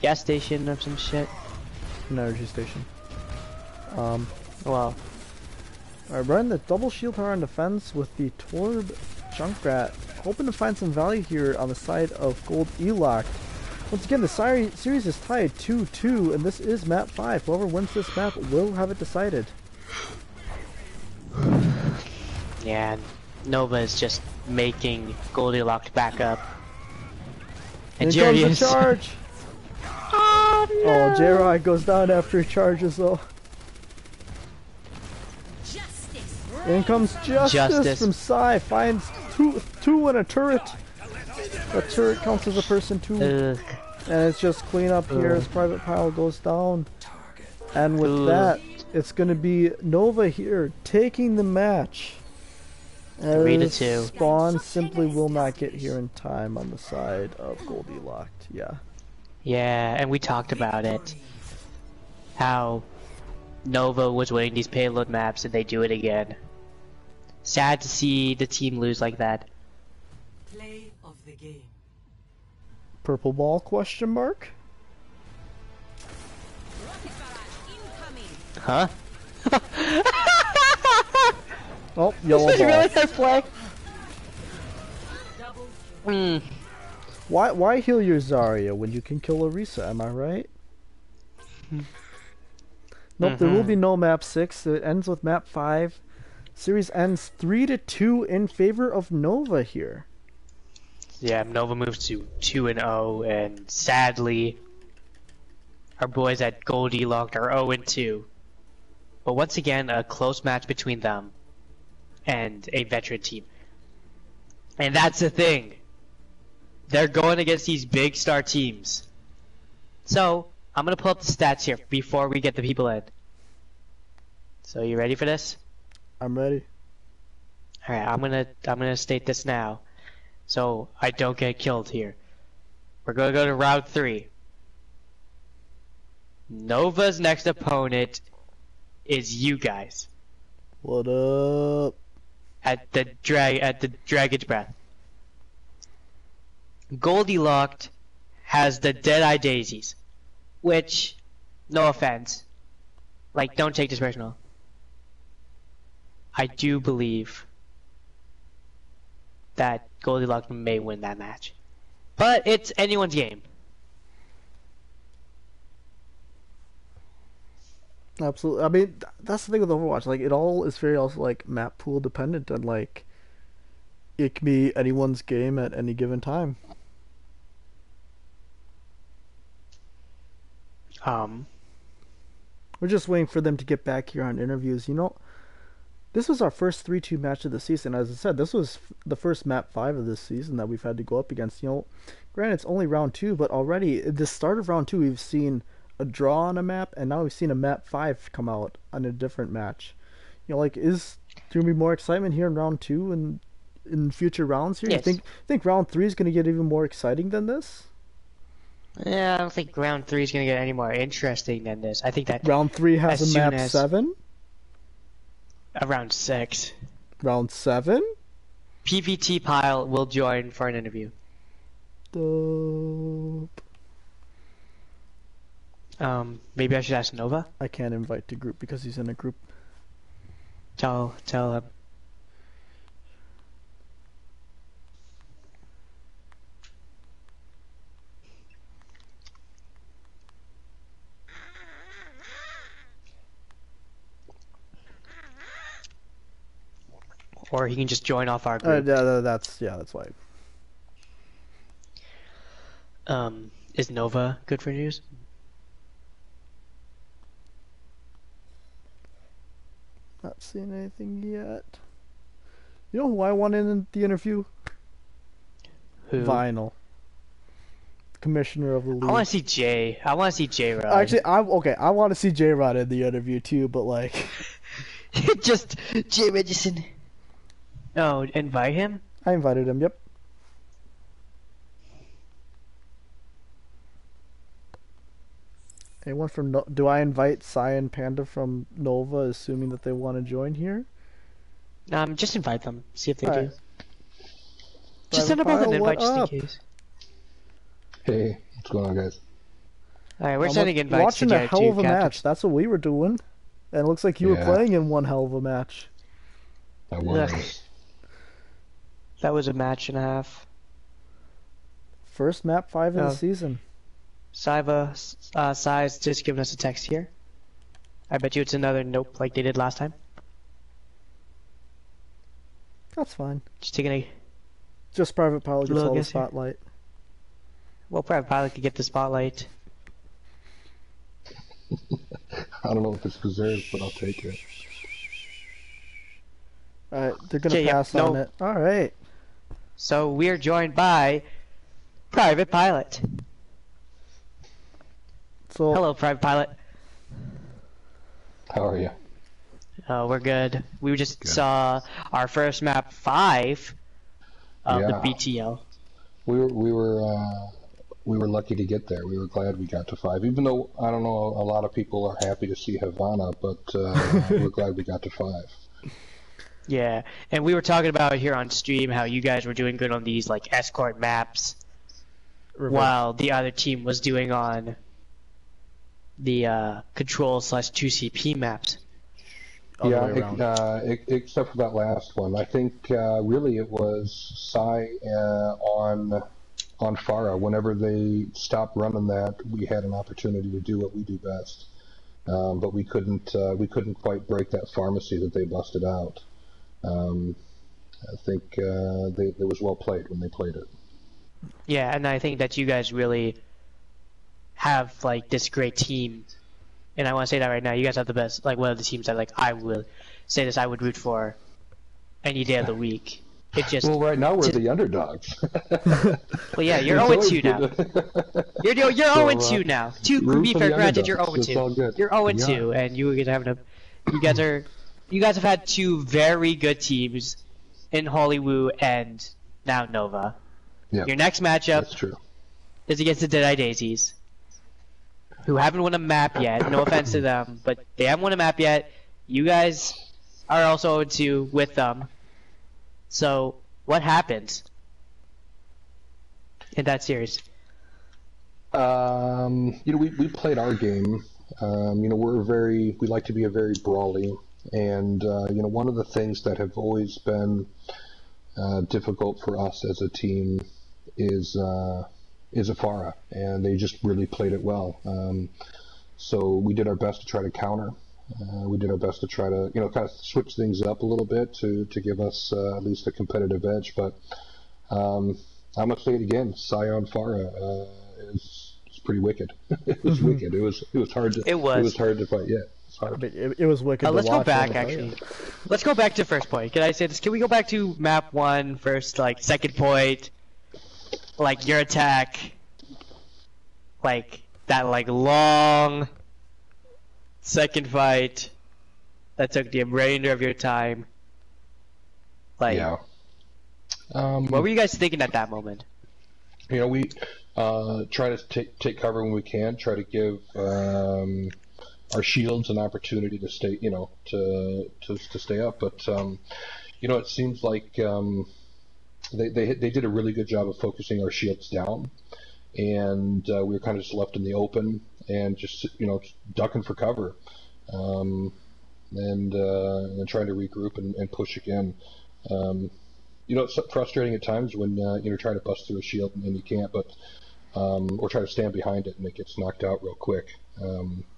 Speaker 1: gas station or some shit.
Speaker 2: Energy station.
Speaker 1: Well.
Speaker 2: Alright, running the double shield power on defense with the Torb Junkrat. Hoping to find some value here on the side of Gold Elo-cked. Once again, the series is tied 2-2, and this is map 5. Whoever wins this map will have it decided.
Speaker 1: Yeah, Nova is just making Goldilocks back up. And
Speaker 2: here
Speaker 1: Jerry
Speaker 2: comes the charge!
Speaker 1: Oh, no.
Speaker 2: Oh, J-Rod goes down after he charges though. In comes Justice from Sai, finds two in a turret. A turret counts as a person too. And it's just clean up here as Private Pile goes down. And with that, it's gonna be Nova here taking the match.
Speaker 1: 3-2.
Speaker 2: Spawn simply will not get here in time on the side of Goldilocks, yeah.
Speaker 1: Yeah, and we talked about it. How Nova was winning these payload maps and they do it again. Sad to see the team lose like that.
Speaker 3: Play of the game.
Speaker 2: Purple ball question mark?
Speaker 1: Huh?
Speaker 2: Oh, yellow
Speaker 1: This is
Speaker 2: ball.
Speaker 1: really their play.
Speaker 2: Why heal your Zarya when you can kill Orisa? Am I right? Nope. There will be no map 6. It ends with map 5. Series ends 3-2 in favor of Nova here.
Speaker 1: Yeah, Nova moves to 2-0, and sadly, our boys at Goldie-Locked are 0-2. But once again, a close match between them and a veteran team. And that's the thing. They're going against these big star teams. So, I'm going to pull up the stats here before we get the people in. So, you ready for this?
Speaker 2: I'm ready.
Speaker 1: Alright, I'm gonna state this now. So, I don't get killed here. We're gonna go to round 3. Nova's next opponent is you guys.
Speaker 2: What up?
Speaker 1: At the Dragon's Breath. Goldie-Locked has the Dead-Eye Daisies, which, no offense, like, don't take this personal. I do believe that Goldie-Locked may win that match, but it's anyone's game.
Speaker 2: Absolutely. I mean, that's the thing with Overwatch. Like, it all is very also like map pool dependent, and like, it can be anyone's game at any given time. We're just waiting for them to get back here on interviews. You know, this was our first 3-2 match of the season. As I said, this was the first map 5 of this season that we've had to go up against. You know, granted, it's only round 2, but already at the start of round 2, we've seen a draw on a map, and now we've seen a map 5 come out on a different match. You know, like, is there gonna be more excitement here in round 2 and in future rounds here?
Speaker 1: Yes.
Speaker 2: You think round 3 is gonna get even more exciting than this?
Speaker 1: Yeah, I don't think round 3 is going to get any more interesting than this. I think that
Speaker 2: Round 3 has
Speaker 1: as
Speaker 2: a map
Speaker 1: soon as-
Speaker 2: 7.
Speaker 1: around 6,
Speaker 2: Round 7.
Speaker 1: PVT Pile will join for an interview.
Speaker 2: Dope.
Speaker 1: Maybe I should ask Nova.
Speaker 2: I can't invite to group because he's in a group.
Speaker 1: Tell him. Or he can just join off our group.
Speaker 2: That's why.
Speaker 1: Is Nova good for news?
Speaker 2: Not seeing anything yet. You know who I want in the interview?
Speaker 1: Who?
Speaker 2: Vinyl. Commissioner of the league.
Speaker 1: I want to see Jay. I want to see Jay Rod.
Speaker 2: Actually, I want to see J Rod in the interview too, but like,
Speaker 1: just Jay Richardson. Oh, invite him?
Speaker 2: I invited him. Yep. Anyone from do I invite Sai and Panda from Nova, assuming that they want to join here?
Speaker 1: Just invite them. See if they
Speaker 2: Alright.
Speaker 1: do. Just send them both an invite just in case.
Speaker 4: Hey, what's going on, guys?
Speaker 1: Alright, we're sending invites
Speaker 2: watching
Speaker 1: to
Speaker 2: a hell of a
Speaker 1: captains.
Speaker 2: match. That's what we were doing, and it looks like you were
Speaker 4: Yeah.
Speaker 2: playing in one hell of a match.
Speaker 4: I was.
Speaker 1: That was a match and a half.
Speaker 2: First map 5 in
Speaker 1: Oh.
Speaker 2: the season.
Speaker 1: Sai's just giving us a text here. I bet you it's another nope like they did last time.
Speaker 2: That's fine.
Speaker 1: Just taking a...
Speaker 2: Just Private Pilot gets
Speaker 1: Little
Speaker 2: all the
Speaker 1: guess here.
Speaker 2: spotlight.
Speaker 1: Well, Private Pilot could get the spotlight.
Speaker 4: I don't know if it's deserved, but I'll take it.
Speaker 2: Alright, they're gonna
Speaker 1: Okay, yeah,
Speaker 2: pass on
Speaker 1: no.
Speaker 2: it. Alright.
Speaker 1: So we're joined by Private Pilot.
Speaker 2: So
Speaker 1: Hello, Private Pilot.
Speaker 4: How are you?
Speaker 1: We're good. We just
Speaker 4: Good.
Speaker 1: saw our first map 5 of the
Speaker 4: Yeah.
Speaker 1: BTL.
Speaker 4: We were lucky to get there. We were glad we got to 5, even though I don't know, a lot of people are happy to see Havana, but we're glad we got to 5.
Speaker 1: Yeah, and we were talking about here on stream how you guys were doing good on these like escort maps, while the other team was doing on the control/2CP maps.
Speaker 2: other way around.
Speaker 4: Except for that last one. I think really it was Sai on Farah. Whenever they stopped running that, we had an opportunity to do what we do best, but we couldn't quite break that pharmacy that they busted out. I think it was well played when they played it.
Speaker 1: Yeah, and I think that you guys really have like this great team, and I want to say that right now. You guys have the best, like one of the teams that like I will say this I would root for any day of the week. It just
Speaker 4: well, right now we're the underdogs.
Speaker 1: Well, yeah, you're 0-2 now. You're 0-2 now. To be fair, granted, you're 0-2. You're 0-2, and you guys have had two very good teams in Hollywood and now Nova.
Speaker 4: Yeah,
Speaker 1: your next matchup is against the Deadeye Daisies, who haven't won a map yet. No offense to them, but they haven't won a map yet. You guys are also 0-2 with them. So, what happened in that series?
Speaker 4: We played our game. We like to be a very brawly, and one of the things that have always been difficult for us as a team is Afara, and they just really played it well. So we did our best to try to counter. We did our best to try to, kind of switch things up a little bit to give us at least a competitive edge. But I'm gonna say it again: Scion Farah is pretty wicked. It was wicked. It was hard to. It was hard to fight. Yeah.
Speaker 2: It was wicked. To
Speaker 1: let's
Speaker 2: watch
Speaker 1: go back. Actually, let's go back to first point. Can I say this? Can we go back to map 1 first, like second point, like your attack, like that, like long second fight that took the remainder of your time. Like,
Speaker 4: yeah.
Speaker 1: What were you guys thinking at that moment?
Speaker 4: We try to take cover when we can. Try to give our shields an opportunity to stay, to stay up. But it seems like they did a really good job of focusing our shields down, and we were kind of just left in the open and just ducking for cover, and trying to regroup and push again. It's frustrating at times when you're trying to bust through a shield and you can't, but or try to stand behind it and it gets knocked out real quick.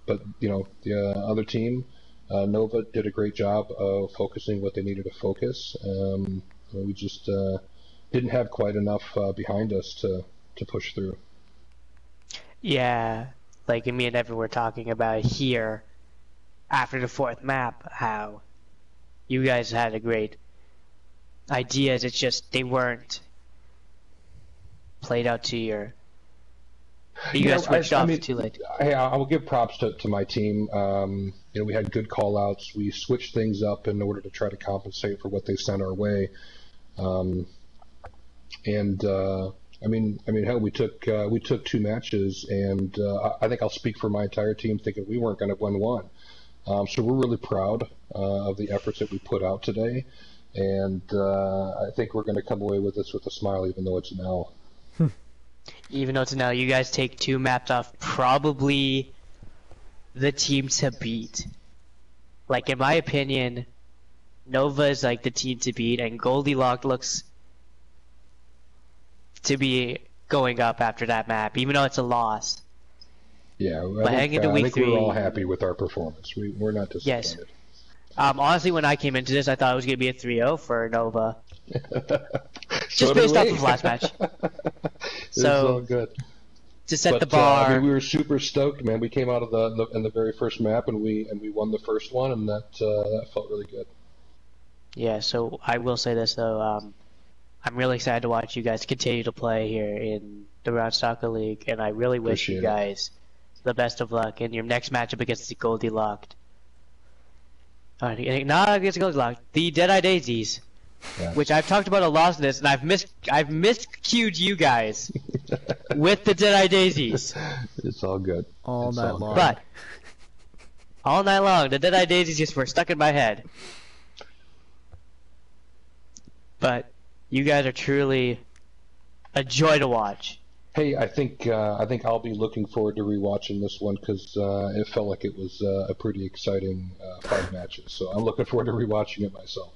Speaker 4: But the other team, Nova, did a great job of focusing what they needed to focus. We just didn't have quite enough behind us to push through.
Speaker 1: Yeah, like me and Evan were talking about here after the 4th map, how you guys had a great ideas. It's just they weren't played out to your. You guys switched off too late.
Speaker 4: I will give props to my team. We had good call outs. We switched things up in order to try to compensate for what they sent our way. Hell, we took 2 matches, and I think I'll speak for my entire team, thinking we weren't going to win one. So we're really proud of the efforts that we put out today, and I think we're going to come away with this with a smile, even though it's an L.
Speaker 1: Even though it's an L, you guys take 2 maps off probably the team to beat. Like, in my opinion, Nova is like the team to beat, and Goldilocks looks to be going up after that map, even though it's a loss.
Speaker 4: Yeah, I think we're all happy with our performance. We're not disappointed.
Speaker 1: Yes. Honestly, when I came into this, I thought it was going to be a 3-0 for Nova. Just based off of last match. So
Speaker 4: all good.
Speaker 1: To set the bar.
Speaker 4: We were super stoked, man. We came out of the very first map and we won the first one, and that felt really good.
Speaker 1: Yeah. So I will say this though, I'm really excited to watch you guys continue to play here in the Round Soccer League, and I really wish you guys the best of luck in your next matchup against the Goldilocks. Not against the Goldilocks, the Deadeye Daisies. Yeah. Which I've talked about a lot in this, and I've miscued you guys with the Deadeye Daisies.
Speaker 4: It's all good.
Speaker 2: All night long.
Speaker 1: But all night long, the Deadeye Daisies just were stuck in my head. But you guys are truly a joy to watch.
Speaker 4: Hey, I think I'll be looking forward to rewatching this one because it felt like it was a pretty exciting 5 matches. So I'm looking forward to rewatching it myself.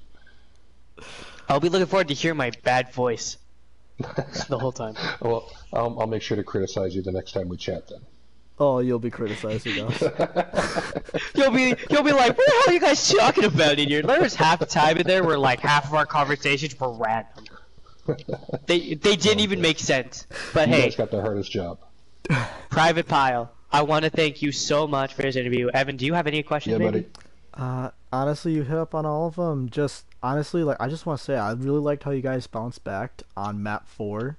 Speaker 1: I'll be looking forward to hear my bad voice the whole time.
Speaker 4: Well, I'll make sure to criticize you the next time we chat then.
Speaker 2: Oh, you'll be criticizing us.
Speaker 1: You'll be like, what the hell are you guys talking about in here? There's half the time in there where like half of our conversations were random. They didn't even make sense. But
Speaker 4: You
Speaker 1: hey,
Speaker 4: guys got the hardest job.
Speaker 1: Private Pile, I want to thank you so much for this interview. Evan, do you have any questions?
Speaker 4: Yeah,
Speaker 1: maybe?
Speaker 4: buddy.
Speaker 2: Honestly, you hit up on all of them. Just honestly, like I just want to say, I really liked how you guys bounced back on map 4.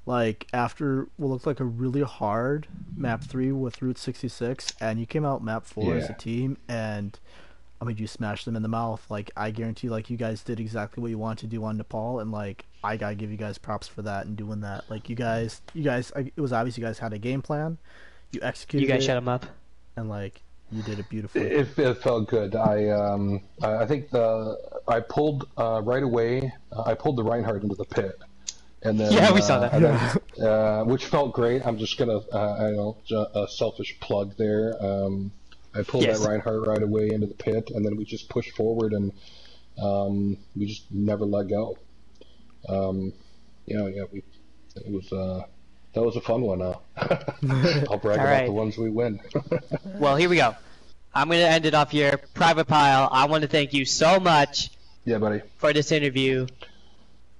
Speaker 2: Like after what looked like a really hard map 3 with Route 66, and you came out map 4 as a
Speaker 4: Yeah.
Speaker 2: team, and I mean you smashed them in the mouth. Like I guarantee, like you guys did exactly what you wanted to do on Nepal, and like I gotta give you guys props for that and doing that. Like you guys, it was obvious you guys had a game plan. You executed
Speaker 1: You guys
Speaker 2: it,
Speaker 1: shut him up.
Speaker 2: and like you did it beautifully.
Speaker 4: It felt good. I think I pulled right away. I pulled the Reinhardt into the pit, and then
Speaker 1: Yeah, we saw that.
Speaker 4: and then, which felt great. I'm just gonna a selfish plug there. I pulled
Speaker 1: Yes.
Speaker 4: that Reinhardt right away into the pit, and then we just pushed forward, and we just never let go. It was that was a fun one. I'll brag
Speaker 1: All
Speaker 4: about
Speaker 1: right.
Speaker 4: the ones we win.
Speaker 1: Well, here we go. I'm going to end it off here. Private Pile, I want to thank you so much
Speaker 4: Yeah, buddy.
Speaker 1: for this interview.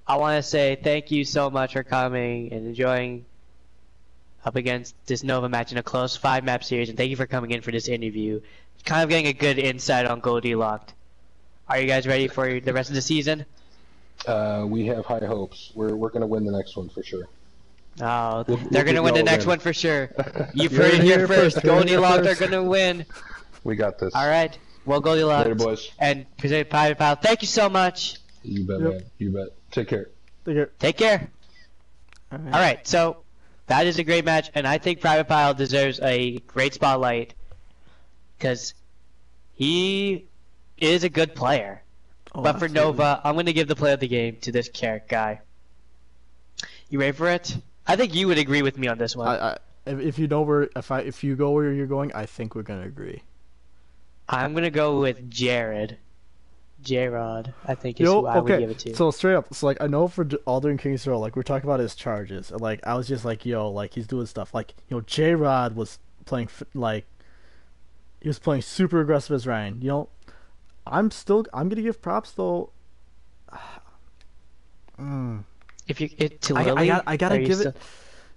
Speaker 1: I want to say thank you so much for coming and enjoying up against this Nova match in a close 5-map series, and thank you for coming in for this interview. Kind of getting a good insight on Elo-cked. Are you guys ready for the rest of the season?
Speaker 4: We have high hopes. We're going to win the next one for sure.
Speaker 1: Oh,
Speaker 4: We'll
Speaker 1: they're going to
Speaker 4: give
Speaker 1: win the
Speaker 4: y'all a
Speaker 1: next
Speaker 4: win.
Speaker 1: one for sure. You've
Speaker 2: You
Speaker 1: heard it here
Speaker 2: heard it
Speaker 1: first.
Speaker 2: first. You heard it here
Speaker 1: Elo-cked are
Speaker 2: first.
Speaker 1: going to win.
Speaker 4: We got this.
Speaker 1: All right. Well, Elo-cked.
Speaker 4: Later, boys.
Speaker 1: And Private Pile, thank you so much.
Speaker 4: You bet,
Speaker 2: Yep.
Speaker 4: man. You bet. Take care.
Speaker 1: Take care.
Speaker 2: All
Speaker 1: All right, so that is a great match, and I think Private Pile deserves a great spotlight because he is a good player.
Speaker 2: Oh,
Speaker 1: But for
Speaker 2: absolutely.
Speaker 1: Nova, I'm going to give the play of the game to this Carrot guy. You ready for it? I think you would agree with me on this one.
Speaker 2: If you know where, if you go where you're going, I think we're gonna agree.
Speaker 1: I'm going to go with Jared. J-Rod, I think is who I would give it to.
Speaker 2: So straight up, so like I know for Aldrin King's Row, like we're talking about his charges, and like I was just like, yo, like he's doing stuff, like J-Rod was playing he was playing super aggressive as Ryan. I'm gonna give props though.
Speaker 1: If you to
Speaker 2: I
Speaker 1: Lily,
Speaker 2: gotta
Speaker 1: are you
Speaker 2: give
Speaker 1: still-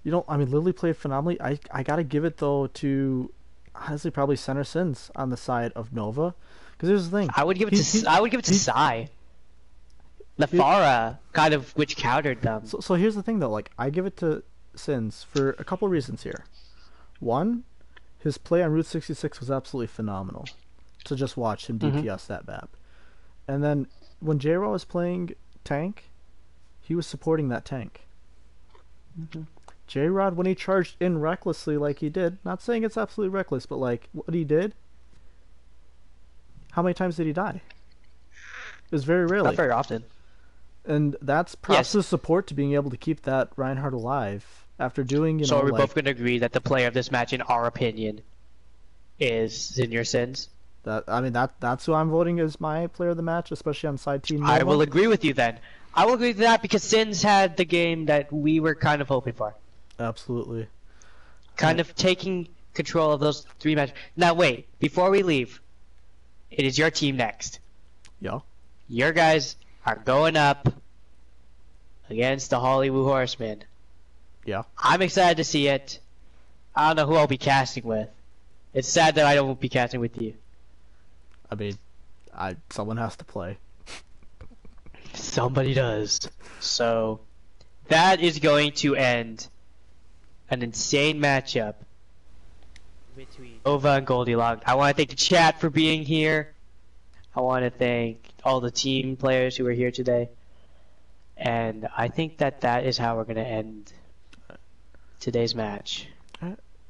Speaker 2: it. I mean, Lily played phenomenally. I gotta give it though to honestly probably Center Sins on the side of Nova, because here's the thing.
Speaker 1: I would give it to I would give it to Sai. The
Speaker 2: He-
Speaker 1: Pharah kind of which countered them.
Speaker 2: So here's the thing though, like I give it to Sins for a couple reasons here. One, his play on Route 66 was absolutely phenomenal. To just watch him DPS that map. And then when J-Raw was playing tank, he was supporting that tank. J-Rod, when he charged in recklessly like he did, not saying it's absolutely reckless, but like what he did, how many times did he die? It was very rarely.
Speaker 1: Not very often.
Speaker 2: And that's props
Speaker 1: Yes.
Speaker 2: to support to being able to keep that Reinhardt alive after doing,
Speaker 1: So we're
Speaker 2: like,
Speaker 1: both going to agree that the player of this match, in our opinion, is Senior Sins.
Speaker 2: that's who I'm voting as my player of the match, especially on side team.
Speaker 1: I
Speaker 2: Nova.
Speaker 1: will agree with you then. I will agree with that because Sins had the game that we were kind of hoping for.
Speaker 2: Absolutely.
Speaker 1: Kind of taking control of those 3 matches. Now wait, before we leave, it is your team next.
Speaker 2: Yeah.
Speaker 1: Your guys are going up against the Hollywood Horsemen.
Speaker 2: Yeah.
Speaker 1: I'm excited to see it. I don't know who I'll be casting with. It's sad that I don't be casting with you.
Speaker 2: I mean, someone has to play.
Speaker 1: Somebody does. So, that is going to end an insane matchup between Nova and Goldilocks. I want to thank the chat for being here. I want to thank all the team players who were here today. And I think that is how we're going to end today's match.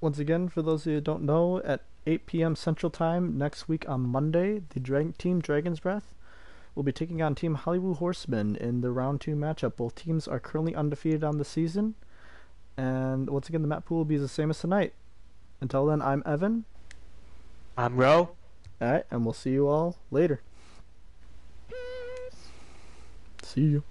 Speaker 2: Once again, for those of you who don't know, at 8 p.m. Central Time next week on Monday, the Team Dragon's Breath will be taking on Team Hollywood Horsemen in the round 2 matchup. Both teams are currently undefeated on the season, And once again, the map pool will be the same as tonight. Until then, I'm Evan.
Speaker 1: I'm Ro.
Speaker 2: Alright, and we'll see you all later. See you.